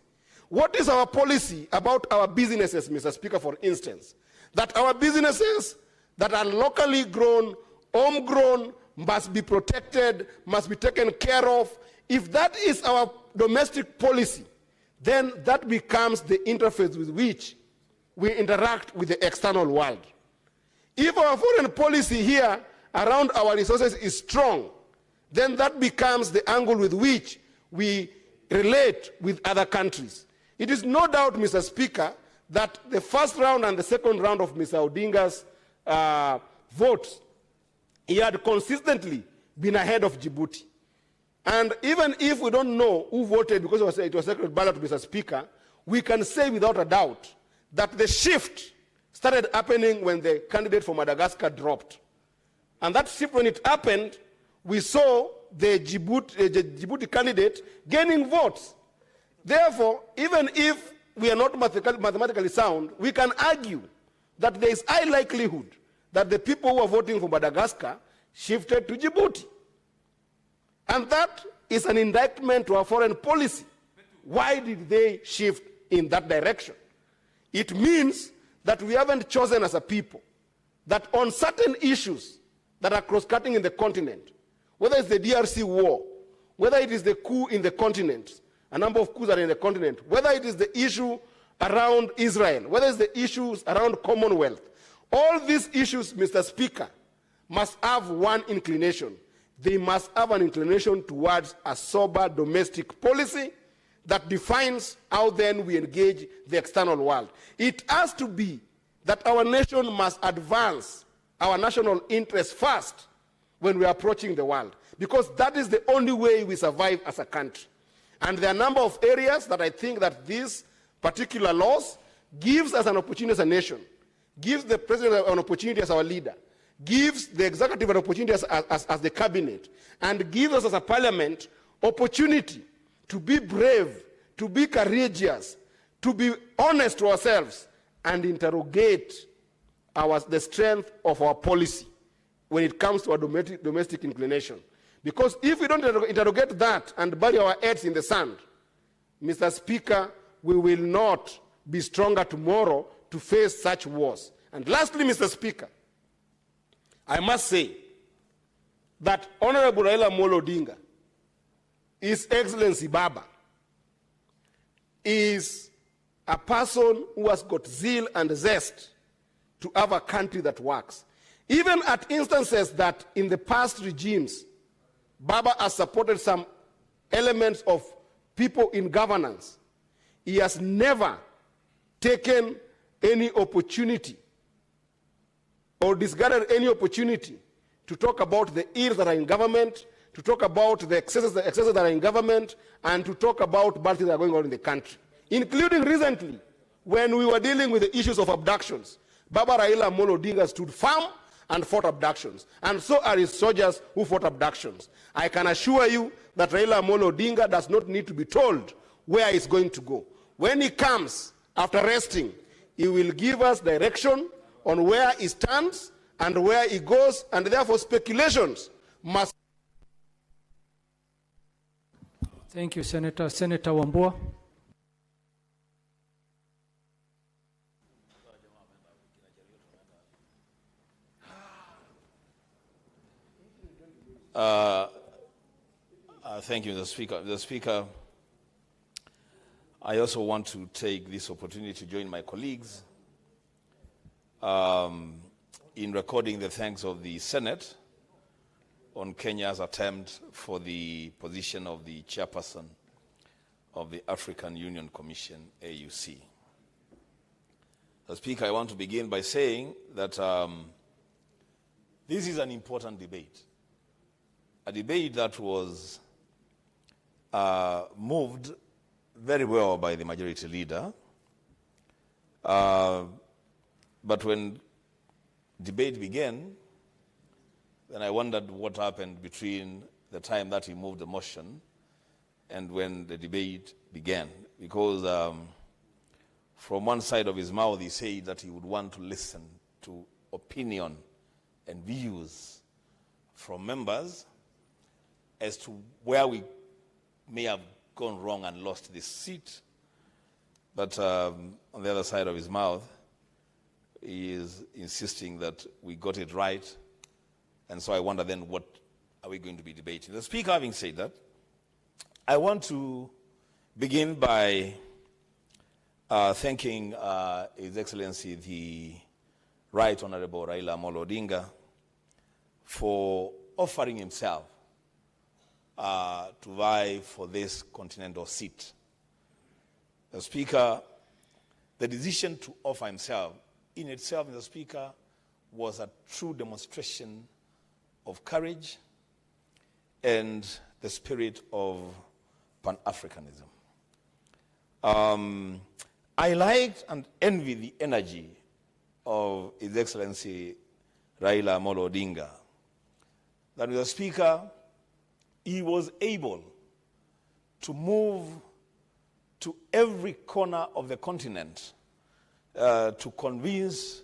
O: What is our policy about our businesses, Mr. Speaker, for instance? That our businesses that are locally grown, homegrown, must be protected, must be taken care of. If that is our domestic policy, then that becomes the interface with which we interact with the external world. If our foreign policy here around our resources is strong, then that becomes the angle with which we relate with other countries. It is no doubt, Mr. Speaker, that the first round and the second round of Mr. Odinga's votes, he had consistently been ahead of Djibouti. And even if we don't know who voted because it was secret ballot, Mr. Speaker, we can say without a doubt that the shift started happening when the candidate for Madagascar dropped. And that shift, when it happened, we saw the Djibouti candidate gaining votes. Therefore, even if we are not mathematically sound, we can argue that there is high likelihood that the people who are voting for Madagascar shifted to Djibouti. And that is an indictment to our foreign policy. Why did they shift in that direction? It means that we haven't chosen as a people that on certain issues that are cross-cutting in the continent, whether it's the DRC war, whether it is the coup in the continent, a number of coups are in the continent, whether it is the issue around Israel, whether it's the issues around Commonwealth, all these issues, Mr. Speaker, must have one inclination. They must have an inclination towards a sober domestic policy that defines how then we engage the external world. It has to be that our nation must advance our national interests first when we are approaching the world, because that is the only way we survive as a country. And there are a number of areas that I think that these particular laws gives us an opportunity as a nation, gives the president an opportunity as our leader, gives the executive an opportunity as the cabinet, and gives us as a parliament opportunity to be brave, to be courageous, to be honest to ourselves, and interrogate the strength of our policy when it comes to our domestic inclination. Because if we don't interrogate that and bury our heads in the sand, Mr. Speaker, we will not be stronger tomorrow to face such wars. And lastly, Mr. Speaker, I must say that Honorable Raila Amolo Odinga, His Excellency Baba, is a person who has got zeal and zest to have a country that works. Even at instances that in the past regimes, Baba has supported some elements of people in governance, he has never taken any opportunity or discarded any opportunity to talk about the ills that are in government, to talk about the excesses that are in government, and to talk about bad things that are going on in the country. Including recently, when we were dealing with the issues of abductions, Baba Raila Amolo Odinga stood firm and fought abductions. And so are his soldiers who fought abductions. I can assure you that Raila Amolo Odinga does not need to be told where he's going to go. When he comes, after resting, he will give us direction on where he stands and where he goes, and therefore speculations must.
M: Thank you, Senator. Senator Wambua.
C: Thank you, Mr. Speaker. Mr. Speaker, I also want to take this opportunity to join my colleagues in recording the thanks of the Senate on Kenya's attempt for the position of the chairperson of the African Union Commission, AUC. Mr. Speaker, I want to begin by saying that This is an important debate, a debate that was moved very well by the majority leader. But when debate began, then I wondered what happened between the time that he moved the motion and when the debate began. Because from one side of his mouth, he said that he would want to listen to opinion and views from members as to where we may have gone wrong and lost this seat. But on the other side of his mouth, he is insisting that we got it right. And so I wonder then, what are we going to be debating? The Speaker, having said that, I want to begin by thanking His Excellency the Right Honorable Raila Amolo Odinga for offering himself to vie for this continental seat. The Speaker, the decision to offer himself in itself, the Speaker, was a true demonstration of courage and the spirit of Pan-Africanism. I liked and envy the energy of His Excellency Raila Amolo Odinga, that with the Speaker, he was able to move to every corner of the continent to convince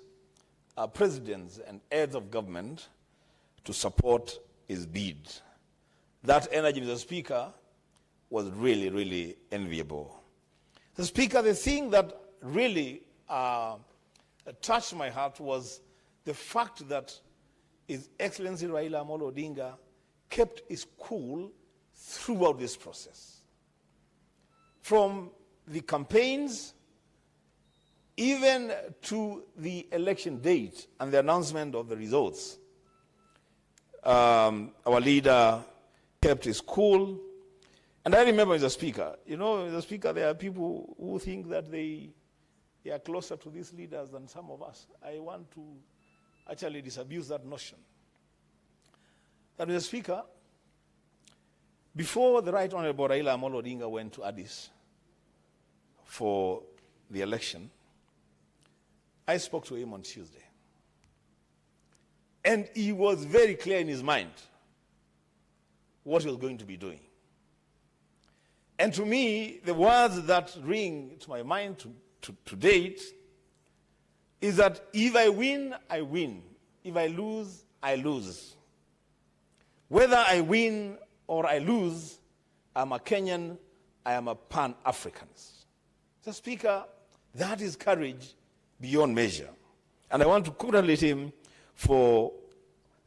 C: presidents and heads of government to support his bid. That energy of the Speaker was really, really enviable. The Speaker, the thing that really touched my heart was the fact that His Excellency Raila Amolo Odinga kept his cool throughout this process. From the campaigns, even to the election date and the announcement of the results, our leader kept his cool. And I remember as a Speaker, as a Speaker, there are people who think that they are closer to these leaders than some of us. I want to actually disabuse that notion. That as a Speaker, before the Right Honorable Raila Amolo Odinga went to Addis for the election, I spoke to him on Tuesday. And he was very clear in his mind what he was going to be doing. And to me, the words that ring to my mind to date is that if I win, I win. If I lose, I lose. Whether I win or I lose, I'm a Kenyan, I am a Pan-Africanist. So, Speaker, that is courage beyond measure. And I want to congratulate him for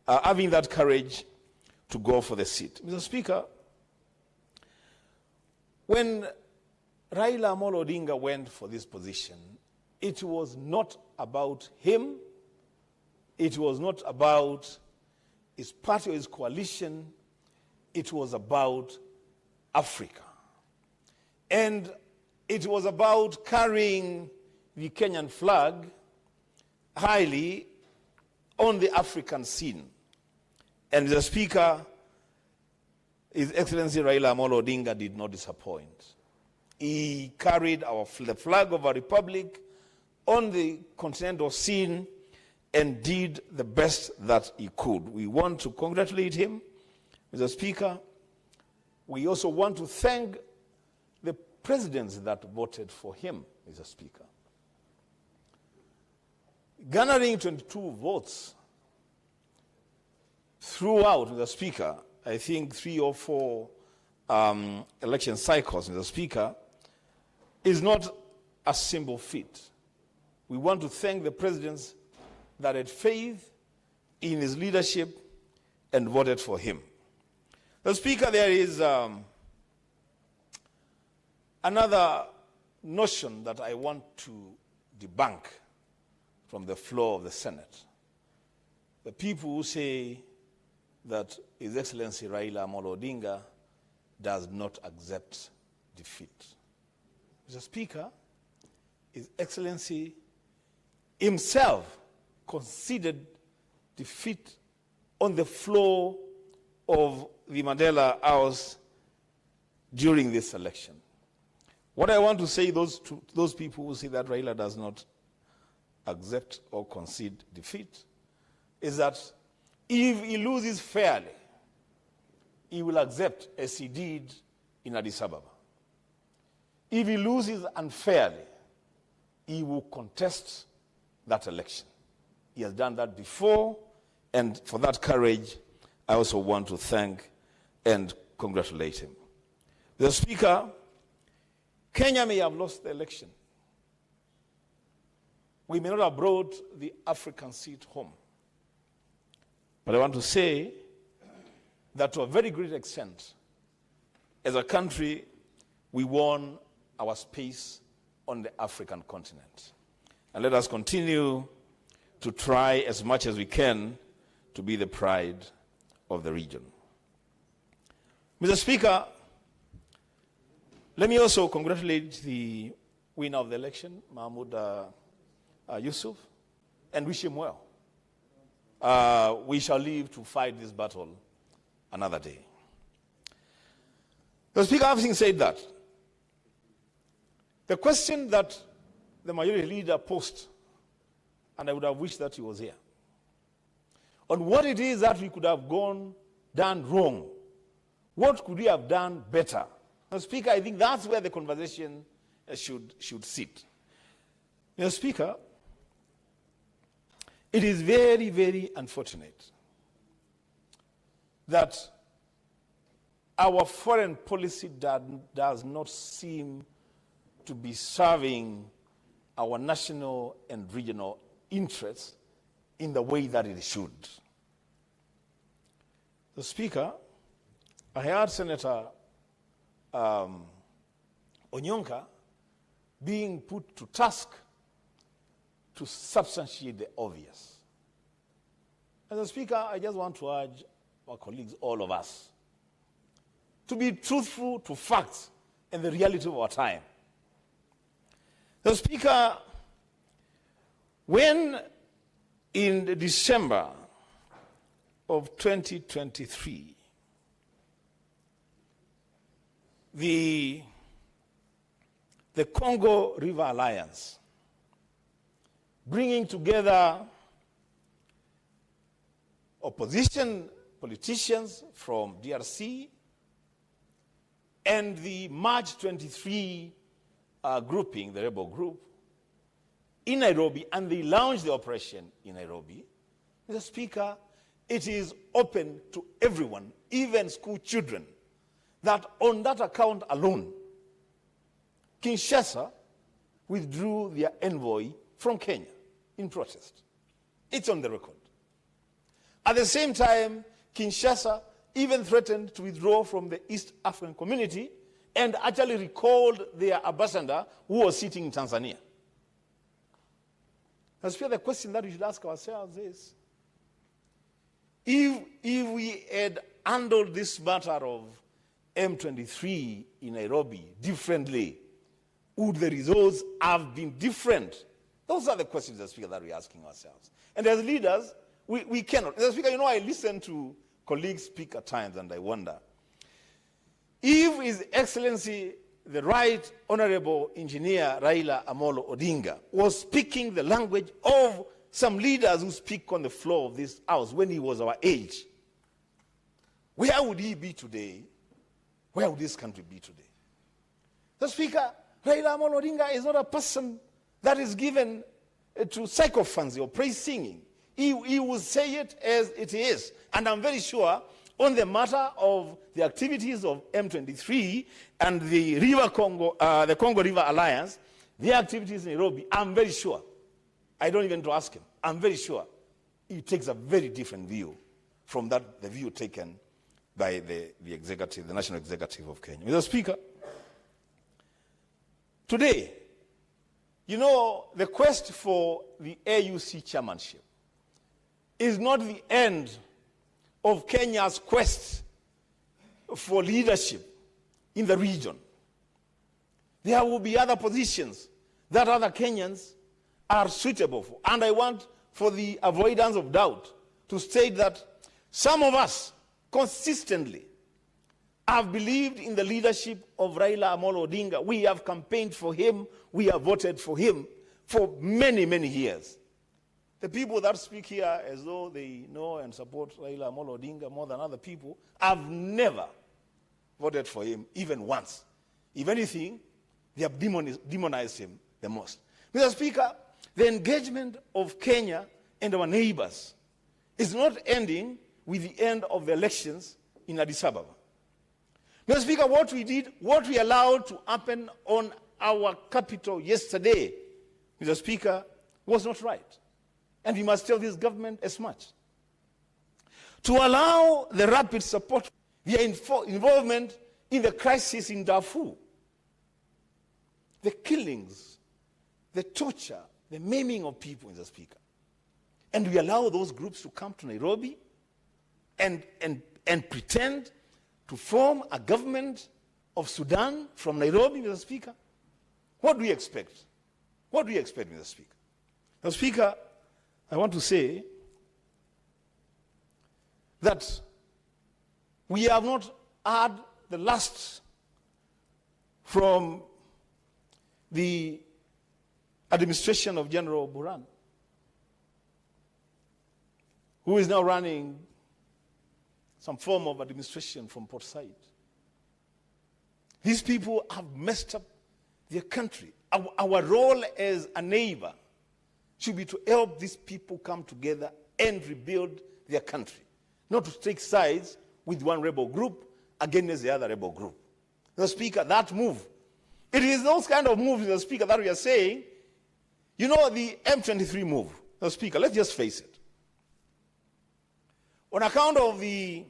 C: having that courage to go for the seat. Mr. Speaker, when Raila Amolo Odinga went for this position, it was not about him, it was not about his party or his coalition, it was about Africa. And it was about carrying the Kenyan flag highly on the African scene. And the Speaker, His Excellency Raila Amolo Odinga, did not disappoint. He carried the flag of our republic on the continental scene and did the best that he could. We want to congratulate him, Mr. Speaker. We also want to thank the presidents that voted for him, Mr. Speaker. Garnering 22 votes throughout, Mr. Speaker, I think 3 or 4 election cycles, Mr. Speaker, is not a simple feat. We want to thank the presidents that had faith in his leadership and voted for him. Mr. Speaker, there is another notion that I want to debunk from the floor of the Senate. The people who say that His Excellency Raila Amolo Odinga does not accept defeat. Mr. Speaker, His Excellency himself conceded defeat
O: on the floor of the Mandela House during this election. What I want to say to those people who say that Raila does not accept or concede defeat is that if he loses fairly, he will accept as he did in Addis Ababa. If he loses unfairly, he will contest that election. He has done that before, and for that courage, I also want to thank and congratulate him. The Speaker, Kenya may have lost the election. We may not have brought the African seat home. But I want to say that to a very great extent, as a country, we won our space on the African continent. And let us continue to try as much as we can to be the pride of the region. Mr. Speaker, let me also congratulate the winner of the election, Mahmoud Yusuf, and wish him well. We shall live to fight this battle another day. The Speaker, having said that, the question that the majority leader posed, and I would have wished that he was here, on what it is that we could have done wrong, what could we have done better? Mr. Speaker, I think that's where the conversation should sit. Mr. Speaker, it is very, very unfortunate that our foreign policy does not seem to be serving our national and regional interests in the way that it should. The Speaker, I heard Senator Onyonka being put to task to substantiate the obvious. As a Speaker, I just want to urge our colleagues, all of us, to be truthful to facts and the reality of our time. The Speaker, when in December of 2023, the Congo River Alliance, bringing together opposition politicians from DRC and the March 23 grouping, the rebel group, in Nairobi, and they launched the operation in Nairobi. Mr. Speaker, it is open to everyone, even school children, that on that account alone, Kinshasa withdrew their envoy from Kenya in protest. It's on the record. At the same time, Kinshasa even threatened to withdraw from the East African Community and actually recalled their ambassador who was sitting in Tanzania. As for the question that we should ask ourselves is, if we had handled this matter of M23 in Nairobi differently, would the results have been different? Those are the questions, Mr. Speaker, that we're asking ourselves. And as leaders, we cannot. Mr. Speaker, you know, I listen to colleagues speak at times and I wonder, if His Excellency, the Right Honorable Engineer Raila Amolo Odinga, was speaking the language of some leaders who speak on the floor of this house when he was our age, where would he be today? Where would this country be today? The Speaker, Raila Amolo Odinga is not a person that is given to psychophancy or praise singing. He will say it as it is. And I'm very sure on the matter of the activities of M23 and the the Congo River Alliance, their activities in Nairobi, I'm very sure, I don't even to ask him, I'm very sure he takes a very different view from the view taken by the executive, the National Executive of Kenya. Mr. Speaker, today, you know, the quest for the AUC chairmanship is not the end of Kenya's quest for leadership in the region. There will be other positions that other Kenyans are suitable for. And I want, for the avoidance of doubt, to state that Some of us consistently have believed in the leadership of Raila Amolo Odinga. We have campaigned for him. We have voted for him for many, many years. The people that speak here as though they know and support Raila Amolo Odinga more than other people have never voted for him, even once. If anything, they have demonized him the most. Mr. Speaker, the engagement of Kenya and our neighbors is not ending with the end of the elections in Addis Ababa. Mr. Speaker, what we did, what we allowed to happen on our capital yesterday, Mr. Speaker, was not right. And we must tell this government as much. To allow the rapid support, their involvement in the crisis in Darfur, the killings, the torture, the maiming of people, Mr. Speaker. And we allow those groups to come to Nairobi and pretend to form a government of Sudan from Nairobi, Mr. Speaker. What do we expect? What do we expect, Mr. Speaker? Mr. Speaker, I want to say that we have not had the last from the administration of General Buran, who is now running some form of administration from Port Said. These people have messed up their country. Our role as a neighbor should be to help these people come together and rebuild their country, not to take sides with one rebel group against the other rebel group. Mr. Speaker, that move, it is those kind of moves, Mr. Speaker, that we are saying, you know, the M23 move, Mr. Speaker, let's just face it. On account of the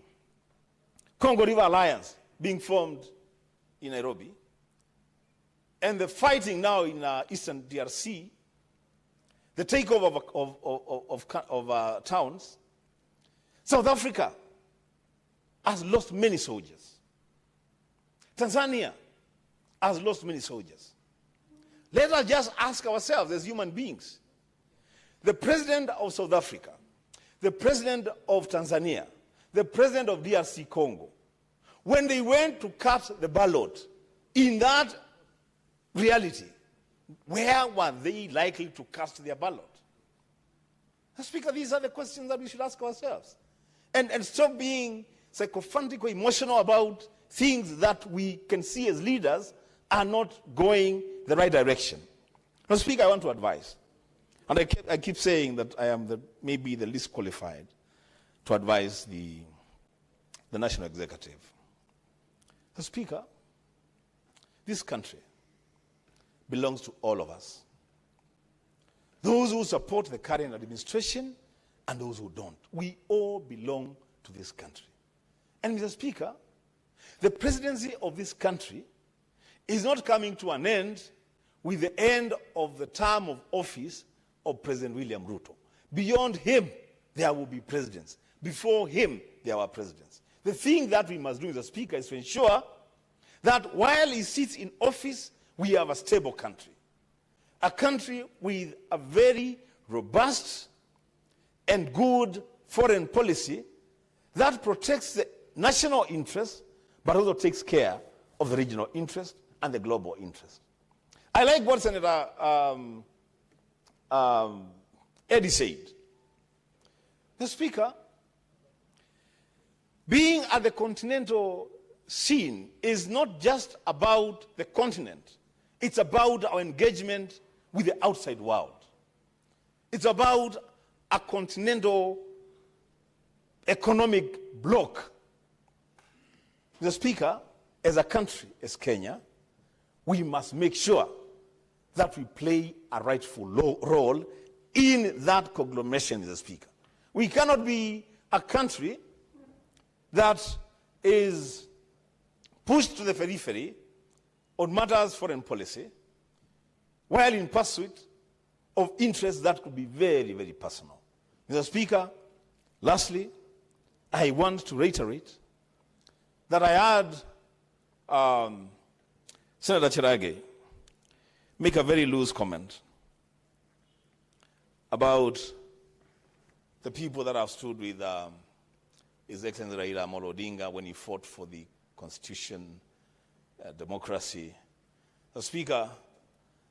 O: Congo River Alliance being formed in Nairobi, and the fighting now in eastern DRC, the takeover of towns, South Africa has lost many soldiers. Tanzania has lost many soldiers. Let us just ask ourselves as human beings. The president of South Africa, the president of Tanzania, the president of DRC Congo, when they went to cast the ballot, in that reality, where were they likely to cast their ballot? Mr. Speaker, these are the questions that we should ask ourselves. And stop being sycophantic or emotional about things that we can see as leaders are not going the right direction. Mr. Speaker, I want to advise. And I keep saying that I am maybe the least qualified to advise the National Executive. Mr. Speaker, this country belongs to all of us. Those who support the current administration and those who don't. We all belong to this country. And Mr. Speaker, the presidency of this country is not coming to an end with the end of the term of office of President William Ruto. Beyond him, there will be presidents. Before him, there were presidents. The thing that we must do, Mr. Speaker, is to ensure that while he sits in office, we have a stable country. A country with a very robust and good foreign policy that protects the national interest, but also takes care of the regional interest and the global interest. I like what Senator Eddie said. The Speaker, being at the continental scene is not just about the continent. It's about our engagement with the outside world. It's about a continental economic bloc. The Speaker, as a country, as Kenya, we must make sure that we play a rightful role in that conglomeration, Mr. Speaker. We cannot be a country that is pushed to the periphery on matters foreign policy, while in pursuit of interests that could be very, very personal. Mr. Speaker, lastly, I want to reiterate that I heard Senator Chirage make a very loose comment about the people that have stood with
C: His Excellency Raila Amolo Odinga when he fought for the constitution, democracy. So, Speaker,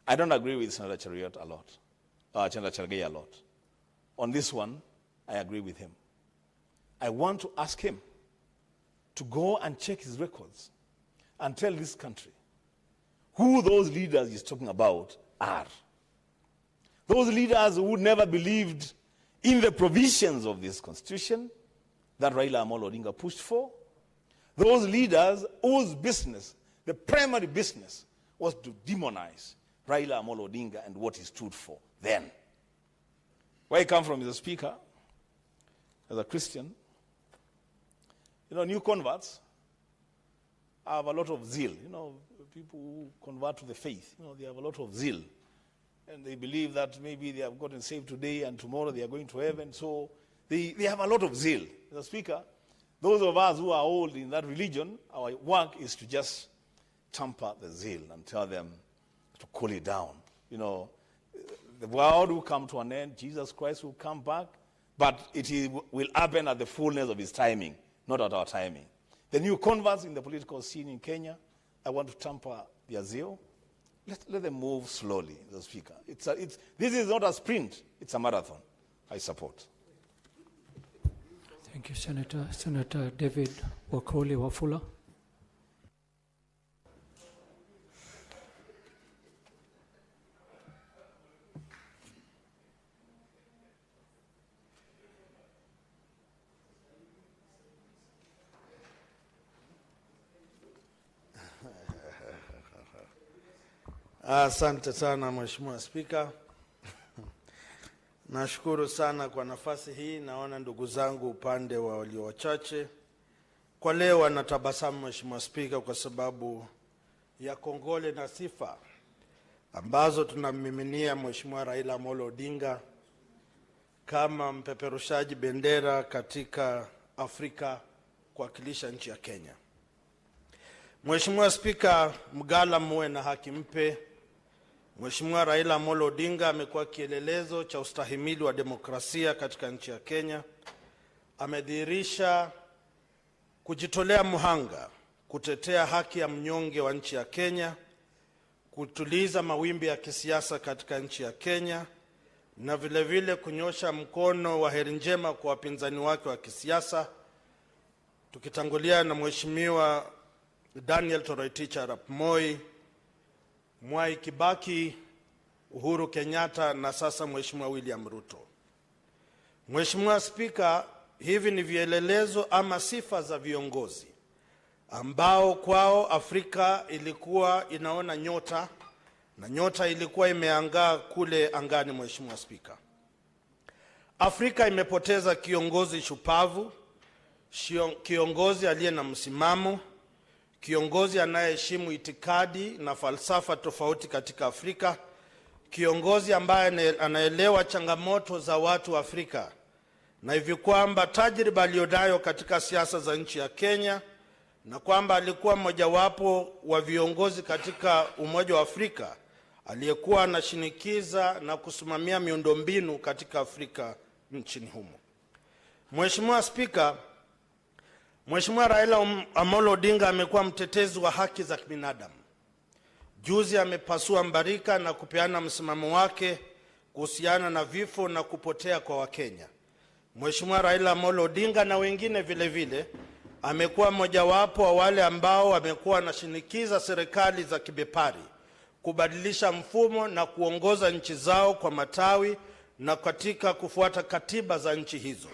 C: I don't agree with Senator Cheriot a lot, Senator Cherargei a lot. On this one, I agree with him. I want to ask him to go and check his records and tell this country who those leaders he's talking about are. Those leaders who never believed in the provisions of this constitution that Raila Amolo Odinga pushed for. Those leaders whose business, the primary business, was to demonize Raila Amolo Odinga and what he stood for then. Where I come from, Mr. Speaker, as a Christian, new converts have a lot of zeal. People who convert to the faith, they have a lot of zeal. And they believe that maybe they have gotten saved today and tomorrow they are going to heaven. So they have a lot of zeal. Mr. Speaker, those of us who are old in that religion, our work is to just tamper the zeal and tell them to cool it down. The world will come to an end. Jesus Christ will come back. But it will happen at the fullness of his timing, not at our timing. The new converts in the political scene in Kenya, I want to tamper their zeal. Let them move slowly, Mr. Speaker. This is not a sprint, it's a marathon. I support.
M: Thank you, Senator. Senator David Wakoli Wafula.
J: Asante sana Mheshimiwa Spika. Nashukuru sana kwa nafasi hii. Naona ndugu zangu upande wa walio wachache kwa leo wanatabasamu Mheshimiwa Spika kwa sababu ya kongole na sifa ambazo tunamiminia Mheshimiwa Raila Amolo Odinga kama mpeperushaji bendera katika Afrika kuwakilisha nchi ya Kenya. Mheshimiwa Spika, mgala muwe na haki mpe. Mheshimiwa Raila Amolo Odinga amekuwa kielelezo cha ustahimili wa demokrasia katika nchi ya Kenya. Amedhihirisha kujitolea mhanga kutetea haki ya mnyonge wa nchi ya Kenya, kutuliza mawimbi ya kisiasa katika nchi ya Kenya, na vile vile kunyosha mkono wa heri njema kwa wapinzani wake wa kisiasa, tukitangulia na Mheshimiwa Daniel Toroitich Arap Moi, Mwai Kibaki, Uhuru Kenyatta na sasa Mheshimiwa William Ruto. Mheshimiwa Spika, hivi ni vielelezo ama sifa za viongozi ambao kwao Afrika ilikuwa inaona nyota na nyota ilikuwa imeangaa kule angani. Mheshimiwa Spika, Afrika imepoteza kiongozi shupavu, kiongozi aliye na msimamo, kiongozi anayeheshimu itikadi na falsafa tofauti katika Afrika, kiongozi ambaye anaelewa changamoto za watu wa Afrika, na hivi kwamba tajriba aliyonayo katika siasa za nchi ya Kenya, na kwamba alikuwa mmojawapo wa viongozi katika Umoja wa Afrika aliyekuwa anashinikiza na kusimamia miundombinu katika Afrika nchini humo. Mheshimiwa Spika, Mheshimiwa Raila Amolo Odinga amekuwa mtetezi wa haki za kibinadamu. Juzi amepasua mbarika na kupeana msimamo wake kuhusiana na vifo na kupotea kwa Wakenya. Mheshimiwa Raila Amolo Odinga na wengine vile vile amekuwa mojawapo wa wale ambao wamekuwa wanashinikiza serikali za kibepari kubadilisha mfumo na kuongoza nchi zao kwa matawi na katika kufuata katiba za nchi hizo.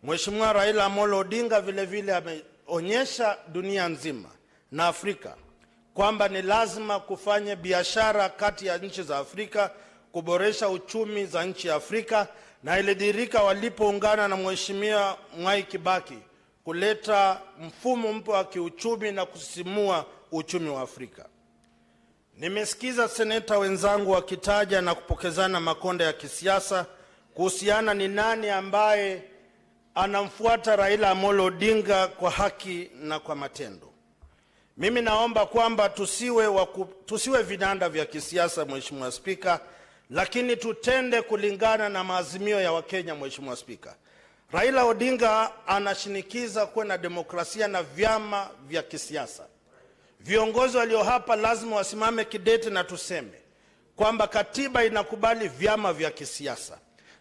J: Mheshimiwa Raila Amolo Odinga vile vile ameonyesha dunia nzima na Afrika kwamba ni lazima kufanya biashara kati ya nchi za Afrika, kuboresha uchumi za nchi ya Afrika, na ilidhihirika walipoungana na Mheshimiwa Mwai Kibaki kuleta mfumo mpya wa kiuchumi na kusisimua uchumi wa Afrika. Nimesikiza seneta wenzangu wakitaja na kupokezana makonde ya kisiasa kuhusiana ni nani ambaye anamfuata Raila Amolo Odinga kwa haki na kwa matendo. Mimi naomba kwamba tusiwe vinanda vya kisiasa Mheshimiwa Spika, lakini tutende kulingana na maazimio ya Wakenya. Mheshimiwa Spika, Raila Odinga anashinikiza kuwe na demokrasia na vyama vya kisiasa. Viongozi walio hapa lazima wasimame kidete na tuseme kwamba katiba inakubali vyama vya kisiasa.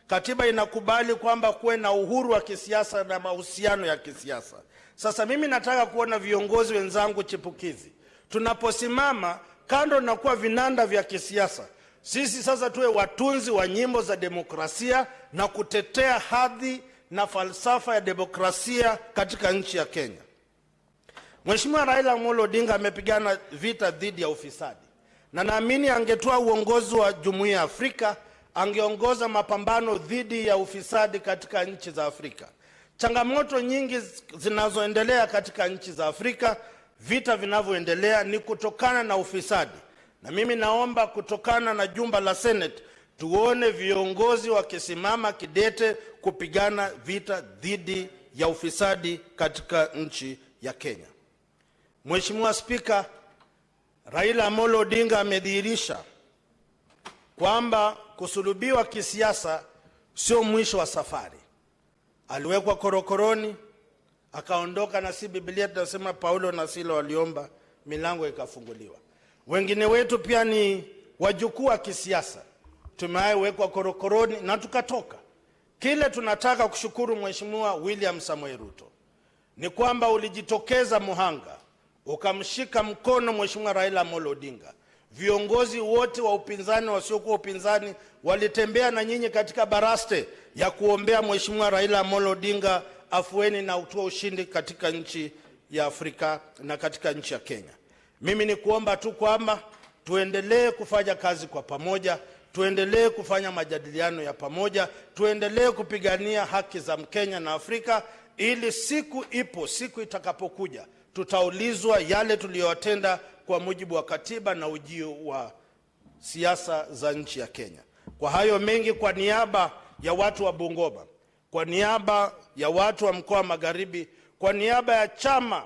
J: Katiba inakubali kwamba kuwe na uhuru wa kisiasa na mahusiano ya kisiasa. Sasa mimi nataka kuona viongozi wenzangu chipukizi, tunaposimama kando na kuwa vinanda vya kisiasa, sisi sasa tuwe watunzi wa nyimbo za demokrasia na kutetea hadhi na falsafa ya demokrasia katika nchi ya Kenya. Mheshimiwa Raila Amolo Odinga amepigana vita dhidi ya ufisadi, na naamini angetoa uongozi wa Jumuiya ya Afrika, angeongoza mapambano dhidi ya ufisadi katika nchi za Afrika. Changamoto nyingi zinazoendelea katika nchi za Afrika, vita vinavyoendelea ni kutokana na ufisadi. Na mimi naomba kutokana na jumba la Senate tuone viongozi wakisimama kidete kupigana vita dhidi ya ufisadi katika nchi ya Kenya. Mheshimiwa Spika, Raila Amolo Odinga amedhihirisha kwamba kusulubiwa kisiasa sio mwisho wa safari. Aliwekwa korokoroni, akaondoka, na si Biblia tunasema Paulo na Sila waliomba, milango ikafunguliwa. Wengine wetu pia ni wajukuu wa kisiasa, tumewekwa korokoroni na tukatoka. Kile tunataka kushukuru Mheshimiwa William Samoei Ruto ni kwamba ulijitokeza muhanga, ukamshika mkono Mheshimiwa Raila Amolo Odinga. Viongozi wote wa upinzani wasiokuwa upinzani walitembea na nyinyi katika baraste ya kuombea Mheshimiwa Raila Amolo Odinga afueni na utoe ushindi katika nchi ya Afrika na katika nchi ya Kenya. Mimi ni kuomba tu kwamba tuendelee kufanya kazi kwa pamoja, tuendelee kufanya majadiliano ya pamoja, tuendelee kupigania haki za Mkenya na Afrika, ili siku itakapokuja tutaulizwa yale tuliyotenda kwa mujibu wa katiba na ujio wa siasa za nchi ya Kenya. Kwa hayo mengi, kwa niaba ya watu wa Bungoma, kwa niaba ya watu wa mkoa wa Magharibi, kwa niaba ya chama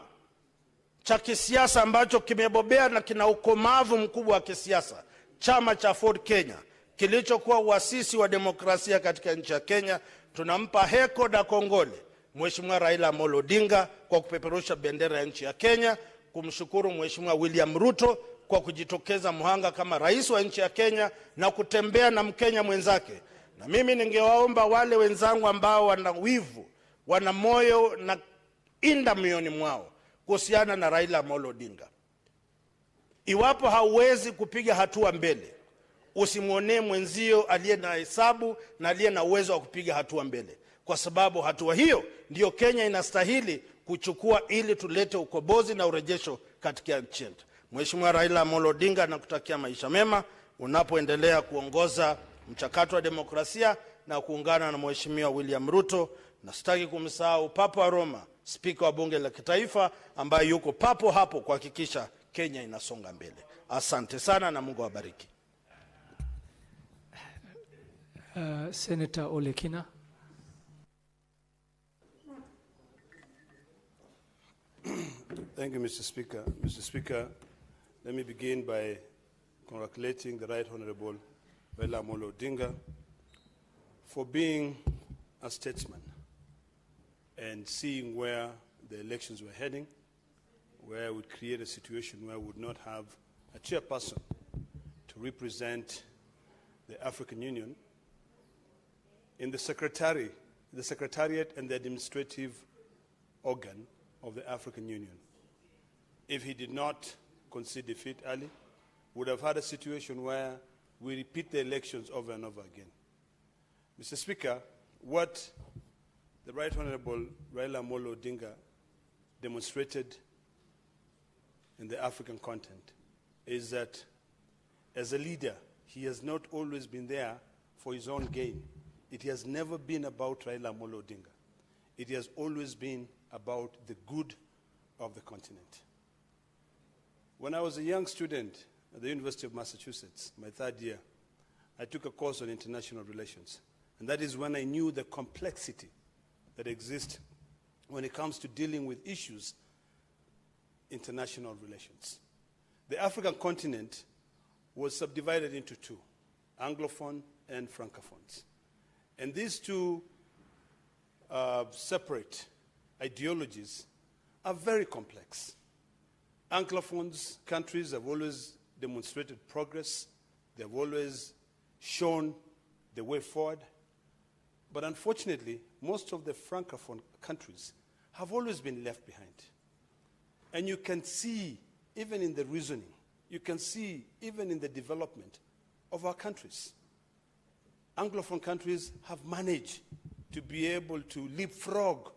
J: cha kisiasa ambacho kimebobea na kina ukomavu mkubwa wa kisiasa, chama cha Ford Kenya, kilichokuwa uasisi wa demokrasia katika nchi ya Kenya, tunampa heko na kongole Mheshimiwa Raila Amolo Odinga kwa kupeperusha bendera ya nchi ya Kenya, kumshukuru Mheshimiwa William Ruto kwa kujitokeza muhanga kama rais wa nchi ya Kenya na kutembea na Mkenya mwenzake. Na mimi ningewaomba wale wenzangu ambao wana wivu, wana moyo na inda mioyoni mwao kuhusiana na Raila Amolo Odinga, iwapo hauwezi kupiga hatua mbele, usimuonee mwenzio aliye na hesabu na aliye na uwezo wa kupiga hatua mbele, kwa sababu hatua hiyo ndiyo Kenya inastahili kuchukua ili tulete ukombozi na urejesho katika nchi yetu. Mheshimiwa Raila Amolo Odinga, nakutakia maisha mema unapoendelea kuongoza mchakato wa demokrasia na kuungana na Mheshimiwa William Ruto, na sitaki kumsahau Papa wa Roma, Spika wa Bunge la Kitaifa, ambaye yuko papo hapo kuhakikisha Kenya inasonga mbele. Asante sana na Mungu awabariki.
M: Senator Olekina.
G: Thank you, Mr. Speaker. Mr. Speaker, let me begin by congratulating the Right Honorable Raila Amolo Odinga for being a statesman and seeing where the elections were heading, where it would create a situation where we would not have a chairperson to represent the African Union in the secretariat and the administrative organ of the African Union. If he did not concede defeat early, we would have had a situation where we repeat the elections over and over again. Mr. Speaker, what the Right Honorable Raila Amolo Odinga demonstrated in the African continent is that as a leader, he has not always been there for his own gain. It has never been about Raila Amolo Odinga. It has always been about the good of the continent. When I was a young student at the University of Massachusetts, my third year, I took a course on international relations. And that is when I knew the complexity that exists when it comes to dealing with issues, international relations. The African continent was subdivided into two, Anglophone and Francophones. And these two separate ideologies are very complex. Anglophone countries have always demonstrated progress. They have always shown the way forward. But unfortunately, most of the Francophone countries have always been left behind. And you can see, even in the reasoning, you can see, even in the development of our countries. Anglophone countries have managed to be able to leapfrog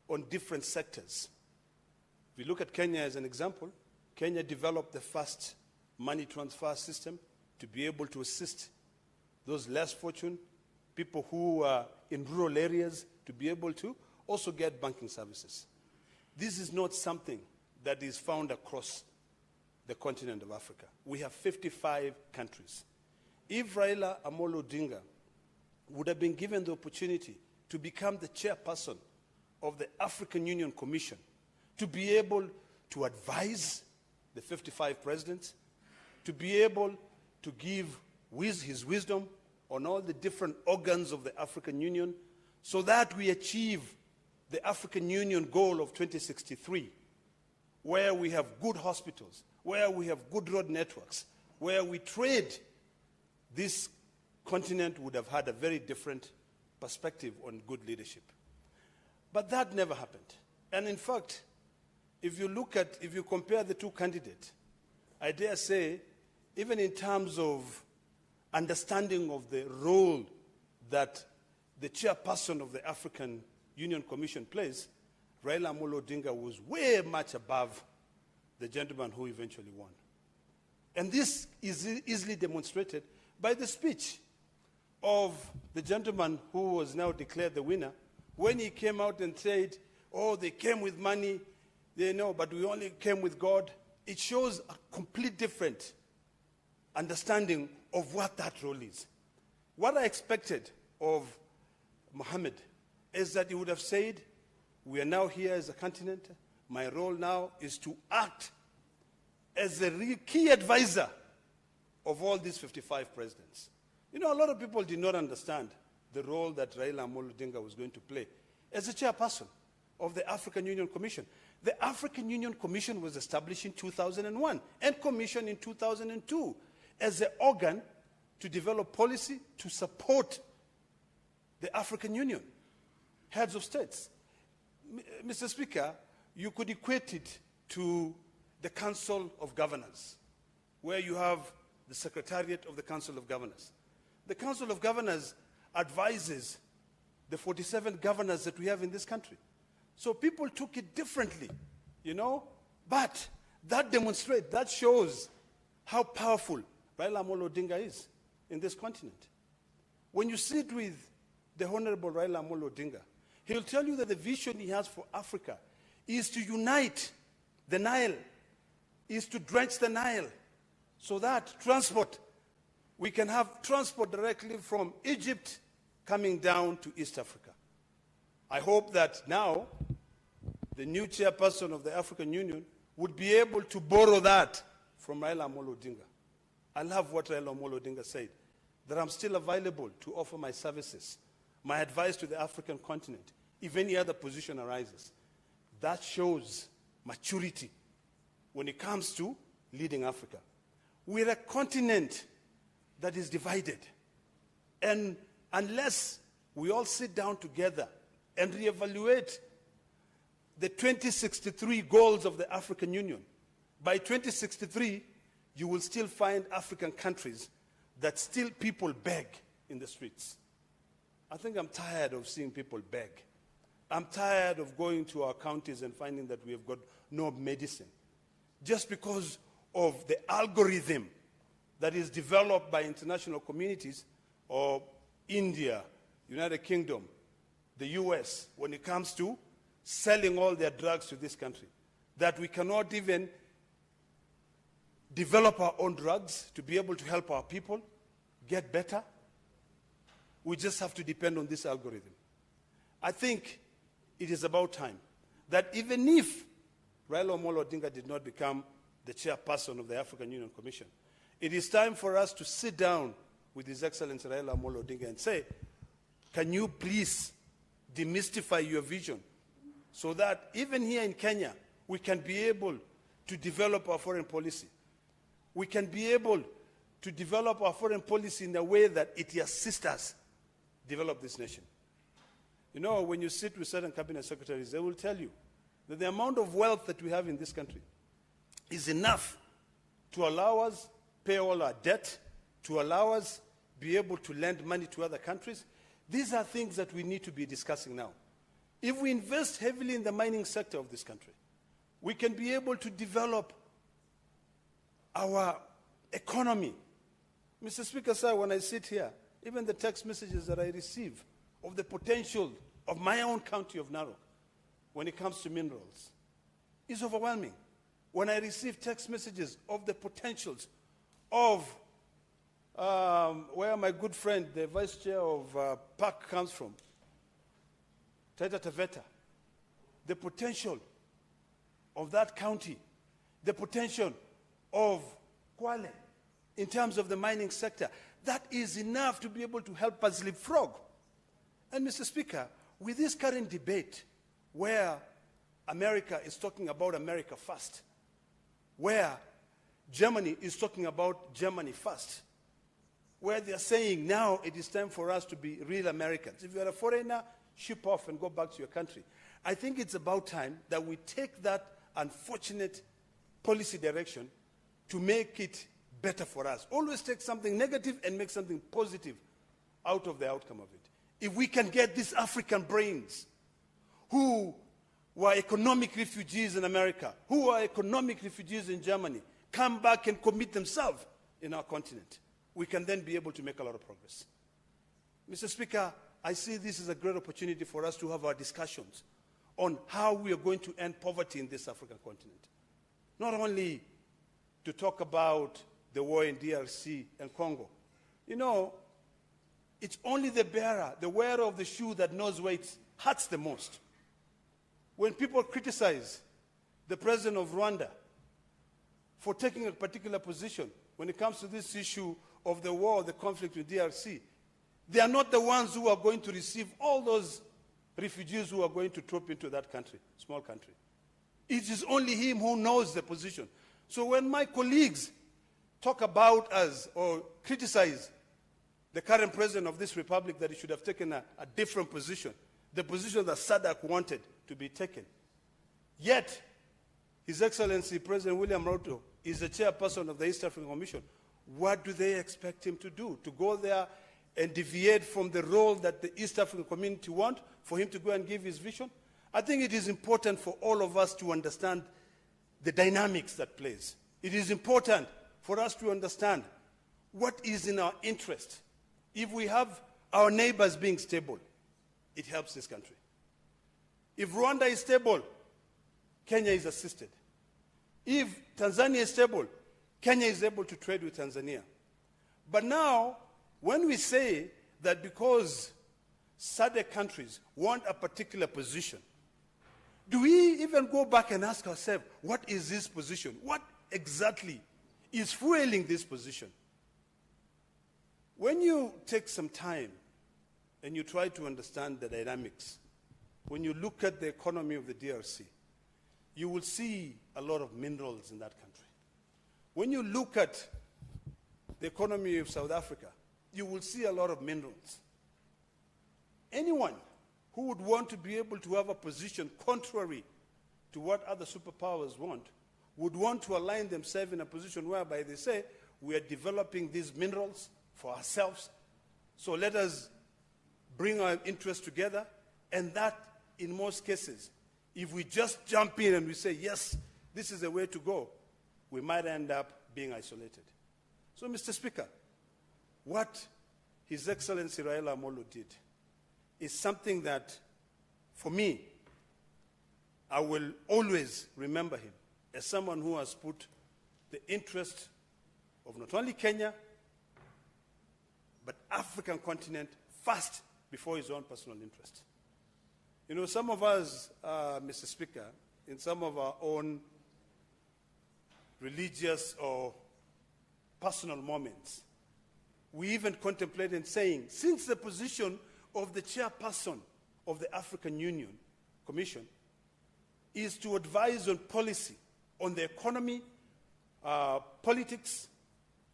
G: on different sectors. If you look at Kenya as an example, Kenya developed the first money transfer system to be able to assist those less fortunate, people who are in rural areas, to be able to also get banking services. This is not something that is found across the continent of Africa. We have 55 countries. If Raila Amolo Odinga would have been given the opportunity to become the chairperson of the African Union Commission, to be able to advise the 55 presidents, to be able to give his wisdom on all the different organs of the African Union, so that we achieve the African Union goal of 2063, where we have good hospitals, where we have good road networks, where we trade, this continent would have had a very different perspective on good leadership. But that never happened. And in fact, if you compare the two candidates, I dare say, even in terms of understanding of the role that the chairperson of the African Union Commission plays, Raila Amolo Odinga was way much above the gentleman who eventually won. And this is easily demonstrated by the speech of the gentleman who was now declared the winner, when he came out and said, oh, they came with money, they know, but we only came with God. It shows a complete different understanding of what that role is. What I expected of Mohammed is that he would have said, we are now here as a continent. My role now is to act as a real key advisor of all these 55 presidents. You know, a lot of people did not understand the role that Raila Amolo Odinga was going to play as a chairperson of the African Union Commission. The African Union Commission was established in 2001 and commissioned in 2002 as an organ to develop policy to support the African Union, heads of states. Mr. Speaker, you could equate it to the Council of Governors, where you have the Secretariat of the Council of Governors. The Council of Governors advises the 47 governors that we have in this country. So people took it differently, you know, but that demonstrates, that shows how powerful Raila Amolo Odinga is in this continent. When you sit with the Honorable Raila Amolo Odinga, he'll tell you that the vision he has for Africa is to unite the Nile, is to drench the Nile, so that we can have transport directly from Egypt coming down to East Africa. I hope that now the new chairperson of the African Union would be able to borrow that from Raila Amolo Odinga. I love what Raila Amolo Odinga said, that I'm still available to offer my services, my advice to the African continent, if any other position arises. That shows maturity when it comes to leading Africa. We're a continent that is divided. And unless we all sit down together and reevaluate the 2063 goals of the African Union, by 2063, you will still find African countries that still people beg in the streets. I think I'm tired of seeing people beg. I'm tired of going to our counties and finding that we have got no medicine, just because of the algorithm that is developed by international communities or India, United Kingdom, the US, when it comes to selling all their drugs to this country, that we cannot even develop our own drugs to be able to help our people get better. We just have to depend on this algorithm. I think it is about time that even if Raila Amolo Odinga did not become the chairperson of the African Union Commission, it is time for us to sit down with His Excellency Raila Amolo Odinga and say, can you please demystify your vision so that even here in Kenya, we can be able to develop our foreign policy. We can be able to develop our foreign policy in a way that it assists us develop this nation. You know, when you sit with certain cabinet secretaries, they will tell you that the amount of wealth that we have in this country is enough to allow us pay all our debt, to allow us be able to lend money to other countries. These are things that we need to be discussing now. If we invest heavily in the mining sector of this country, we can be able to develop our economy. Mr. Speaker, sir, when I sit here, even the text messages that I receive of the potential of my own county of Narok when it comes to minerals is overwhelming. When I receive text messages of the potentials of where my good friend, the vice chair of PAC comes from, Taita Taveta, the potential of that county, the potential of Kwale in terms of the mining sector, that is enough to be able to help us leapfrog. And Mr. Speaker, with this current debate where America is talking about America first, where Germany is talking about Germany first, where they are saying now it is time for us to be real Americans. If you are a foreigner, ship off and go back to your country. I think it's about time that we take that unfortunate policy direction to make it better for us. Always take something negative and make something positive out of the outcome of it. If we can get these African brains who were economic refugees in America, who are economic refugees in Germany, come back and commit themselves in our continent, we can then be able to make a lot of progress. Mr. Speaker, I see this as a great opportunity for us to have our discussions on how we are going to end poverty in this African continent. Not only to talk about the war in DRC and Congo. You know, it's only the bearer, the wearer of the shoe that knows where it hurts the most. When people criticize the president of Rwanda for taking a particular position when it comes to this issue of the war, the conflict with DRC, they are not the ones who are going to receive all those refugees who are going to troop into that country, small country. It is only him who knows the position. So when my colleagues talk about us or criticize the current president of this republic that he should have taken a different position, the position that SADC wanted to be taken, yet His Excellency President William Ruto is the chairperson of the East African Commission, what do they expect him to do? To go there and deviate from the role that the East African community want, for him to go and give his vision? I think it is important for all of us to understand the dynamics that plays. It is important for us to understand what is in our interest. If we have our neighbors being stable, it helps this country. If Rwanda is stable, Kenya is assisted. If Tanzania is stable, Kenya is able to trade with Tanzania. But now, when we say that because SADC countries want a particular position, do we even go back and ask ourselves, what is this position? What exactly is fueling this position? When you take some time and you try to understand the dynamics, when you look at the economy of the DRC, you will see a lot of minerals in that country. When you look at the economy of South Africa, you will see a lot of minerals. Anyone who would want to be able to have a position contrary to what other superpowers want would want to align themselves in a position whereby they say, we are developing these minerals for ourselves, so let us bring our interests together, and that, in most cases, if we just jump in and we say, yes, this is the way to go, we might end up being isolated. So, Mr. Speaker, what His Excellency Raila Amolo did is something that, for me, I will always remember him as someone who has put the interest of not only Kenya, but African continent first before his own personal interest. You know, some of us, Mr. Speaker, in some of our own religious or personal moments, we even contemplated saying, since the position of the chairperson of the African Union Commission is to advise on policy, on the economy, politics,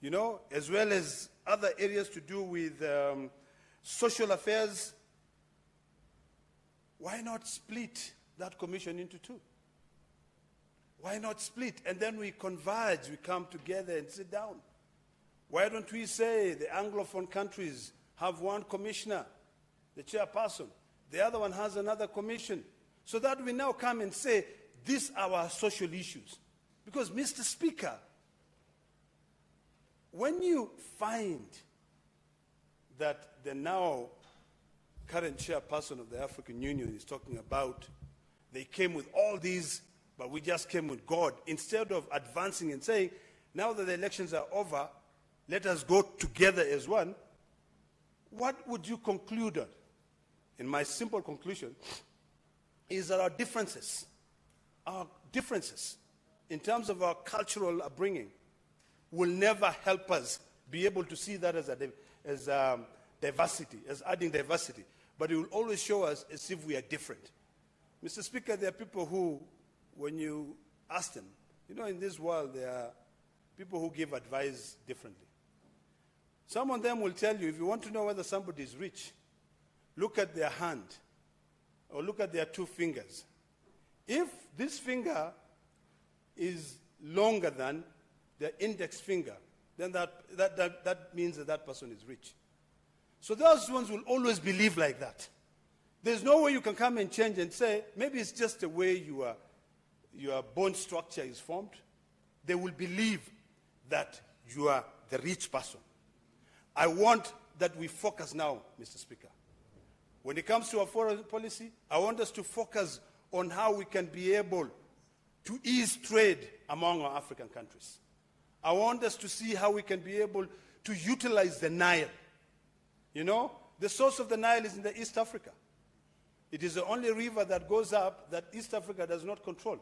G: you know, as well as other areas to do with social affairs. Why not split that commission into two? Why not split? And then we converge, we come together and sit down. Why don't we say the Anglophone countries have one commissioner, the chairperson, the other one has another commission, so that we now come and say, these are our social issues. Because, Mr. Speaker, when you find that the now current chairperson of the African Union is talking about, they came with all these, but we just came with God, instead of advancing and saying, now that the elections are over, let us go together as one, what would you conclude on? In my simple conclusion is that our differences in terms of our cultural upbringing will never help us be able to see that as diversity, as adding diversity. But it will always show us as if we are different. Mr. Speaker, there are people who, when you ask them, you know, in this world there are people who give advice differently. Some of them will tell you, if you want to know whether somebody is rich, look at their hand or look at their two fingers. If this finger is longer than the index finger, then that means that that person is rich. So those ones will always believe like that. There's no way you can come and change and say, maybe it's just the way your bone structure is formed. They will believe that you are the rich person. I want that we focus now, Mr. Speaker. When it comes to our foreign policy, I want us to focus on how we can be able to ease trade among our African countries. I want us to see how we can be able to utilize the Nile. You know, the source of the Nile is in the East Africa. It is the only river that goes up that East Africa does not control.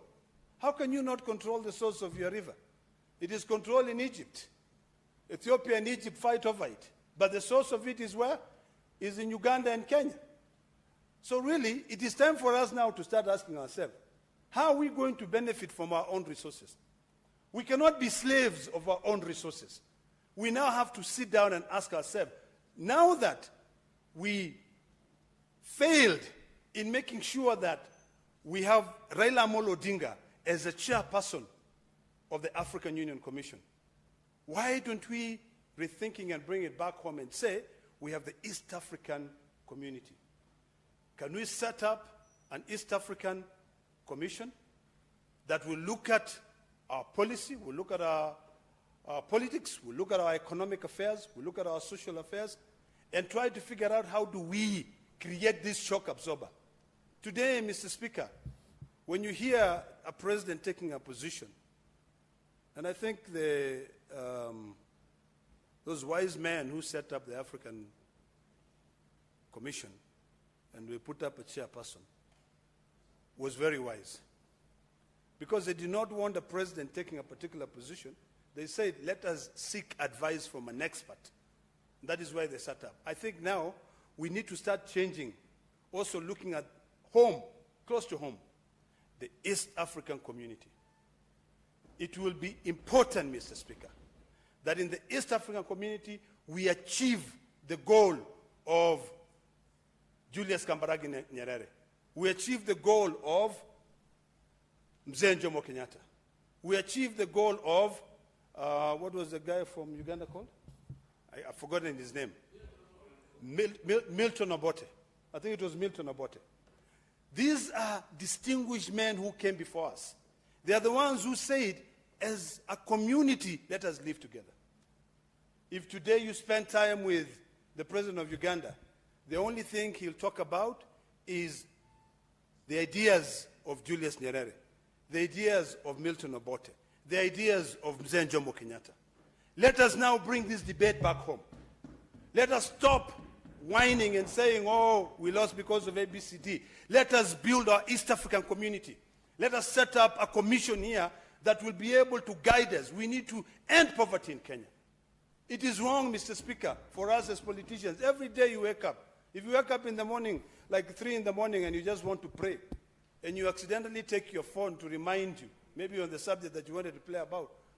G: How can you not control the source of your river? It is controlled in Egypt. Ethiopia and Egypt fight over it. But the source of it is where? Is in Uganda and Kenya. So really, it is time for us now to start asking ourselves, how are we going to benefit from our own resources? We cannot be slaves of our own resources. We now have to sit down and ask ourselves, now that we failed in making sure that we have Raila Amolo Odinga as a chairperson of the African Union Commission, why don't we rethinking and bring it back home and say, we have the East African community. Can we set up an East African commission that will look at our policy, will look at our politics, will look at our economic affairs, will look at our social affairs, and try to figure out how do we create this shock absorber. Today, Mr. Speaker, when you hear a president taking a position, and I think those wise men who set up the African Commission and we put up a chairperson was very wise. Because they did not want the president taking a particular position. They said, let us seek advice from an expert. That is why they set up. I think now we need to start changing, also looking at home, close to home, the East African community. It will be important, Mr. Speaker, that in the East African community we achieve the goal of Julius Kambarage Nyerere. We achieve the goal of Mzee Jomo Kenyatta. We achieved the goal of, what was the guy from Uganda called? I've forgotten his name. Milton Obote. I think it was Milton Obote. These are distinguished men who came before us. They are the ones who said, as a community, let us live together. If today you spend time with the president of Uganda, the only thing he'll talk about is the ideas of Julius Nyerere, the ideas of Milton Obote, the ideas of Mzee Jomo Kenyatta. Let us now bring this debate back home. Let us stop whining and saying, oh, we lost because of ABCD. Let us build our East African community. Let us set up a commission here that will be able to guide us. We need to end poverty in Kenya. It is wrong, Mr. Speaker, for us as politicians. Every day you wake up, if you wake up in the morning, like 3 in the morning and you just want to pray, and you accidentally take your phone to remind you, maybe on the subject that you wanted to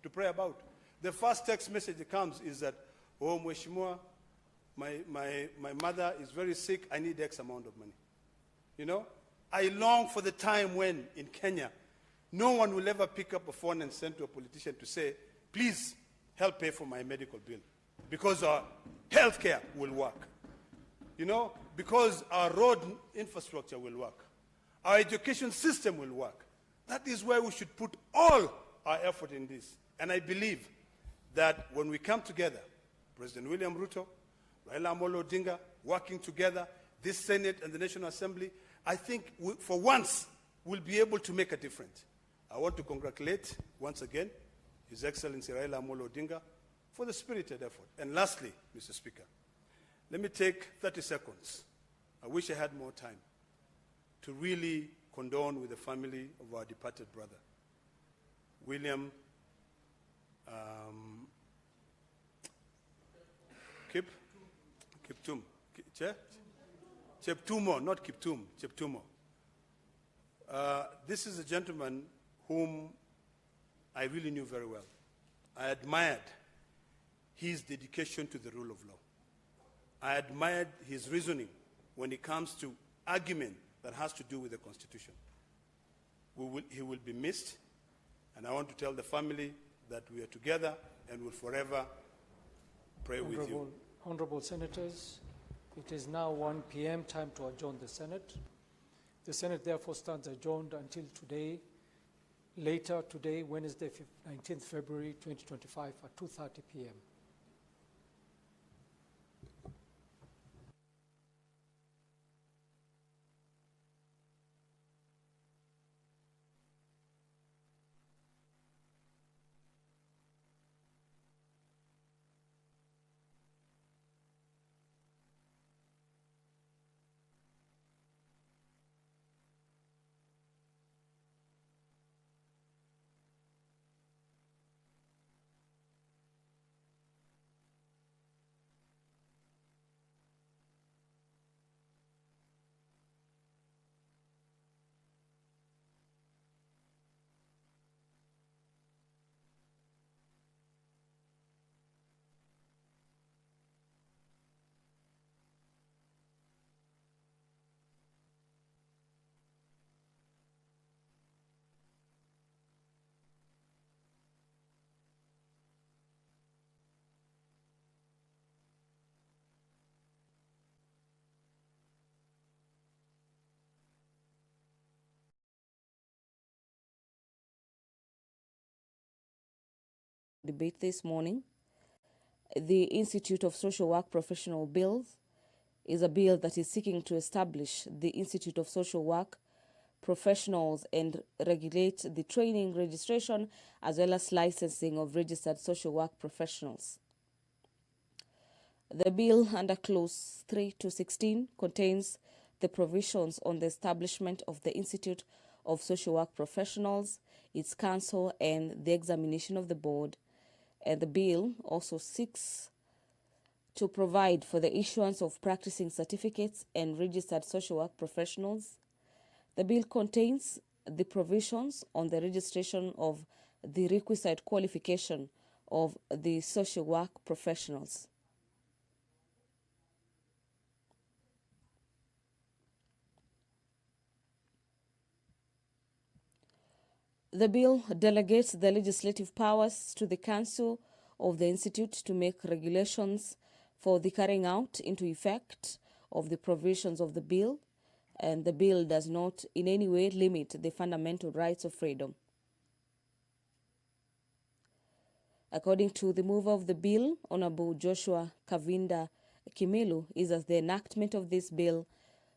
G: pray about. The first text message that comes is that, oh, Mheshimiwa, my mother is very sick, I need X amount of money. You know, I long for the time when in Kenya, no one will ever pick up a phone and send to a politician to say, please help pay for my medical bill, because our health care will work. You know, because our road infrastructure will work. Our education system will work. That is where we should put all our effort in this. And I believe that when we come together, President William Ruto, Raila Amolo Odinga, working together, this Senate and the National Assembly, I think for once we'll be able to make a difference. I want to congratulate once again His Excellency Raila Amolo Odinga for the spirited effort. And lastly, Mr. Speaker, let me take 30 seconds. I wish I had more time to really condone with the family of our departed brother, William Cheptumo, not Kiptum, Cheptumo. This is a gentleman whom I really knew very well. I admired his dedication to the rule of law. I admired his reasoning when it comes to argument that has to do with the Constitution. He will be missed, and I want to tell the family that we are together and will forever pray with you.
M: Honorable Senators, it is now 1 p.m. time to adjourn the Senate. The Senate therefore stands adjourned until today, later today, Wednesday, 19th February 2025 at 2:30 p.m.
P: Debate this morning. The Institute of Social Work Professional Bill is a bill that is seeking to establish the Institute of Social Work Professionals and regulate the training, registration, as well as licensing of registered social work professionals. The bill under Clause 3 to 16 contains the provisions on the establishment of the Institute of Social Work Professionals, its council, and the examination of the board. And the bill also seeks to provide for the issuance of practicing certificates and registered social work professionals. The bill contains the provisions on the registration of the requisite qualification of the social work professionals. The bill delegates the legislative powers to the Council of the Institute to make regulations for the carrying out into effect of the provisions of the bill, and the bill does not in any way limit the fundamental rights of freedom. According to the mover of the bill, Honorable Joshua Kavinda Kimelu, is as the enactment of this bill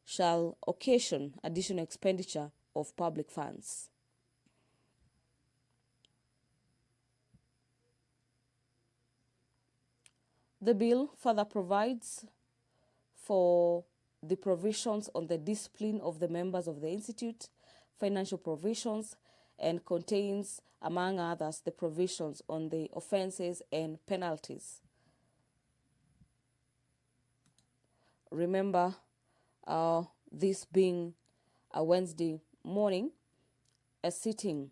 P: shall occasion additional expenditure of public funds. The bill further provides for the provisions on the discipline of the members of the Institute, financial provisions, and contains, among others, the provisions on the offenses and penalties. Remember, this being a Wednesday morning, a sitting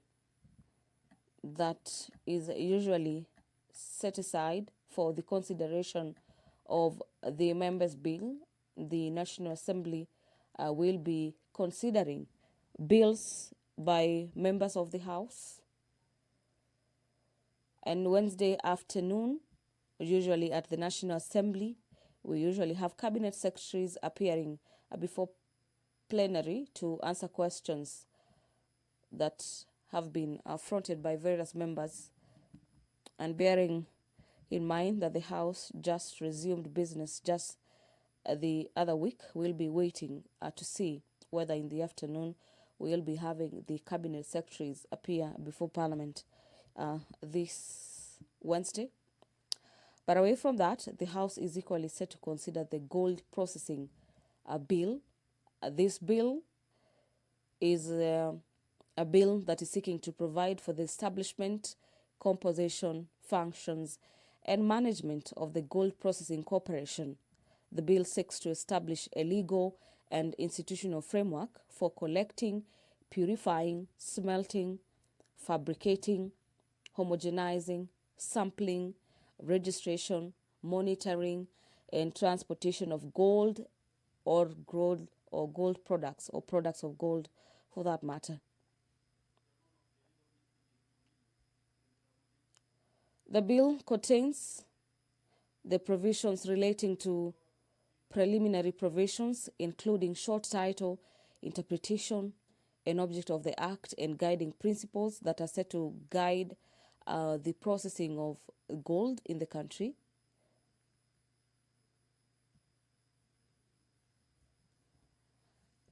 P: that is usually set aside for the consideration of the members' bill. The National Assembly will be considering bills by members of the House. And Wednesday afternoon, usually at the National Assembly, we usually have cabinet secretaries appearing before plenary to answer questions that have been fronted by various members, and bearing in mind that the House just resumed business just the other week, we'll be waiting to see whether in the afternoon we'll be having the cabinet secretaries appear before Parliament this Wednesday. But away from that, the House is equally set to consider the gold processing bill. This bill is a bill that is seeking to provide for the establishment, composition, functions, and management of the Gold Processing Corporation. The bill seeks to establish a legal and institutional framework for collecting, purifying, smelting, fabricating, homogenizing, sampling, registration, monitoring, and transportation of gold or gold products, or products of gold for that matter. The bill contains the provisions relating to preliminary provisions, including short title, interpretation, and object of the Act, and guiding principles that are set to guide the processing of gold in the country.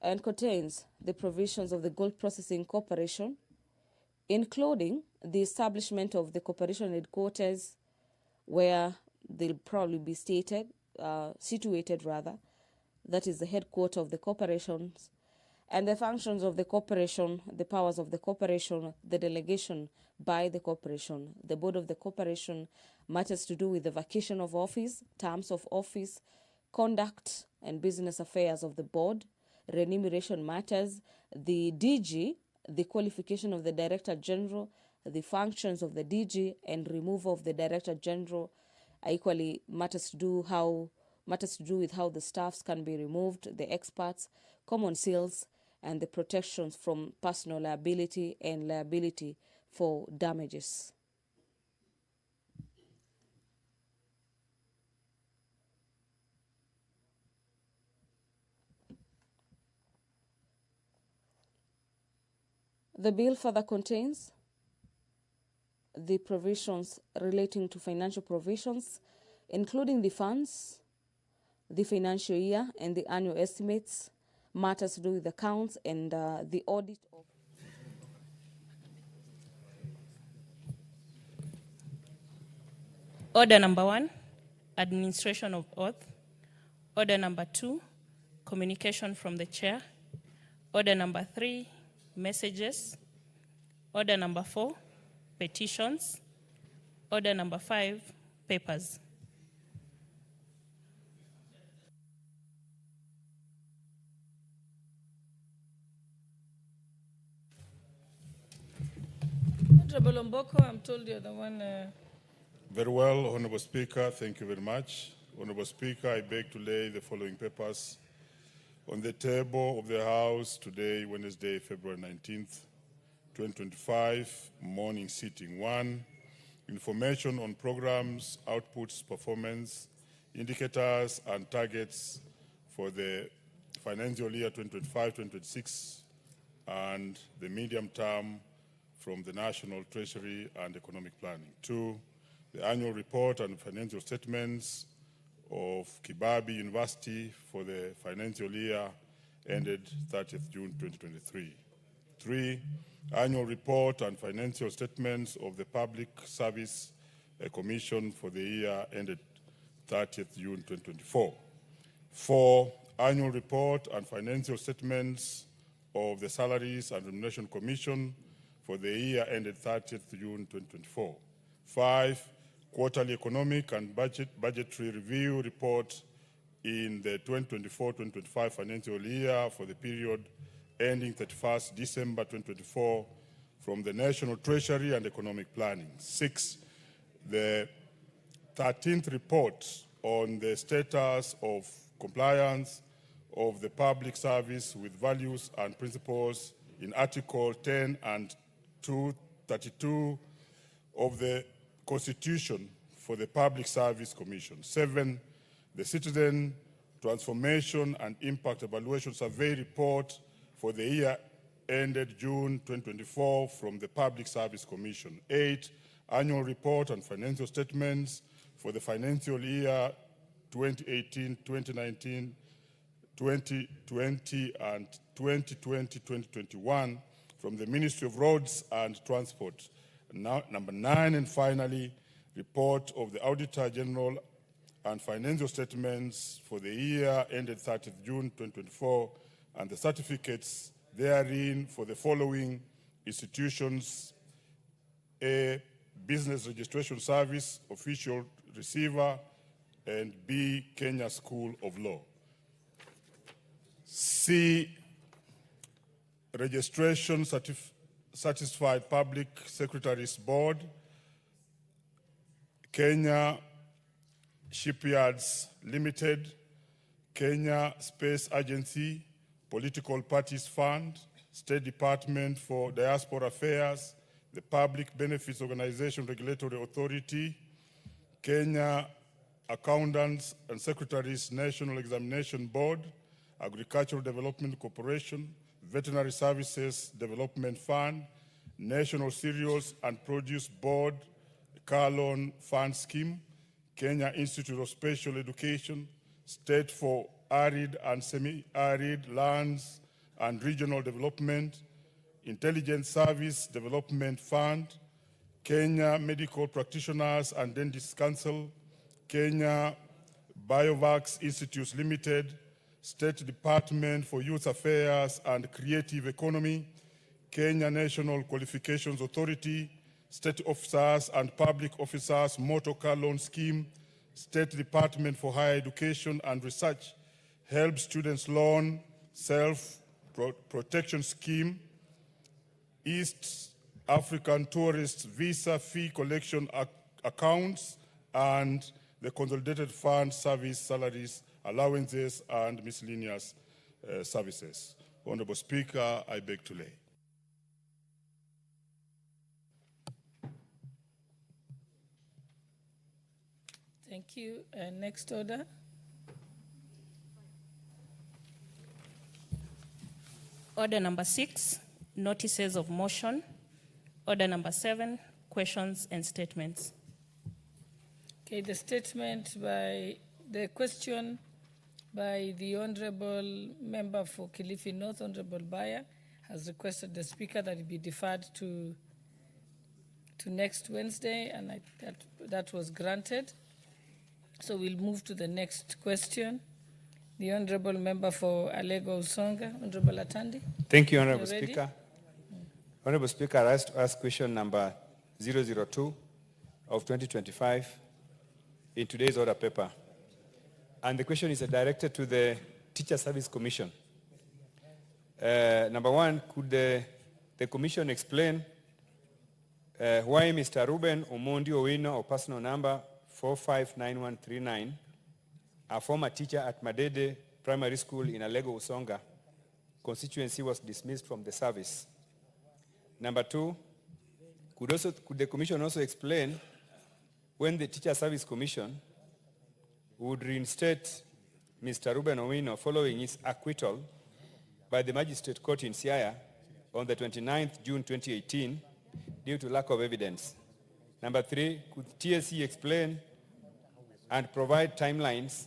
P: And contains the provisions of the Gold Processing Corporation, including the establishment of the corporation headquarters, where they'll probably be situated, that is the headquarters of the corporations, and the functions of the corporation, the powers of the corporation, the delegation by the corporation, the board of the corporation, matters to do with the vacation of office, terms of office, conduct and business affairs of the board, remuneration matters, the DG, the qualification of the Director General, the functions of the DG, and removal of the Director General. Equally matters to do with how the staffs can be removed, the experts, common sales, and the protections from personal liability and liability for damages. The bill further contains the provisions relating to financial provisions, including the funds, the financial year and the annual estimates, matters to do with accounts, and the audit of.
Q: Order number 1, administration of oath. Order number 2, communication from the chair. Order number 3, messages. Order number 4, petitions. Order number 5, papers.
R: Honorable Omboko, I'm told you're the one.
S: Very well, Honorable Speaker, thank you very much. Honorable Speaker, I beg to lay the following papers on the table of the House today, Wednesday, February 19th, 2025, morning sitting. 1, information on programs, outputs, performance, indicators, and targets for the financial year 2025-2026 and the medium term from the National Treasury and Economic Planning. 2, the annual report and financial statements of Kibabi University for the financial year ended 30th June 2023. 3, annual report and financial statements of the Public Service Commission for the year ended 30th June 2024. 4, annual report and financial statements of the Salaries and Remuneration Commission for the year ended 30th June 2024. 5, quarterly economic and budgetary review report in the 2024-2025 financial year for the period ending 31st December 2024 from the National Treasury and Economic Planning. 6, the 13th report on the status of compliance of the public service with values and principles in Article 10 and 232 of the Constitution for the Public Service Commission. 7, the Citizen Transformation and Impact Evaluation Survey report for the year ended June 2024 from the Public Service Commission. 8, annual report and financial statements for the financial year 2018, 2019, 2020, and 2020-2021 from the Ministry of Roads and Transport. Now, number 9, and finally, report of the Auditor General and financial statements for the year ended 30th June 2024 and the certificates therein for the following institutions: A, Business Registration Service, Official Receiver, and B, Kenya School of Law. C, Registration Satisfied Public Secretaries Board, Kenya Shipyards Limited, Kenya Space Agency, Political Parties Fund, State Department for Diaspora Affairs, the Public Benefits Organization Regulatory Authority, Kenya Accountants and Secretaries National Examination Board, Agricultural Development Corporation, Veterinary Services Development Fund, National Cereals and Produce Board, Carlon Fund Scheme, Kenya Institute of Special Education, State for Arid and Semi-Arid Lands and Regional Development, Intelligence Service Development Fund, Kenya Medical Practitioners and Dentists Council, Kenya Biovax Institutes Limited, State Department for Youth Affairs and Creative Economy, Kenya National Qualifications Authority, State Officers and Public Officers Motor Car Loan Scheme, State Department for Higher Education and Research, Help Students Loan, Self-Protection Scheme, East African Tourist Visa Fee Collection Accounts, and the Consolidated Fund Service Salaries, Allowances, and Miscellaneous Services. Honorable Speaker, I beg to lay.
R: Thank you. Next order.
Q: Order number 6, notices of motion. Order number 7, questions and statements.
R: Okay, the question by the Honorable Member for Kilifi North, Honorable Baya, has requested the Speaker that it be deferred to next Wednesday, and that was granted. So we'll move to the next question. The Honorable Member for Alego Usonga, Honorable Atandi.
T: Thank you, Honorable Speaker. Honorable Speaker, I rise to ask question number 002 of 2025 in today's order paper. And the question is directed to the Teacher Service Commission. Number 1, could the Commission explain why Mr. Ruben Omondi Owino of personal number 459139, a former teacher at Madede Primary School in Alego Usonga constituency, was dismissed from the service? Number 2, could the Commission also explain when the Teacher Service Commission would reinstate Mr. Ruben Owino following his acquittal by the Magistrate Court in Siaya on the 29th June 2018 due to lack of evidence? Number 3, could TSC explain and provide timelines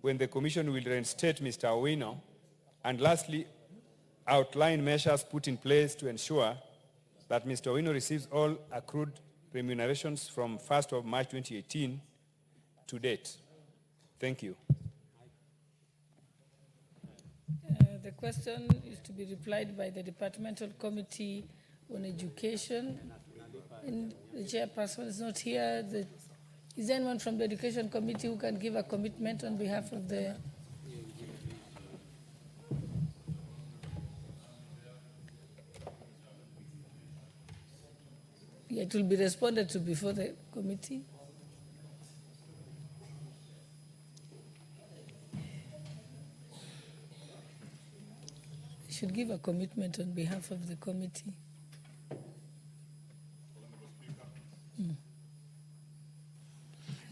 T: when the Commission will reinstate Mr. Owino? And lastly, outline measures put in place to ensure that Mr. Owino receives all accrued remunerations from 1st of March 2018 to date. Thank you.
R: The question is to be replied by the Departmental Committee on Education. And the chairperson is not here. The Is there anyone from the Education Committee who can give a commitment on behalf of the... Yeah, it will be responded to before the committee. You should give a commitment on behalf of the committee.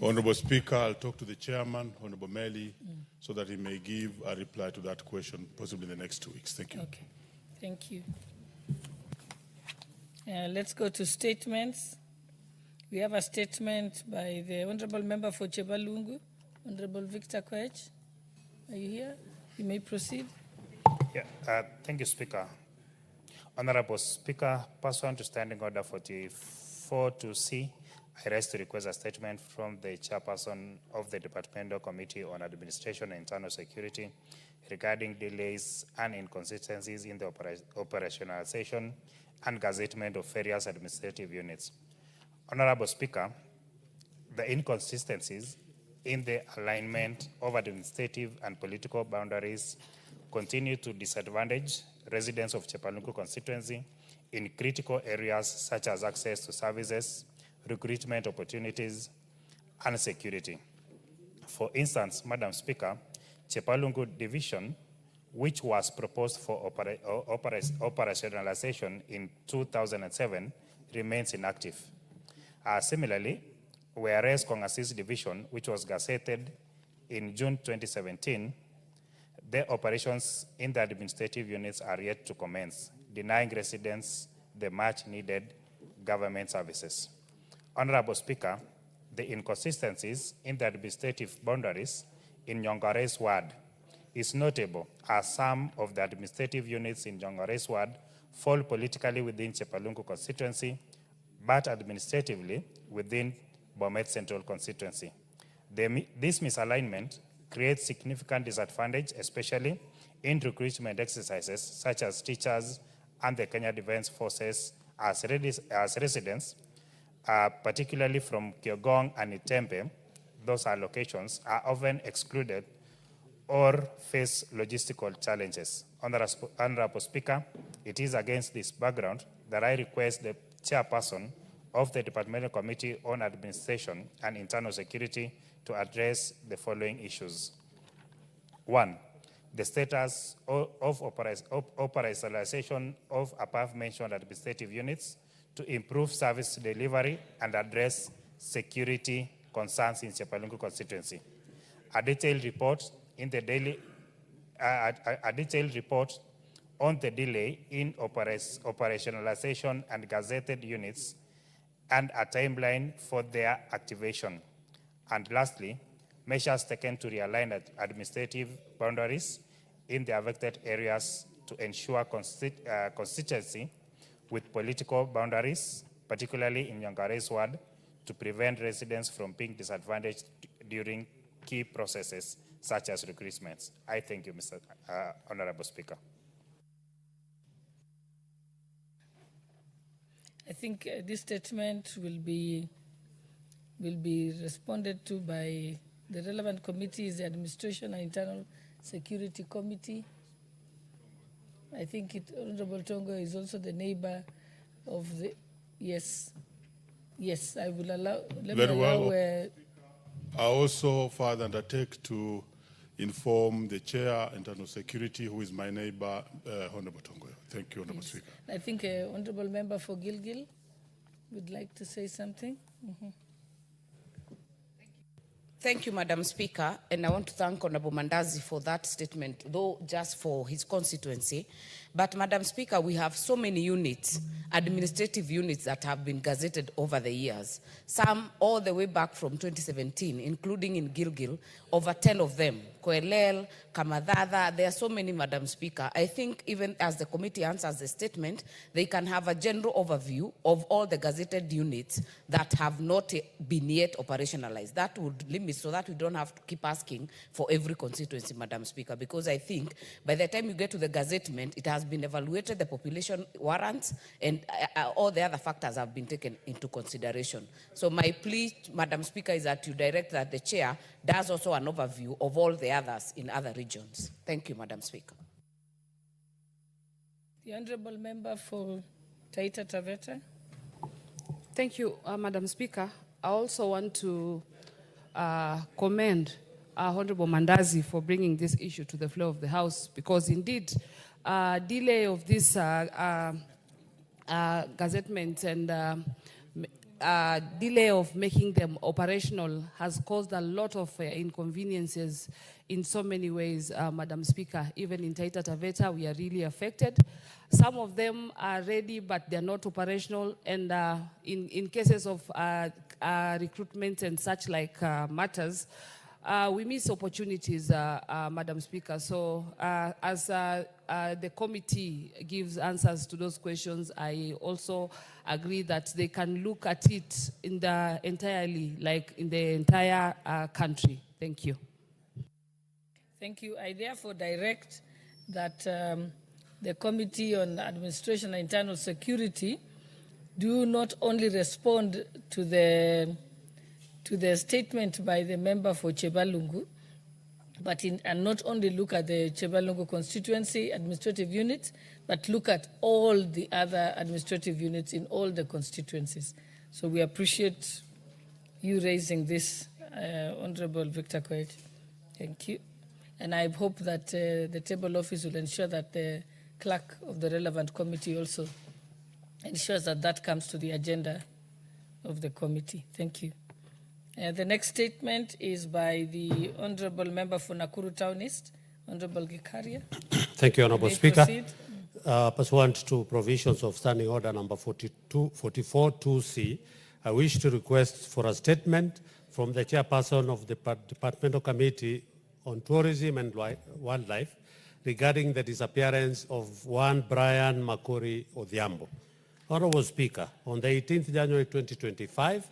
S: Honorable Speaker, I'll talk to the chairman, Honorable Meli, so that he may give a reply to that question, possibly in the next 2 weeks. Thank you.
R: Okay, thank you. Let's go to statements. We have a statement by the Honorable Member for Chebalungu, Honorable Victor Koech. Are you here? You may proceed.
U: Yeah, thank you, Speaker. Honorable Speaker, pursuant to Standing Order 44-2C, I rise to request a statement from the chairperson of the Departmental Committee on Administration and Internal Security regarding delays and inconsistencies in the operationalization and gazettement of various administrative units. Honorable Speaker, the inconsistencies in the alignment of administrative and political boundaries continue to disadvantage residents of Chepalungu constituency in critical areas such as access to services, recruitment opportunities, and security. For instance, Madam Speaker, Chepalungu Division, which was proposed for operationalization in 2007, remains inactive. Similarly, whereas Kongasis Division, which was gazetted in June 2017, the operations in the administrative units are yet to commence, denying residents the much needed government services. Honorable Speaker, the inconsistencies in the administrative boundaries in Nyongare's ward is notable as some of the administrative units in Nyongare's ward fall politically within Chepalungu constituency, but administratively within Bomet Central constituency. This misalignment creates significant disadvantage, especially in recruitment exercises such as teachers and the Kenya Defense Forces as residents, particularly from Kyogong and Itempe. Those allocations are often excluded or face logistical challenges. Honorable Speaker, it is against this background that I request the chairperson of the Departmental Committee on Administration and Internal Security to address the following issues. 1, the status of operationalization of above-mentioned administrative units to improve service delivery and address security concerns in Chepalungu constituency. A detailed report on the delay in operationalization and gazetted units and a timeline for their activation. And lastly, measures taken to realign administrative boundaries in the affected areas to ensure consistency with political boundaries, particularly in Nyongare's ward, to prevent residents from being disadvantaged during key processes such as recruitments. I thank you, Mr. Honorable Speaker.
R: I think this statement will be responded to by the relevant committees, the Administration and Internal Security Committee. I think Honorable Tongo is also the neighbor of the, yes, I will allow,
S: Very well. I also further undertake to inform the Chair, Internal Security, who is my neighbor, Honorable Tongo. Thank you, Honorable Speaker.
R: I think Honorable Member for Gilgil would like to say something.
V: Thank you, Madam Speaker, and I want to thank Honorable Mandazi for that statement, though just for his constituency. But, Madam Speaker, we have so many units, administrative units that have been gazetted over the years, some all the way back from 2017, including in Gilgil, over 10 of them Koelel, Kamadhada. There are so many, Madam Speaker. I think even as the committee answers the statement, they can have a general overview of all the gazetted units that have not been yet operationalized. That would limit so that we don't have to keep asking for every constituency, Madam Speaker, because I think by the time you get to the gazettement, it has been evaluated, the population warrants, and all the other factors have been taken into consideration. So my plea, Madam Speaker, is that you direct that the chair does also an overview of all the others in other regions. Thank you, Madam Speaker.
R: The Honourable Member for Taita Taveta.
V: Thank you, Madam Speaker. I also want to commend Honourable Mandazi for bringing this issue to the floor of the House, because indeed, delay of this gazettement and delay of making them operational has caused a lot of inconveniences in so many ways, Madam Speaker. Even in Taita Taveta, we are really affected. Some of them are ready, but they're not operational. And in cases of recruitment and such like matters, we miss opportunities, Madam Speaker. So as the committee gives answers to those questions, I also agree that they can look at it in the entirely, like in the entire country. Thank you.
R: Thank you. I therefore direct that the Committee on Administration and Internal Security do not only respond to the statement by the member for Chebalungu, but and not only look at the Chebalungu constituency administrative units, but look at all the other administrative units in all the constituencies. So we appreciate you raising this, Honorable Victor Koech. Thank you. And I hope that the table office will ensure that the clerk of the relevant committee also ensures that that comes to the agenda of the committee. Thank you. The next statement is by the Honourable Member for Nakuru Town East, Honourable Gikaria.
B: Thank you, Honourable Speaker.
R: Proceed.
B: Pursuant to provisions of Standing Order number 44-2C, I wish to request for a statement from the chairperson of the Departmental Committee on Tourism and Wildlife regarding the disappearance of one Brian Makori Odhiambo. Honourable Speaker, on the 18th January 2025,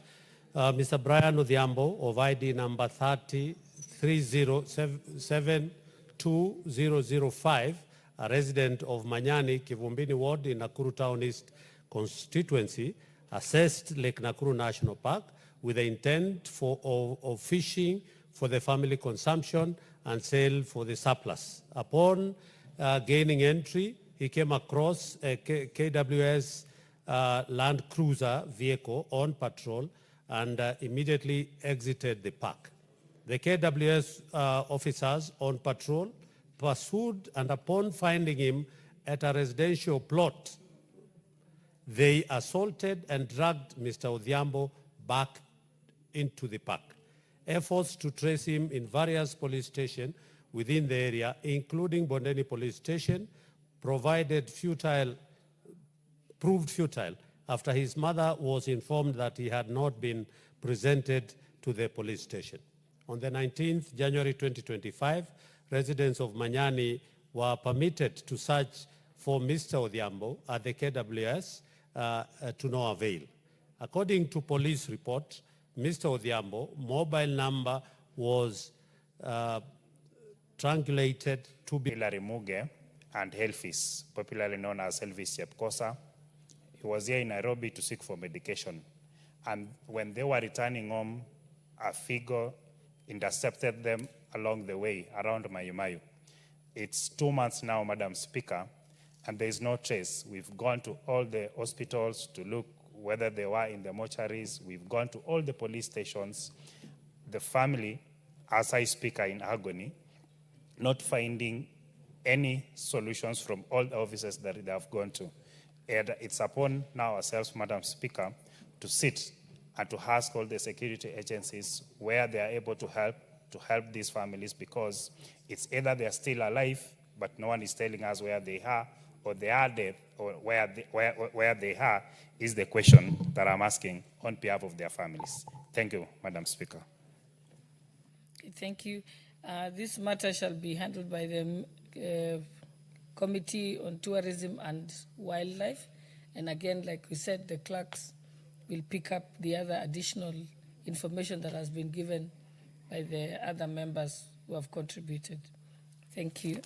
B: Mr. Brian Odhiambo of ID number 30-307-2005, a resident of Manyani, Kivumbini Ward in Nakuru Town East constituency, assessed Lake Nakuru National Park with the intent of fishing for the family consumption and sale for the surplus. Upon gaining entry, he came across a KWS Land Cruiser vehicle on patrol and immediately exited the park. The KWS officers on patrol pursued, and upon finding him at a residential plot, they assaulted and dragged Mr. Odhiambo back into the park. Efforts to trace him in various police stations within the area, including Bondeni Police Station, proved futile after his mother was informed that he had not been presented to the police station. On the 19th January 2025, residents of Manyani were permitted to search for Mr. Odhiambo at the KWS to no avail. According to police report, Mr. Odhiambo mobile number was triangulated to be
U: Plenary Muge and Elvis, popularly known as Elvis Chepkosa. He was here in Nairobi to seek for medication. And when they were returning home, a figure intercepted them along the way around Mayumayu. It's 2 months now, Madam Speaker, and there is no trace. We've gone to all the hospitals to look whether they were in the mortuaries. We've gone to all the police stations. The family, as I speak, are in agony, not finding any solutions from all the offices that they have gone to. And it's upon now ourselves, Madam Speaker, to sit and to ask all the security agencies where they are able to help these families, because it's either they are still alive, but no one is telling us where they are, or they are dead, or where they are is the question that I'm asking on behalf of their families. Thank you, Madam Speaker.
R: Thank you. This matter shall be handled by the Committee on Tourism and Wildlife. And again, like we said, the clerks will pick up the other additional information that has been given by the other members who have contributed. Thank you.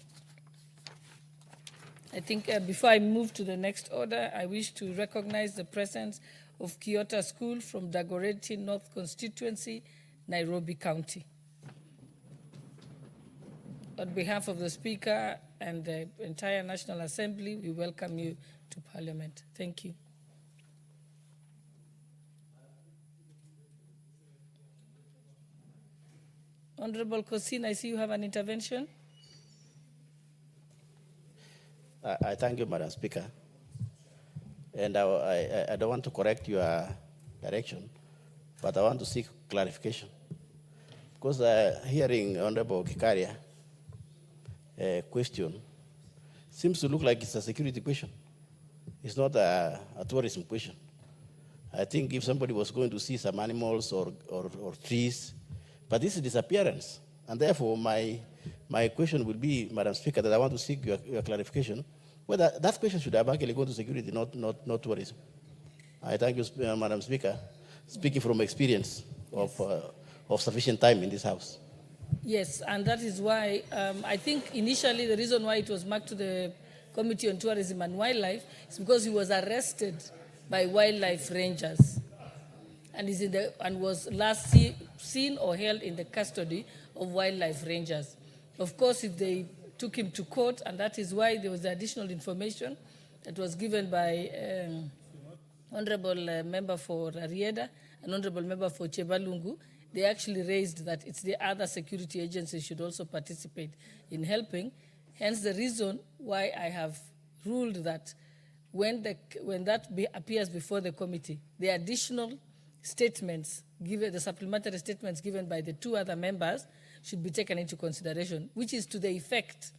R: I think before I move to the next order, I wish to recognize the presence of Kyoto School from Dagoretti North Constituency, Nairobi County. On behalf of the Speaker and the entire National Assembly, we welcome you to Parliament. Thank you. Honorable Kosin, I see you have an intervention.
D: I thank you, Madam Speaker. And I don't want to correct your direction, but I want to seek clarification. Because hearing Honorable Kikaria question seems to look like it's a security question. It's not a tourism question. I think if somebody was going to see some animals or trees, but this is disappearance. And therefore, my question will be, Madam Speaker, that I want to seek your clarification, whether that question should have actually gone to security, not tourism. I thank you, Madam Speaker, speaking from experience of sufficient time in this House.
R: Yes, and that is why I think initially the reason why it was marked to the Committee on Tourism and Wildlife is because he was arrested by wildlife rangers and was last seen or held in the custody of wildlife rangers. Of course, if they took him to court, and that is why there was additional information that was given by Honorable Member for Rarieda and Honorable Member for Chebalungu, they actually raised that it's the other security agencies should also participate in helping. Hence the reason why I have ruled that when that appears before the committee, the additional statements given, the supplementary statements given by the two other members should be taken into consideration, which is to the effect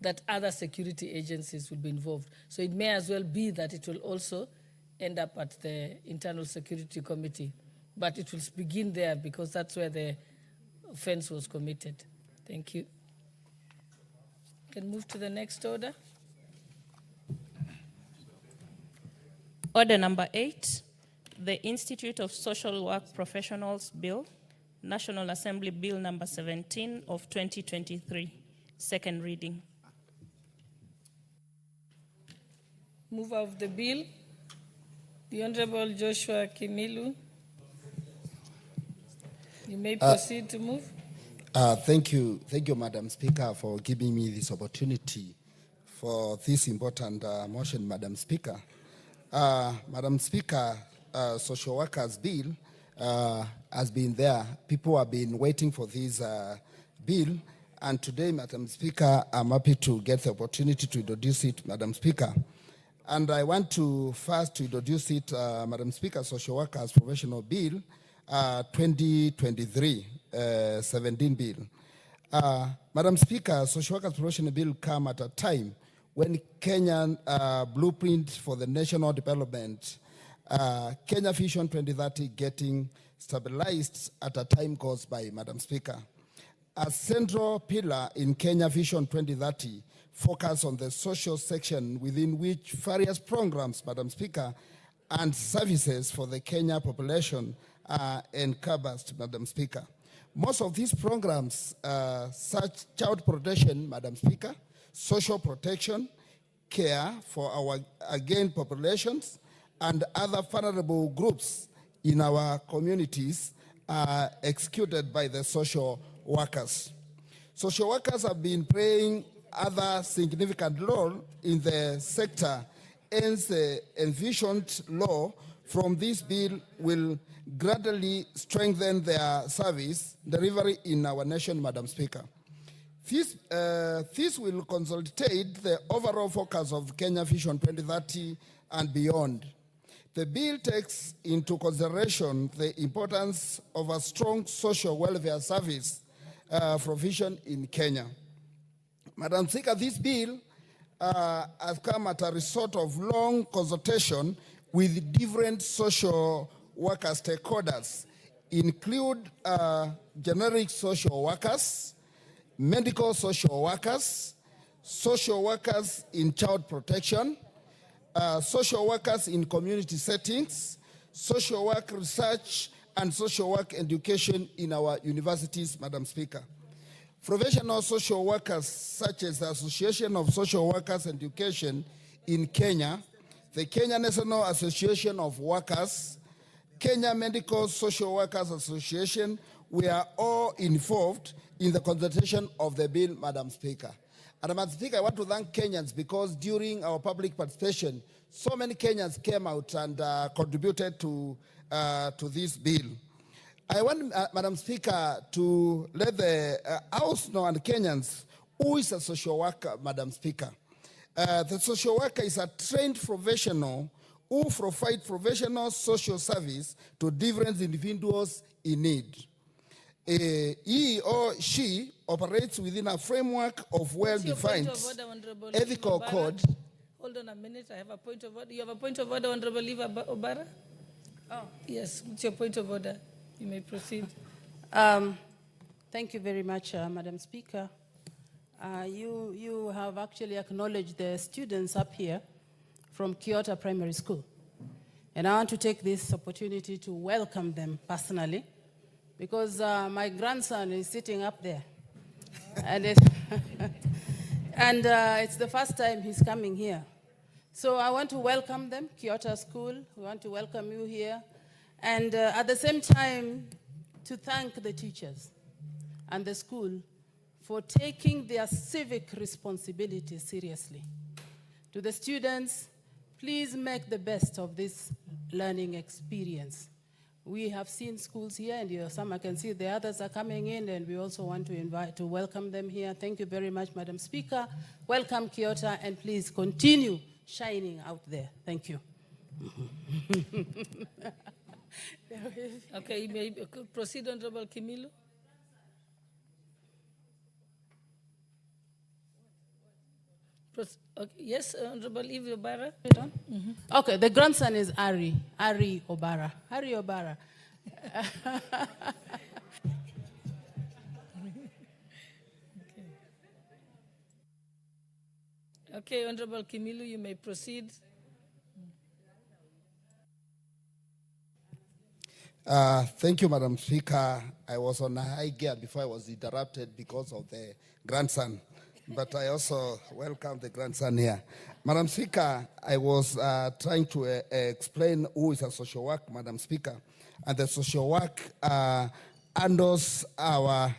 R: that other security agencies will be involved. So it may as well be that it will also end up at the Internal Security Committee. But it will begin there because that's where the offense was committed. Thank you. Can move to the next order.
Q: Order number 8, the Institute of Social Work Professionals Bill, National Assembly Bill number 17 of 2023, second reading.
R: Mover of the bill, the Honorable Joshua Kimilu. You may proceed to move.
F: Thank you, Madam Speaker, for giving me this opportunity for this important motion, Madam Speaker. Madam Speaker, Social Workers Bill has been there. People have been waiting for this bill, and today, Madam Speaker, I'm happy to get the opportunity to introduce it, Madam Speaker. And I want to first introduce it, Madam Speaker, Social Workers Professional Bill, 2023, 17 bill. Madam Speaker, Social Workers Professional Bill come at a time when Kenyan blueprint for the national development, Kenya Vision 2030 getting stabilized at a time goes by, Madam Speaker. A central pillar in Kenya Vision 2030 focus on the social section within which various programs, Madam Speaker, and services for the Kenya population are encompassed, Madam Speaker. Most of these programs, such child protection, Madam Speaker, social protection, care for our, again, populations, and other vulnerable groups in our communities are executed by the social workers. Social workers have been playing other significant role in the sector, hence the envisioned law from this bill will gradually strengthen their service delivery in our nation, Madam Speaker. This will consolidate the overall focus of Kenya Vision 2030 and beyond. The bill takes into consideration the importance of a strong social welfare service provision in Kenya. Madam Speaker, this bill has come at a result of long consultation with different social worker stakeholders, include generic social workers, medical social workers in child protection, social workers in community settings, social work research, and social work education in our universities, Madam Speaker. Professional social workers such as the Association of Social Workers Education in Kenya, the Kenya National Association of Workers, Kenya Medical Social Workers Association, we are all involved in the consultation of the bill, Madam Speaker. And Madam Speaker, I want to thank Kenyans because during our public participation, so many Kenyans came out and contributed to this bill. I want, Madam Speaker, to let the House know and Kenyans who is a social worker, Madam Speaker. The social worker is a trained professional who provides professional social service to different individuals in need. He or she operates within a framework of well-defined ethical code.
R: Hold on a minute, I have a point of order. You have a point of order, Honorable Liva Obara?
E: Oh.
R: Yes, what's your point of order? You may proceed.
E: Thank you very much, Madam Speaker. You have actually acknowledged the students up here from Kyoto Primary School. And I want to take this opportunity to welcome them personally because my grandson is sitting up there. And it's the first time he's coming here. So I want to welcome them, Kyoto School. We want to welcome you here. And at the same time, to thank the teachers and the school for taking their civic responsibility seriously. To the students, please make the best of this learning experience. We have seen schools here, and some I can see the others are coming in, and we also want to welcome them here. Thank you very much, Madam Speaker. Welcome, Kyoto, and please continue shining out there. Thank you.
R: Okay, you may proceed, Honorable Kimilu. Okay, yes, Honorable Eve Obara.
E: Okay, the grandson is Ari Obara. Ari Obara.
R: Okay, Honorable Kimilu, you may proceed.
F: Thank you, Madam Speaker. I was on a high gear before I was interrupted because of the grandson, but I also welcome the grandson here. Madam Speaker, I was trying to explain who is a social work, Madam Speaker, and the social work handles our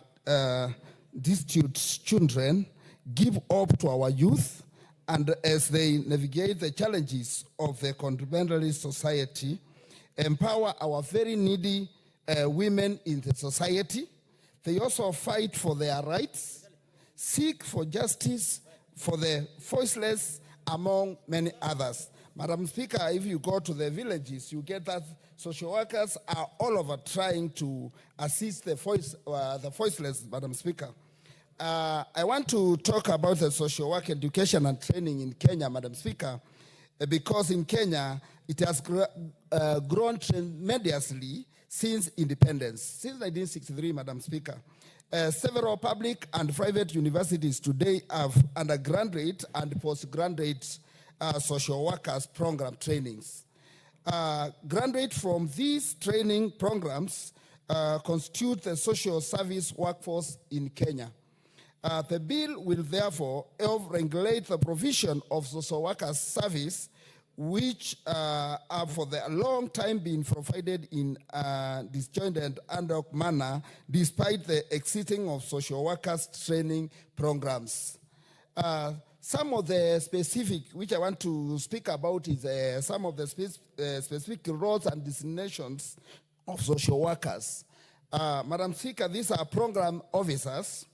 F: destitute children, give hope to our youth, and as they navigate the challenges of the contemporary society, empower our very needy women in the society. They also fight for their rights, seek for justice for the voiceless, among many others. Madam Speaker, if you go to the villages, you get that social workers are all over trying to assist the voiceless, Madam Speaker. I want to talk about the social work education and training in Kenya, Madam Speaker, because in Kenya, it has grown tremendously since independence. Since 1963, Madam Speaker, several public and private universities today have undergraduate and postgraduate social workers program trainings. Graduates from these training programs constitute the social service workforce in Kenya. The bill will therefore help regulate the provision of social workers service which have for a long time been provided in a disjointed and ad hoc manner despite the existing of social workers training programs. Some of the specific, which I want to speak about is some of the specific roles and designations of social workers. Madam Speaker, these are program officers,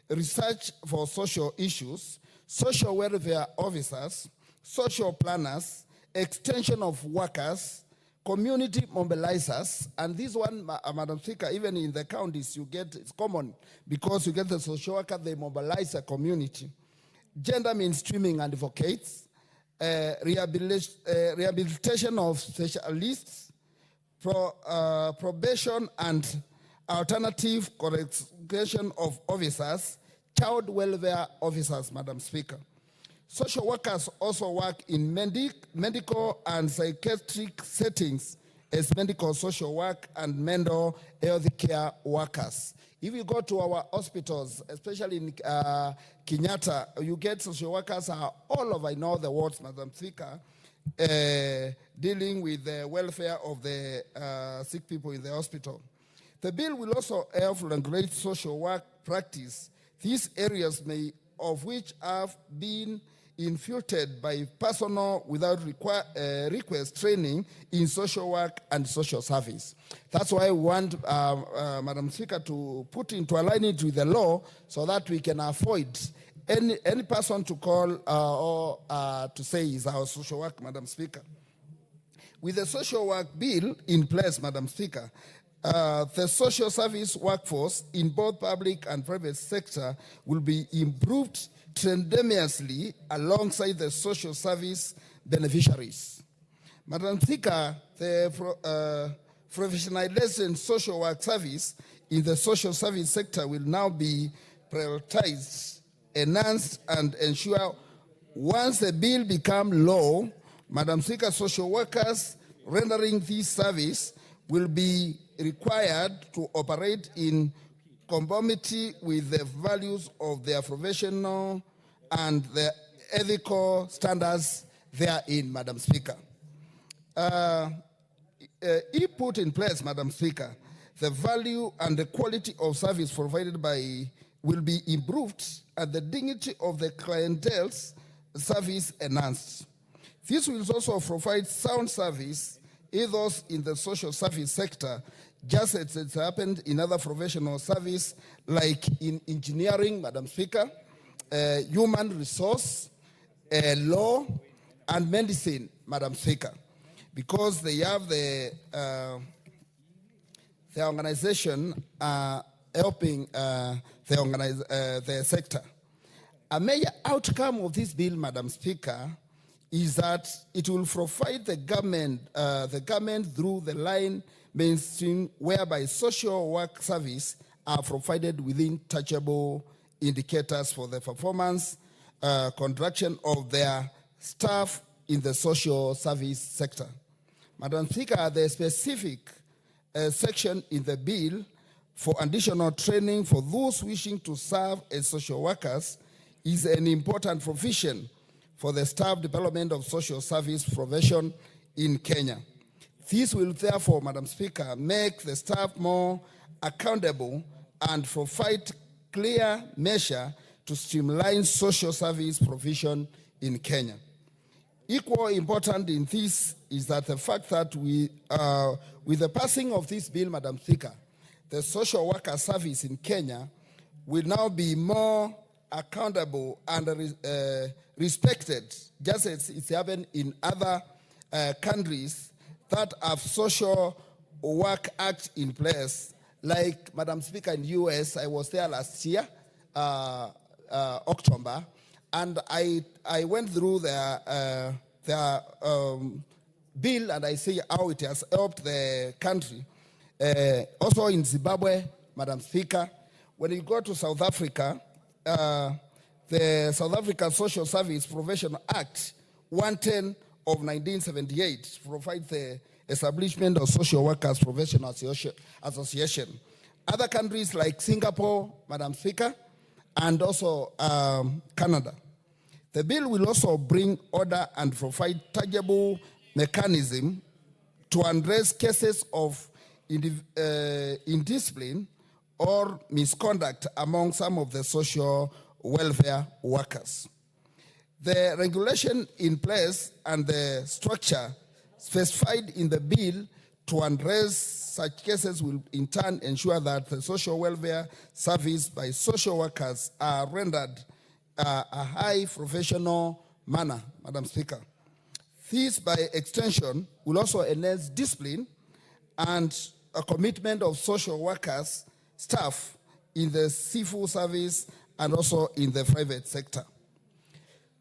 F: research for social issues, social welfare officers, social planners, extension of workers, community mobilizers, and this one, Madam Speaker, even in the counties, you get, it's common because you get the social worker, they mobilize a community. Gender mainstreaming advocates, rehabilitation of specialists, probation and alternative correction of officers, child welfare officers, Madam Speaker. Social workers also work in medical and psychiatric settings as medical social work and mental health care workers. If you go to our hospitals, especially in Kenyatta, you get social workers are all over in all the wards, Madam Speaker, dealing with the welfare of the sick people in the hospital. The bill will also help regulate social work practice. These areas of which have been infiltrated by personnel without request training in social work and social service. That's why we want, Madam Speaker, to put into alignment with the law so that we can avoid any person to call or to say is our social work, Madam Speaker. With the social work bill in place, Madam Speaker, the social service workforce in both public and private sector will be improved tremendously alongside the social service beneficiaries. Madam Speaker, the professionalization social work service in the social service sector will now be prioritized, enhanced, and ensure once the bill becomes law, Madam Speaker, social workers rendering this service will be required to operate in conformity with the values of their professional and the ethical standards therein, Madam Speaker. If put in place, Madam Speaker, the value and the quality of service provided will be improved and the dignity of the clientele's service enhanced. This will also provide sound service either in the social service sector, just as it's happened in other professional service, like in engineering, Madam Speaker, human resource, law, and medicine, Madam Speaker, because they have the organization helping the sector. A major outcome of this bill, Madam Speaker, is that it will provide the government through the line mainstream whereby social work service are provided within touchable indicators for the performance, contraction of their staff in the social service sector. Madam Speaker, the specific section in the bill for additional training for those wishing to serve as social workers is an important provision for the staff development of social service profession in Kenya. This will therefore, Madam Speaker, make the staff more accountable and provide clear measure to streamline social service provision in Kenya. Equally important in this is that the fact that with the passing of this bill, Madam Speaker, the social worker service in Kenya will now be more accountable and respected, just as it's happened in other countries that have social work act in place. Like, Madam Speaker, in the US, I was there last year, October, and I went through their bill and I see how it has helped the country. Also in Zimbabwe, Madam Speaker, when you go to South Africa, the South African Social Service Professional Act 110 of 1978 provides the establishment of social workers professional association. Other countries like Singapore, Madam Speaker, and also Canada. The bill will also bring order and provide tangible mechanism to address cases of indiscipline or misconduct among some of the social welfare workers. The regulation in place and the structure specified in the bill to address such cases will in turn ensure that the social welfare service by social workers are rendered a high professional manner, Madam Speaker. This, by extension, will also enhance discipline and a commitment of social workers, staff in the civil service and also in the private sector.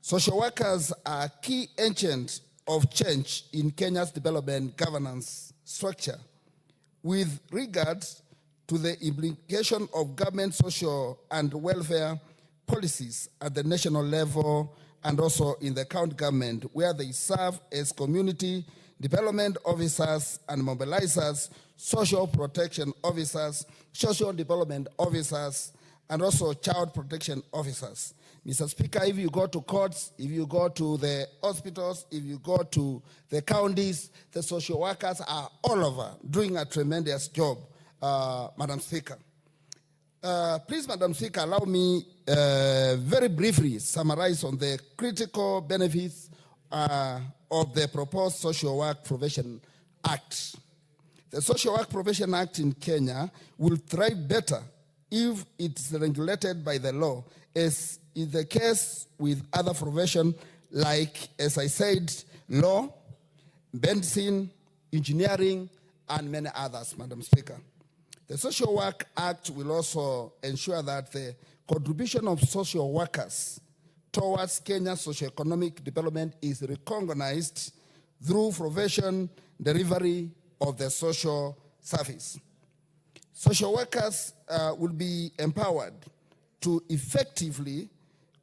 F: Social workers are key agents of change in Kenya's development governance structure with regards to the implication of government social and welfare policies at the national level and also in the county government, where they serve as community development officers and mobilizers, social protection officers, social development officers, and also child protection officers. Mr. Speaker, if you go to courts, if you go to the hospitals, if you go to the counties, the social workers are all over doing a tremendous job, Madam Speaker. Please, Madam Speaker, allow me very briefly summarize on the critical benefits of the proposed Social Work Provision Act. The Social Work Provision Act in Kenya will thrive better if it's regulated by the law, as is the case with other professions like, as I said, law, medicine, engineering, and many others, Madam Speaker. The Social Work Act will also ensure that the contribution of social workers towards Kenya's socio-economic development is recognized through provision delivery of the social service. Social workers will be empowered to effectively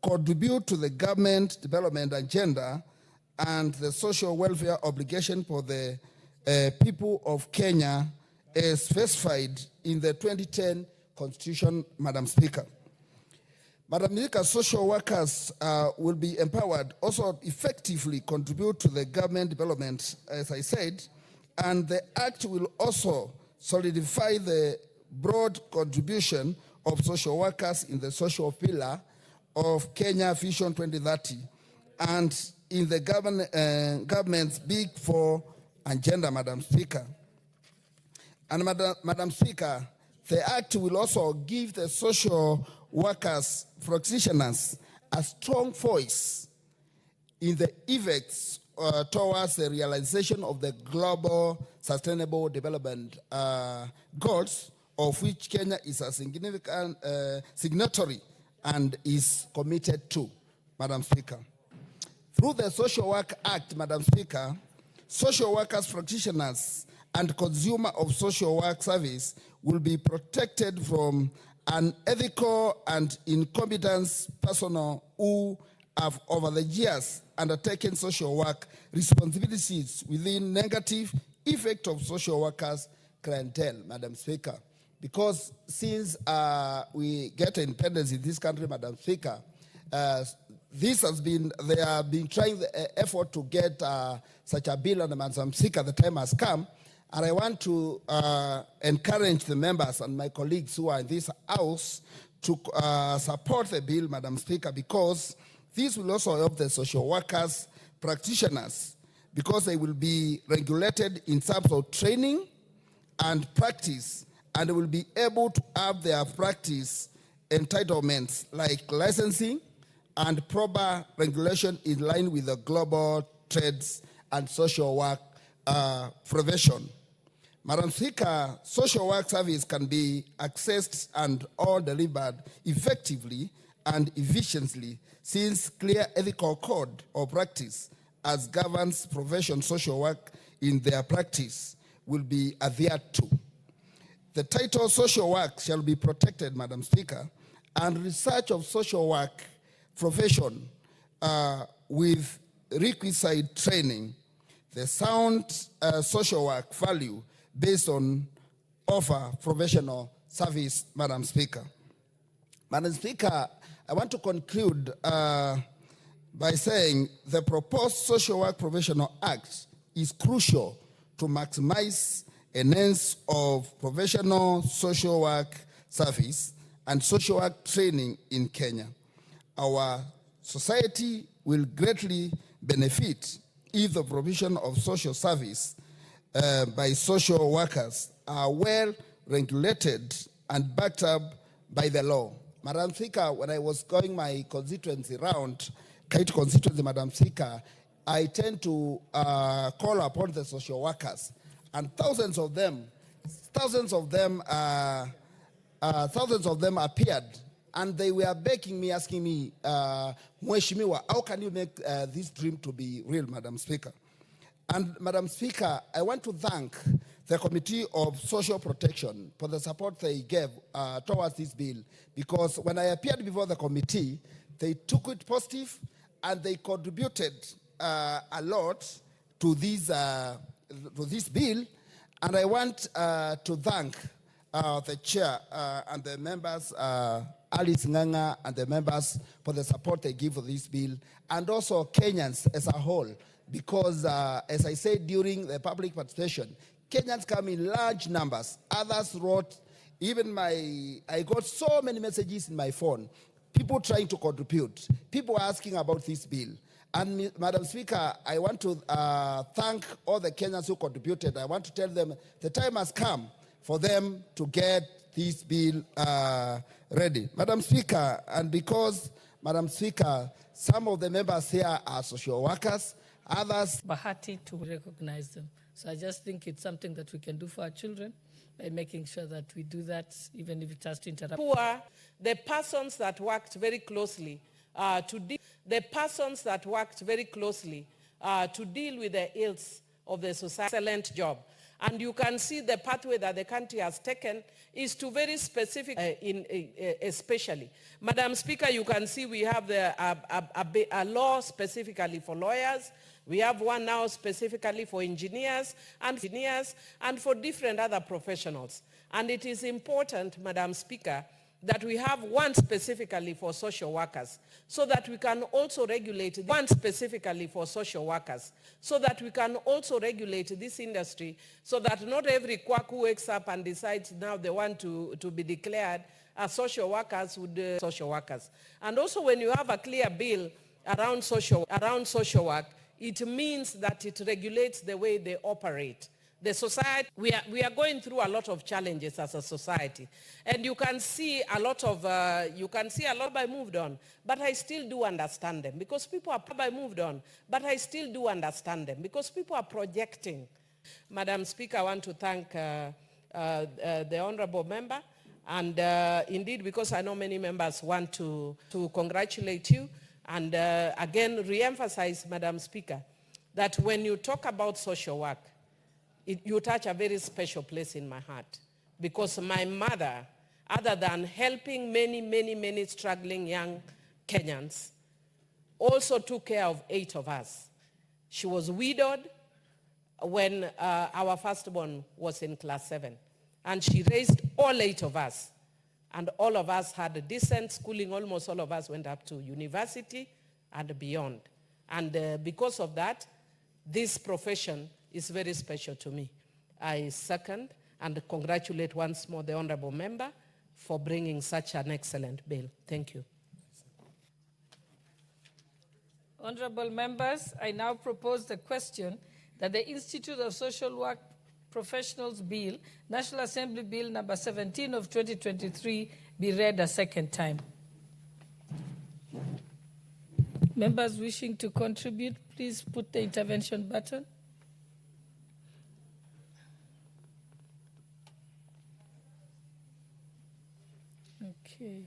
F: contribute to the government development agenda and the social welfare obligation for the people of Kenya as specified in the 2010 Constitution, Madam Speaker. Madam Speaker, social workers will be empowered also effectively contribute to the government development, as I said, and the Act will also solidify the broad contribution of social workers in the social pillar of Kenya Vision 2030 and in the government's Big Four agenda, Madam Speaker. And Madam Speaker, the Act will also give the social workers, practitioners, a strong voice in the efforts towards the realization of the global sustainable development goals, of which Kenya is a significant signatory and is committed to, Madam Speaker. Through the Social Work Act, Madam Speaker, social workers, practitioners, and consumer of social work service will be protected from unethical and incompetent personnel who have over the years undertaken social work responsibilities within negative effect of social workers clientele, Madam Speaker. Because since we get independence in this country, Madam Speaker, they have been trying the effort to get such a bill, and Madam Speaker, the time has come. And I want to encourage the members and my colleagues who are in this house to support the bill, Madam Speaker, because this will also help the social workers, practitioners, because they will be regulated in terms of training and practice, and they will be able to have their practice entitlements like licensing and proper regulation in line with the global trades and social work profession. Madam Speaker, social work service can be accessed and all delivered effectively and efficiently, since clear ethical code or practice as governs profession social work in their practice will be adhered to. The title social work shall be protected, Madam Speaker, and research of social work profession with requisite training, the sound social work value based on offer professional service, Madam Speaker. Madam Speaker, I want to conclude by saying the proposed Social Work Professional Act is crucial to maximize enhance of professional social work service and social work training in Kenya. Our society will greatly benefit if the provision of social service by social workers are well regulated and backed up by the law. Madam Speaker, when I was going my constituency round, Kite constituency, Madam Speaker, I tend to call upon the social workers, and thousands of them appeared, and they were begging me, asking me, Mheshimiwa, how can you make this dream to be real, Madam Speaker? And Madam Speaker, I want to thank the Committee of Social Protection for the support they gave towards this bill, because when I appeared before the committee, they took it positive and they contributed a lot to this bill. And I want to thank the chair and the members, Alice Nganga and the members, for the support they give for this bill, and also Kenyans as a whole, because as I said during the public participation, Kenyans come in large numbers. Others wrote, I got so many messages in my phone, people trying to contribute, people asking about this bill. And Madam Speaker, I want to thank all the Kenyans who contributed. I want to tell them the time has come for them to get this bill ready. Madam Speaker, and because, Madam Speaker, some of the members here are social workers, others...
R: Bahati to recognize them. So I just think it's something that we can do for our children by making sure that we do that, even if it has to interrupt.
H: Who are the persons that worked very closely to deal with the ills of the society. Excellent job. And you can see the pathway that the country has taken is to very specific, especially. Madam Speaker, you can see we have a law specifically for lawyers. We have one now specifically for engineers and for different other professionals. And it is important, Madam Speaker, that we have one specifically for social workers, so that we can also regulate this industry, so that not every quack who wakes up and decides now they want to be declared as social workers would social workers. And also, when you have a clear bill around social work, it means that it regulates the way they operate. The society, we are going through a lot of challenges as a society. And you can see a lot by moved on, but I still do understand them because people are projecting. Madam Speaker, I want to thank the Honorable Member, and indeed, because I know many members want to congratulate you, and again, re-emphasize, Madam Speaker, that when you talk about social work, you touch a very special place in my heart, because my mother, other than helping many struggling young Kenyans, also took care of 8 of us. She was widowed when our firstborn was in class 7, and she raised all 8 of us, and all of us had a decent schooling. Almost all of us went up to university and beyond, and because of that, this profession is very special to me. I second and congratulate once more the Honorable Member for bringing such an excellent bill. Thank you.
R: Honorable members, I now propose the question that the Institute of Social Work Professionals Bill, National Assembly Bill number 17 of 2023, be read a second time. Members wishing to contribute, please put the intervention button. Okay.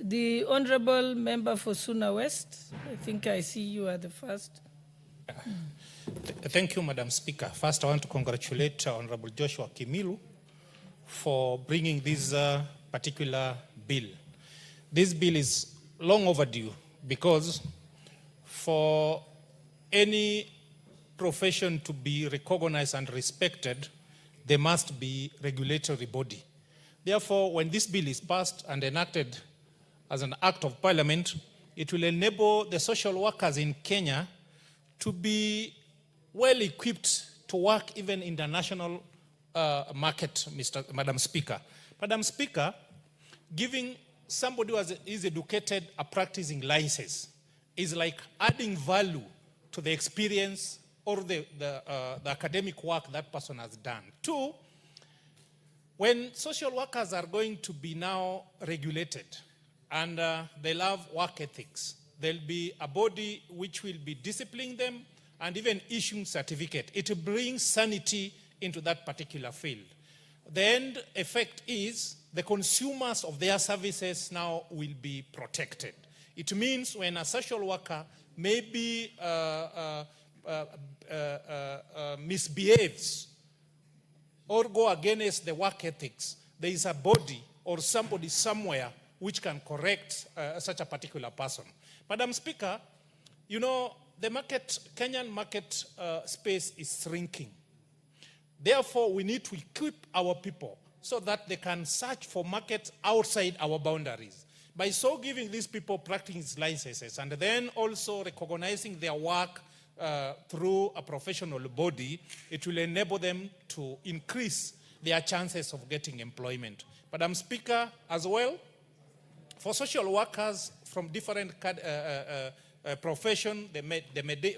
R: The Honorable Member for Suna West, I think I see you are the first.
I: Thank you, Madam Speaker. First, I want to congratulate Honorable Joshua Kimilu for bringing this particular bill. This bill is long overdue because for any profession to be recognized and respected, there must be regulatory body. Therefore, when this bill is passed and enacted as an act of parliament, it will enable the social workers in Kenya to be well equipped to work even in the national market, Madam Speaker. Madam Speaker, giving somebody who is educated a practicing license is like adding value to the experience or the academic work that person has done. 2, when social workers are going to be now regulated and they'll have work ethics, there'll be a body which will be disciplining them and even issuing certificate. It will bring sanity into that particular field. The end effect is the consumers of their services now will be protected. It means when a social worker maybe misbehaves or go against the work ethics, there is a body or somebody somewhere which can correct such a particular person. Madam Speaker, you know, the Kenyan market space is shrinking. Therefore, we need to equip our people so that they can search for markets outside our boundaries. By so giving these people practice licenses and then also recognizing their work through a professional body, it will enable them to increase their chances of getting employment. Madam Speaker, as well, for social workers from different professions,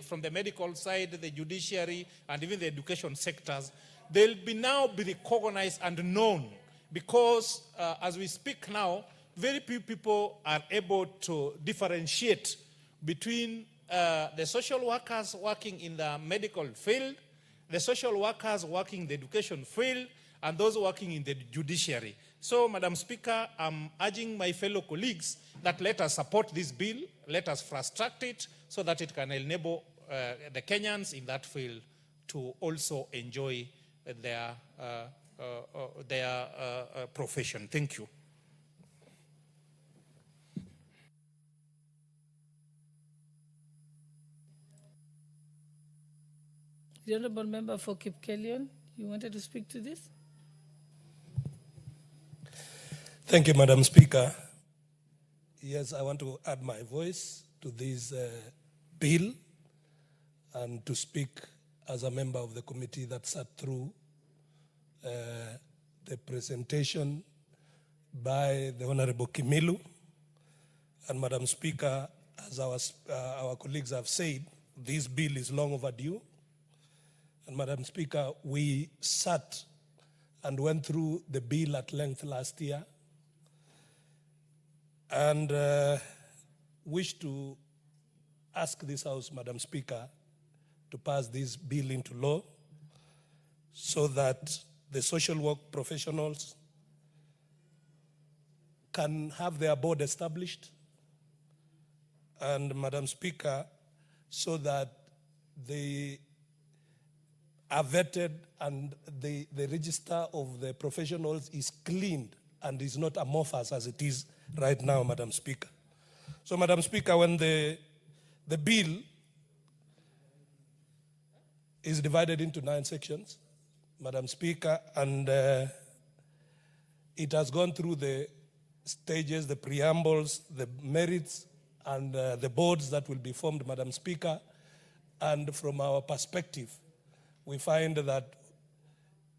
I: from the medical side, the judiciary, and even the education sectors, they'll now be recognized and known because as we speak now, very few people are able to differentiate between the social workers working in the medical field, the social workers working in the education field, and those working in the judiciary. So, Madam Speaker, I'm urging my fellow colleagues that let us support this bill, let us fast-track it so that it can enable the Kenyans in that field to also enjoy their profession. Thank you.
R: The Honourable Member for Kipkelion, you wanted to speak to this?
A: Thank you, Madam Speaker. Yes, I want to add my voice to this bill and to speak as a member of the committee that sat through the presentation by the Honorable Kimilu. And Madam Speaker, as our colleagues have said, this bill is long overdue. And Madam Speaker, we sat and went through the bill at length last year and wish to ask this House, Madam Speaker, to pass this bill into law so that the social work professionals can have their board established, and Madam Speaker, so that they are vetted and the register of the professionals is cleaned and is not amorphous as it is right now, Madam Speaker. So, Madam Speaker, when the bill is divided into 9 sections, Madam Speaker, and it has gone through the stages, the preambles, the merits, and the boards that will be formed, Madam Speaker. And from our perspective, we find that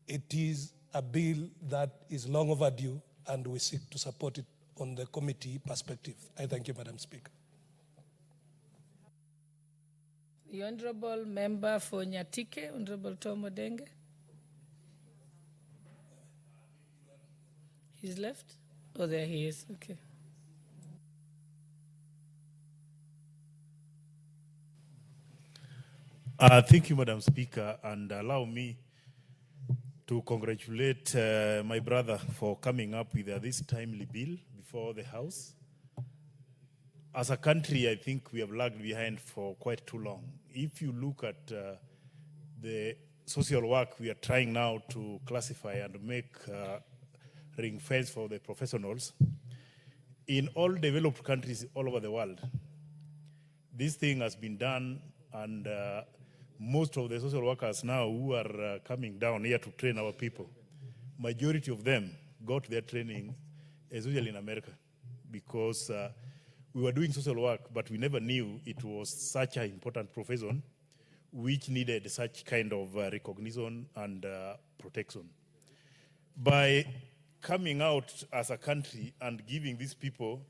A: it is a bill that is long overdue, and we seek to support it on the committee perspective. I thank you, Madam Speaker.
R: The Honourable Member for Nyatike, Honourable Tom Odenge. He's left? Oh, there he is. Okay.
L: Thank you, Madam Speaker, and allow me to congratulate my brother for coming up with this timely bill before the House. As a country, I think we have lagged behind for quite too long. If you look at the social work we are trying now to classify and make ring fence for the professionals, in all developed countries all over the world, this thing has been done, and most of the social workers now who are coming down here to train our people, majority of them got their training usually in America, because we were doing social work, but we never knew it was such an important profession which needed such kind of recognition and protection. By coming out as a country and giving these people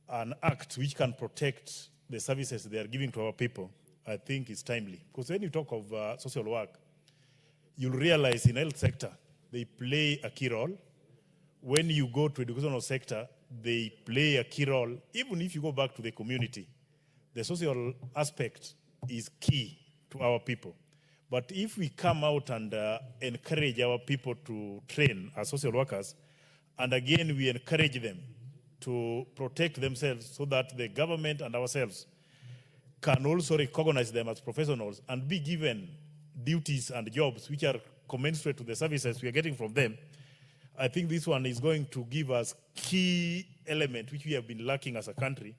L: an act which can protect the services they are giving to our people, I think it's timely. Because when you talk of social work, you'll realize in health sector, they play a key role. When you go to educational sector, they play a key role. Even if you go back to the community, the social aspect is key to our people. But if we come out and encourage our people to train as social workers, and again we encourage them to protect themselves so that the government and ourselves can also recognize them as professionals and be given duties and jobs which are commensurate to the services we are getting from them. I think this one is going to give us key element which we have been lacking as a country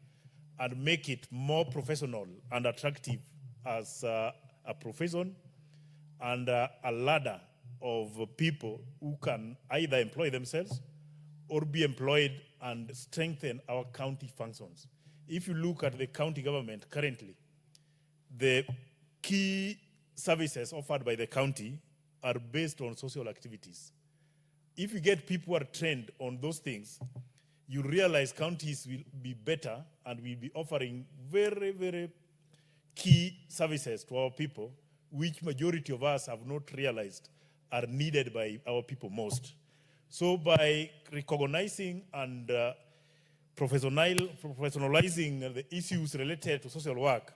L: and make it more professional and attractive as a profession and a ladder of people who can either employ themselves or be employed and strengthen our county functions. If you look at the county government currently, the key services offered by the county are based on social activities. If you get people who are trained on those things, you realize counties will be better and will be offering very, very key services to our people, which majority of us have not realized are needed by our people most. So by recognizing and professionalizing the issues related to social work,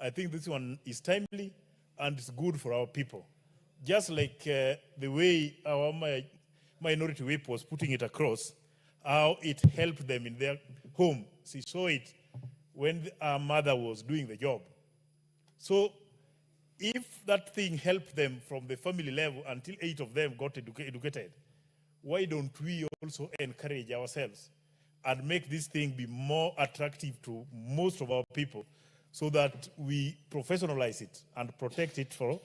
L: I think this one is timely and it's good for our people. Just like the way our Minority Whip was putting it across, how it helped them in their home. She saw it when our mother was doing the job. So if that thing helped them from the family level until 8 of them got educated, why don't we also encourage ourselves and make this thing be more attractive to most of our people so that we professionalize it and protect it for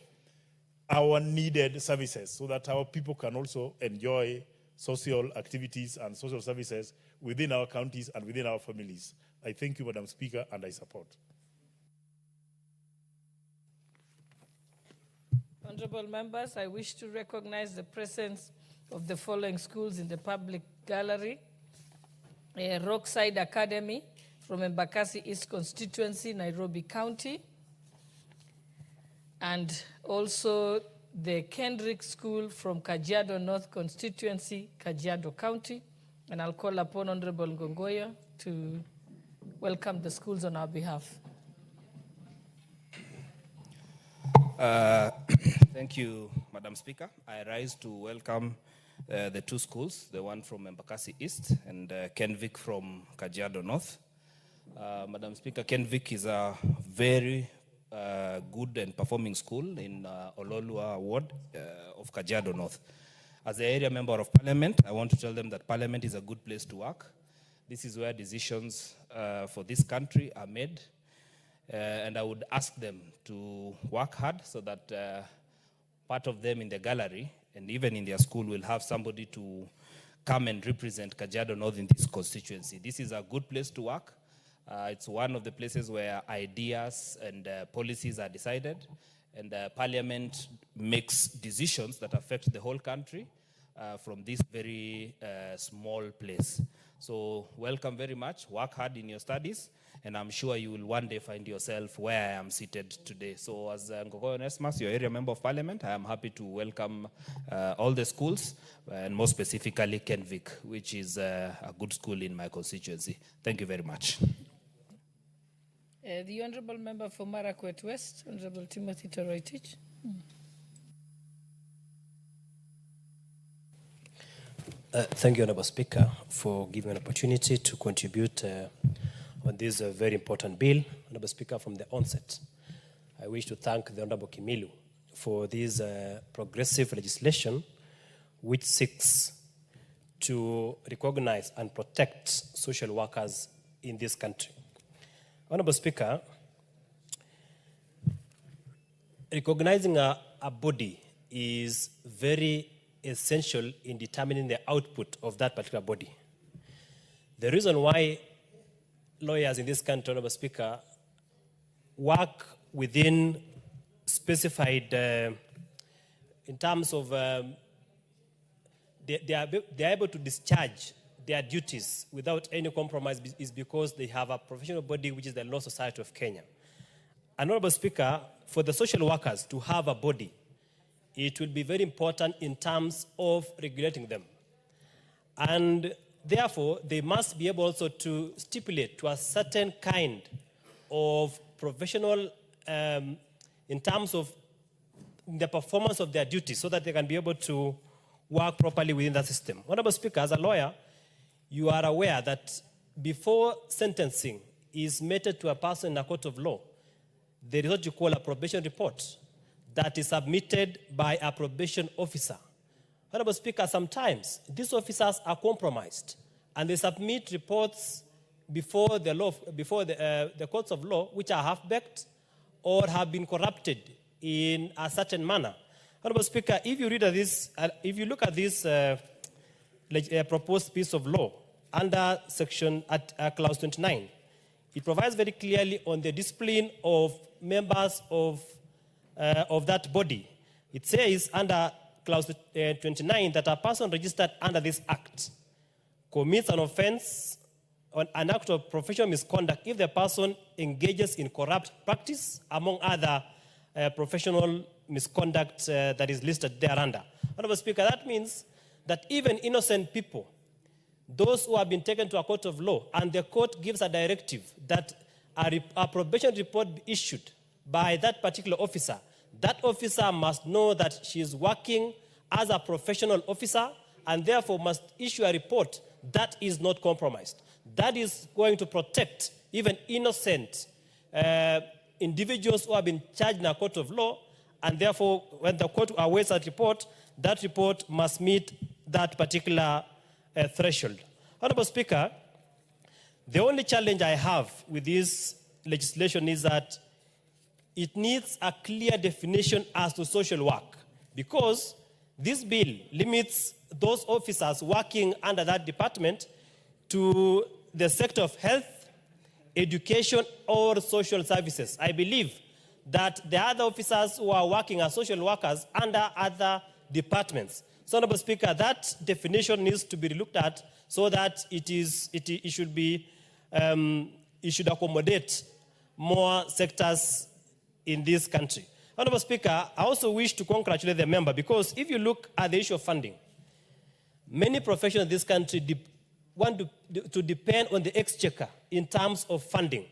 L: our needed services so that our people can also enjoy social activities and social services within our counties and within our families. I thank you, Madam Speaker, and I support.
R: Honorable members, I wish to recognize the presence of the following schools in the public gallery. Rockside Academy from Embakasi East Constituency, Nairobi County. And also the Kendrick School from Kajiado North Constituency, Kajiado County. And I'll call upon Honorable Ngongoya to welcome the schools on our behalf.
K: Thank you, Madam Speaker. I rise to welcome the two schools, the one from Embakasi East and Kenvic from Kajiado North. Madam Speaker, Kenvic is a very good and performing school in Ololua ward of Kajiado North. As the area member of parliament, I want to tell them that parliament is a good place to work. This is where decisions for this country are made. And I would ask them to work hard so that part of them in the gallery and even in their school will have somebody to come and represent Kajiado North in this constituency. This is a good place to work. It's one of the places where ideas and policies are decided, and Parliament makes decisions that affect the whole country from this very small place. So welcome very much, work hard in your studies, and I'm sure you will one day find yourself where I am seated today. So as Ngogoyo Onesmus, your area member of parliament, I am happy to welcome all the schools, and more specifically Kenvic, which is a good school in my constituency. Thank you very much.
R: The Honourable Member for Marakwet West, Honourable Timothy Toroitich.
N: Thank you, Honourable Speaker, for giving an opportunity to contribute on this very important bill. Honourable Speaker, from the onset, I wish to thank the Honourable Kimilu for this progressive legislation which seeks to recognize and protect social workers in this country. Honourable Speaker, recognizing a body is very essential in determining the output of that particular body. The reason why lawyers in this country, Honourable Speaker, work within specified, in terms of, they are able to discharge their duties without any compromise is because they have a professional body, which is the Law Society of Kenya. And Honourable Speaker, for the social workers to have a body, it will be very important in terms of regulating them. And therefore, they must be able also to stipulate to a certain kind of professional, in terms of the performance of their duties, so that they can be able to work properly within that system. Honourable Speaker, as a lawyer, you are aware that before sentencing is meted to a person in a court of law, there is what you call a probation report that is submitted by a probation officer. Honorable Speaker, sometimes these officers are compromised and they submit reports before the courts of law which are half-baked or have been corrupted in a certain manner. Honorable Speaker, if you look at this proposed piece of law under section clause 29, it provides very clearly on the discipline of members of that body. It says under clause 29 that a person registered under this act commits an offense on an act of professional misconduct if the person engages in corrupt practice, among other professional misconduct that is listed thereunder. Honorable Speaker, that means that even innocent people, those who have been taken to a court of law, and the court gives a directive that a probation report be issued by that particular officer, that officer must know that she is working as a professional officer and therefore must issue a report that is not compromised. That is going to protect even innocent individuals who have been charged in a court of law, and therefore when the court awaits that report must meet that particular threshold. Honorable Speaker, the only challenge I have with this legislation is that it needs a clear definition as to social work, because this bill limits those officers working under that department to the sector of health, education, or social services. I believe that the other officers who are working as social workers under other departments. So, Honorable Speaker, that definition needs to be looked at so that it should accommodate more sectors in this country. Honorable Speaker, I also wish to congratulate the member, because if you look at the issue of funding, many professionals in this country want to depend on the exchequer in terms of funding.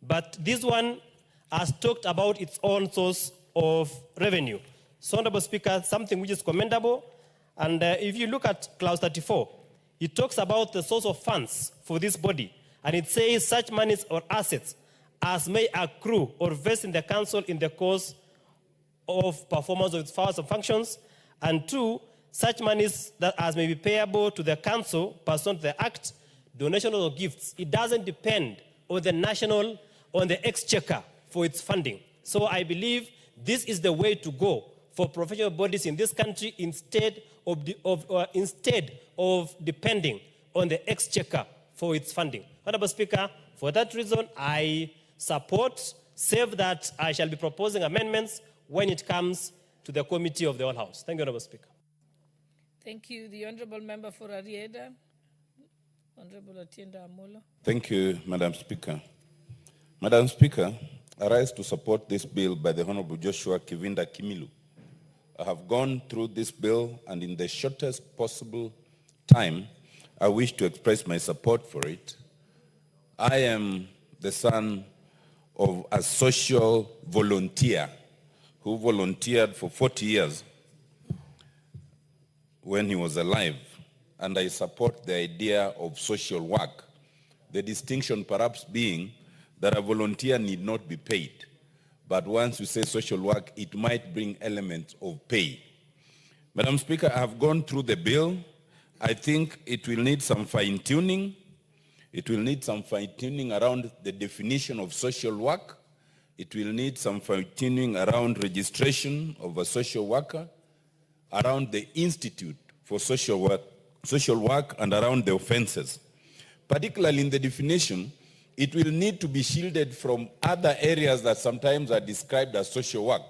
N: But this one has talked about its own source of revenue. So, Honorable Speaker, something which is commendable. And if you look at clause 34, it talks about the source of funds for this body. And it says such monies or assets as may accrue or vest in the council in the course of performance of its powers and functions. And 2, such monies that as may be payable to the council pursuant to the act, donations or gifts. It doesn't depend on the exchequer for its funding. So I believe this is the way to go for professional bodies in this country instead of depending on the exchequer for its funding. Honorable Speaker, for that reason, I support, save that I shall be proposing amendments when it comes to the committee of the whole House. Thank you, Honorable Speaker.
R: Thank you. The Honorable Member for Arieda, Honorable Atienda Amolo.
C: Thank you, Madam Speaker. Madam Speaker, I rise to support this bill by the Honorable Joshua Kivinda Kimilu. I have gone through this bill, and in the shortest possible time, I wish to express my support for it. I am the son of a social volunteer who volunteered for 40 years when he was alive, and I support the idea of social work. The distinction perhaps being that a volunteer need not be paid, but once you say social work, it might bring elements of pay. Madam Speaker, I have gone through the bill. I think it will need some fine-tuning. It will need some fine-tuning around the definition of social work. It will need some fine-tuning around registration of a social worker, around the Institute for Social Work, and around the offenses. Particularly in the definition, it will need to be shielded from other areas that sometimes are described as social work.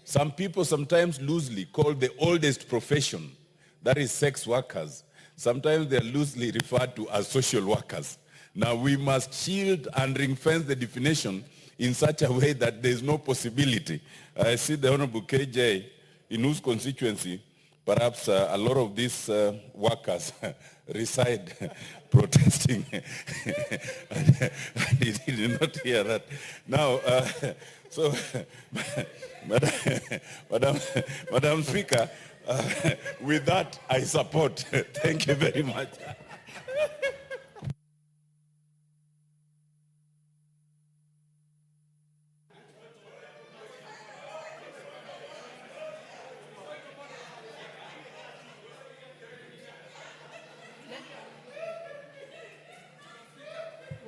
C: Some people sometimes loosely call the oldest profession, that is sex workers. Sometimes they're loosely referred to as social workers. Now we must shield and ring-fence the definition in such a way that there's no possibility. I see the Honorable KJ, in whose constituency perhaps a lot of these workers reside protesting. And he did not hear that. Now, Madam Speaker, with that I support. Thank you very much.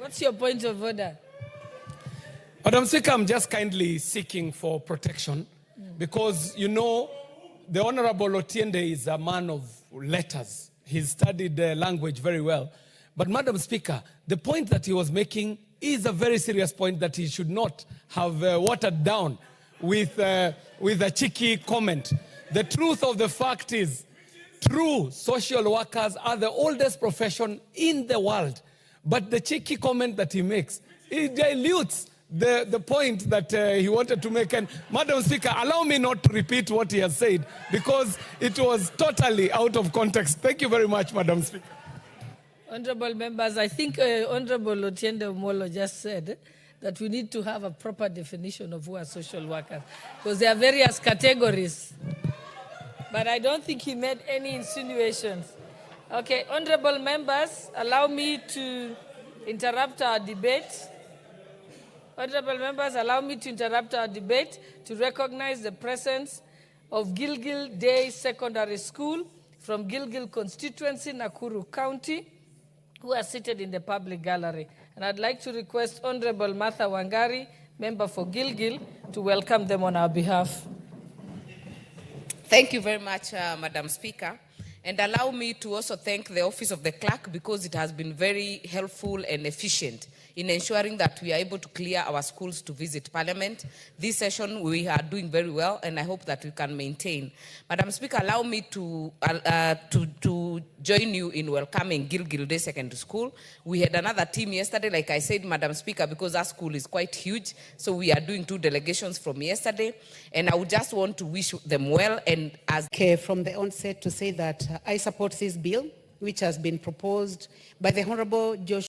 R: What's your point of order?
A: Madam Speaker, I'm just kindly seeking for protection because, you know, the Honorable Otiende is a man of letters. He's studied language very well. But Madam Speaker, the point that he was making is a very serious point that he should not have watered down with a cheeky comment. The truth of the fact is, true social workers are the oldest profession in the world. But the cheeky comment that he makes, it dilutes the point that he wanted to make. And Madam Speaker, allow me not to repeat what he has said because it was totally out of context. Thank you very much, Madam Speaker.
R: Honorable members, I think Honorable Otiende Omolo just said that we need to have a proper definition of who are social workers because there are various categories. But I don't think he made any insinuations. Okay, honorable members, allow me to interrupt our debate. Honorable members, allow me to interrupt our debate to recognize the presence of Gilgil Day Secondary School from Gilgil constituency, Nakuru County, who are seated in the public gallery. And I'd like to request Honorable Martha Wangari, member for Gilgil, to welcome them on our behalf.
V: Thank you very much, Madam Speaker. And allow me to also thank the Office of the Clerk because it has been very helpful and efficient in ensuring that we are able to clear our schools to visit Parliament. This session we are doing very well and I hope that we can maintain. Madam Speaker, allow me to join you in welcoming Gilgil Day Secondary School. We had another team yesterday, like I said, Madam Speaker, because our school is quite huge. So we are doing 2 delegations from yesterday. And I would just want to wish them well. And as
J: from the onset to say that I support this bill, which has been proposed by the Honorable Joshua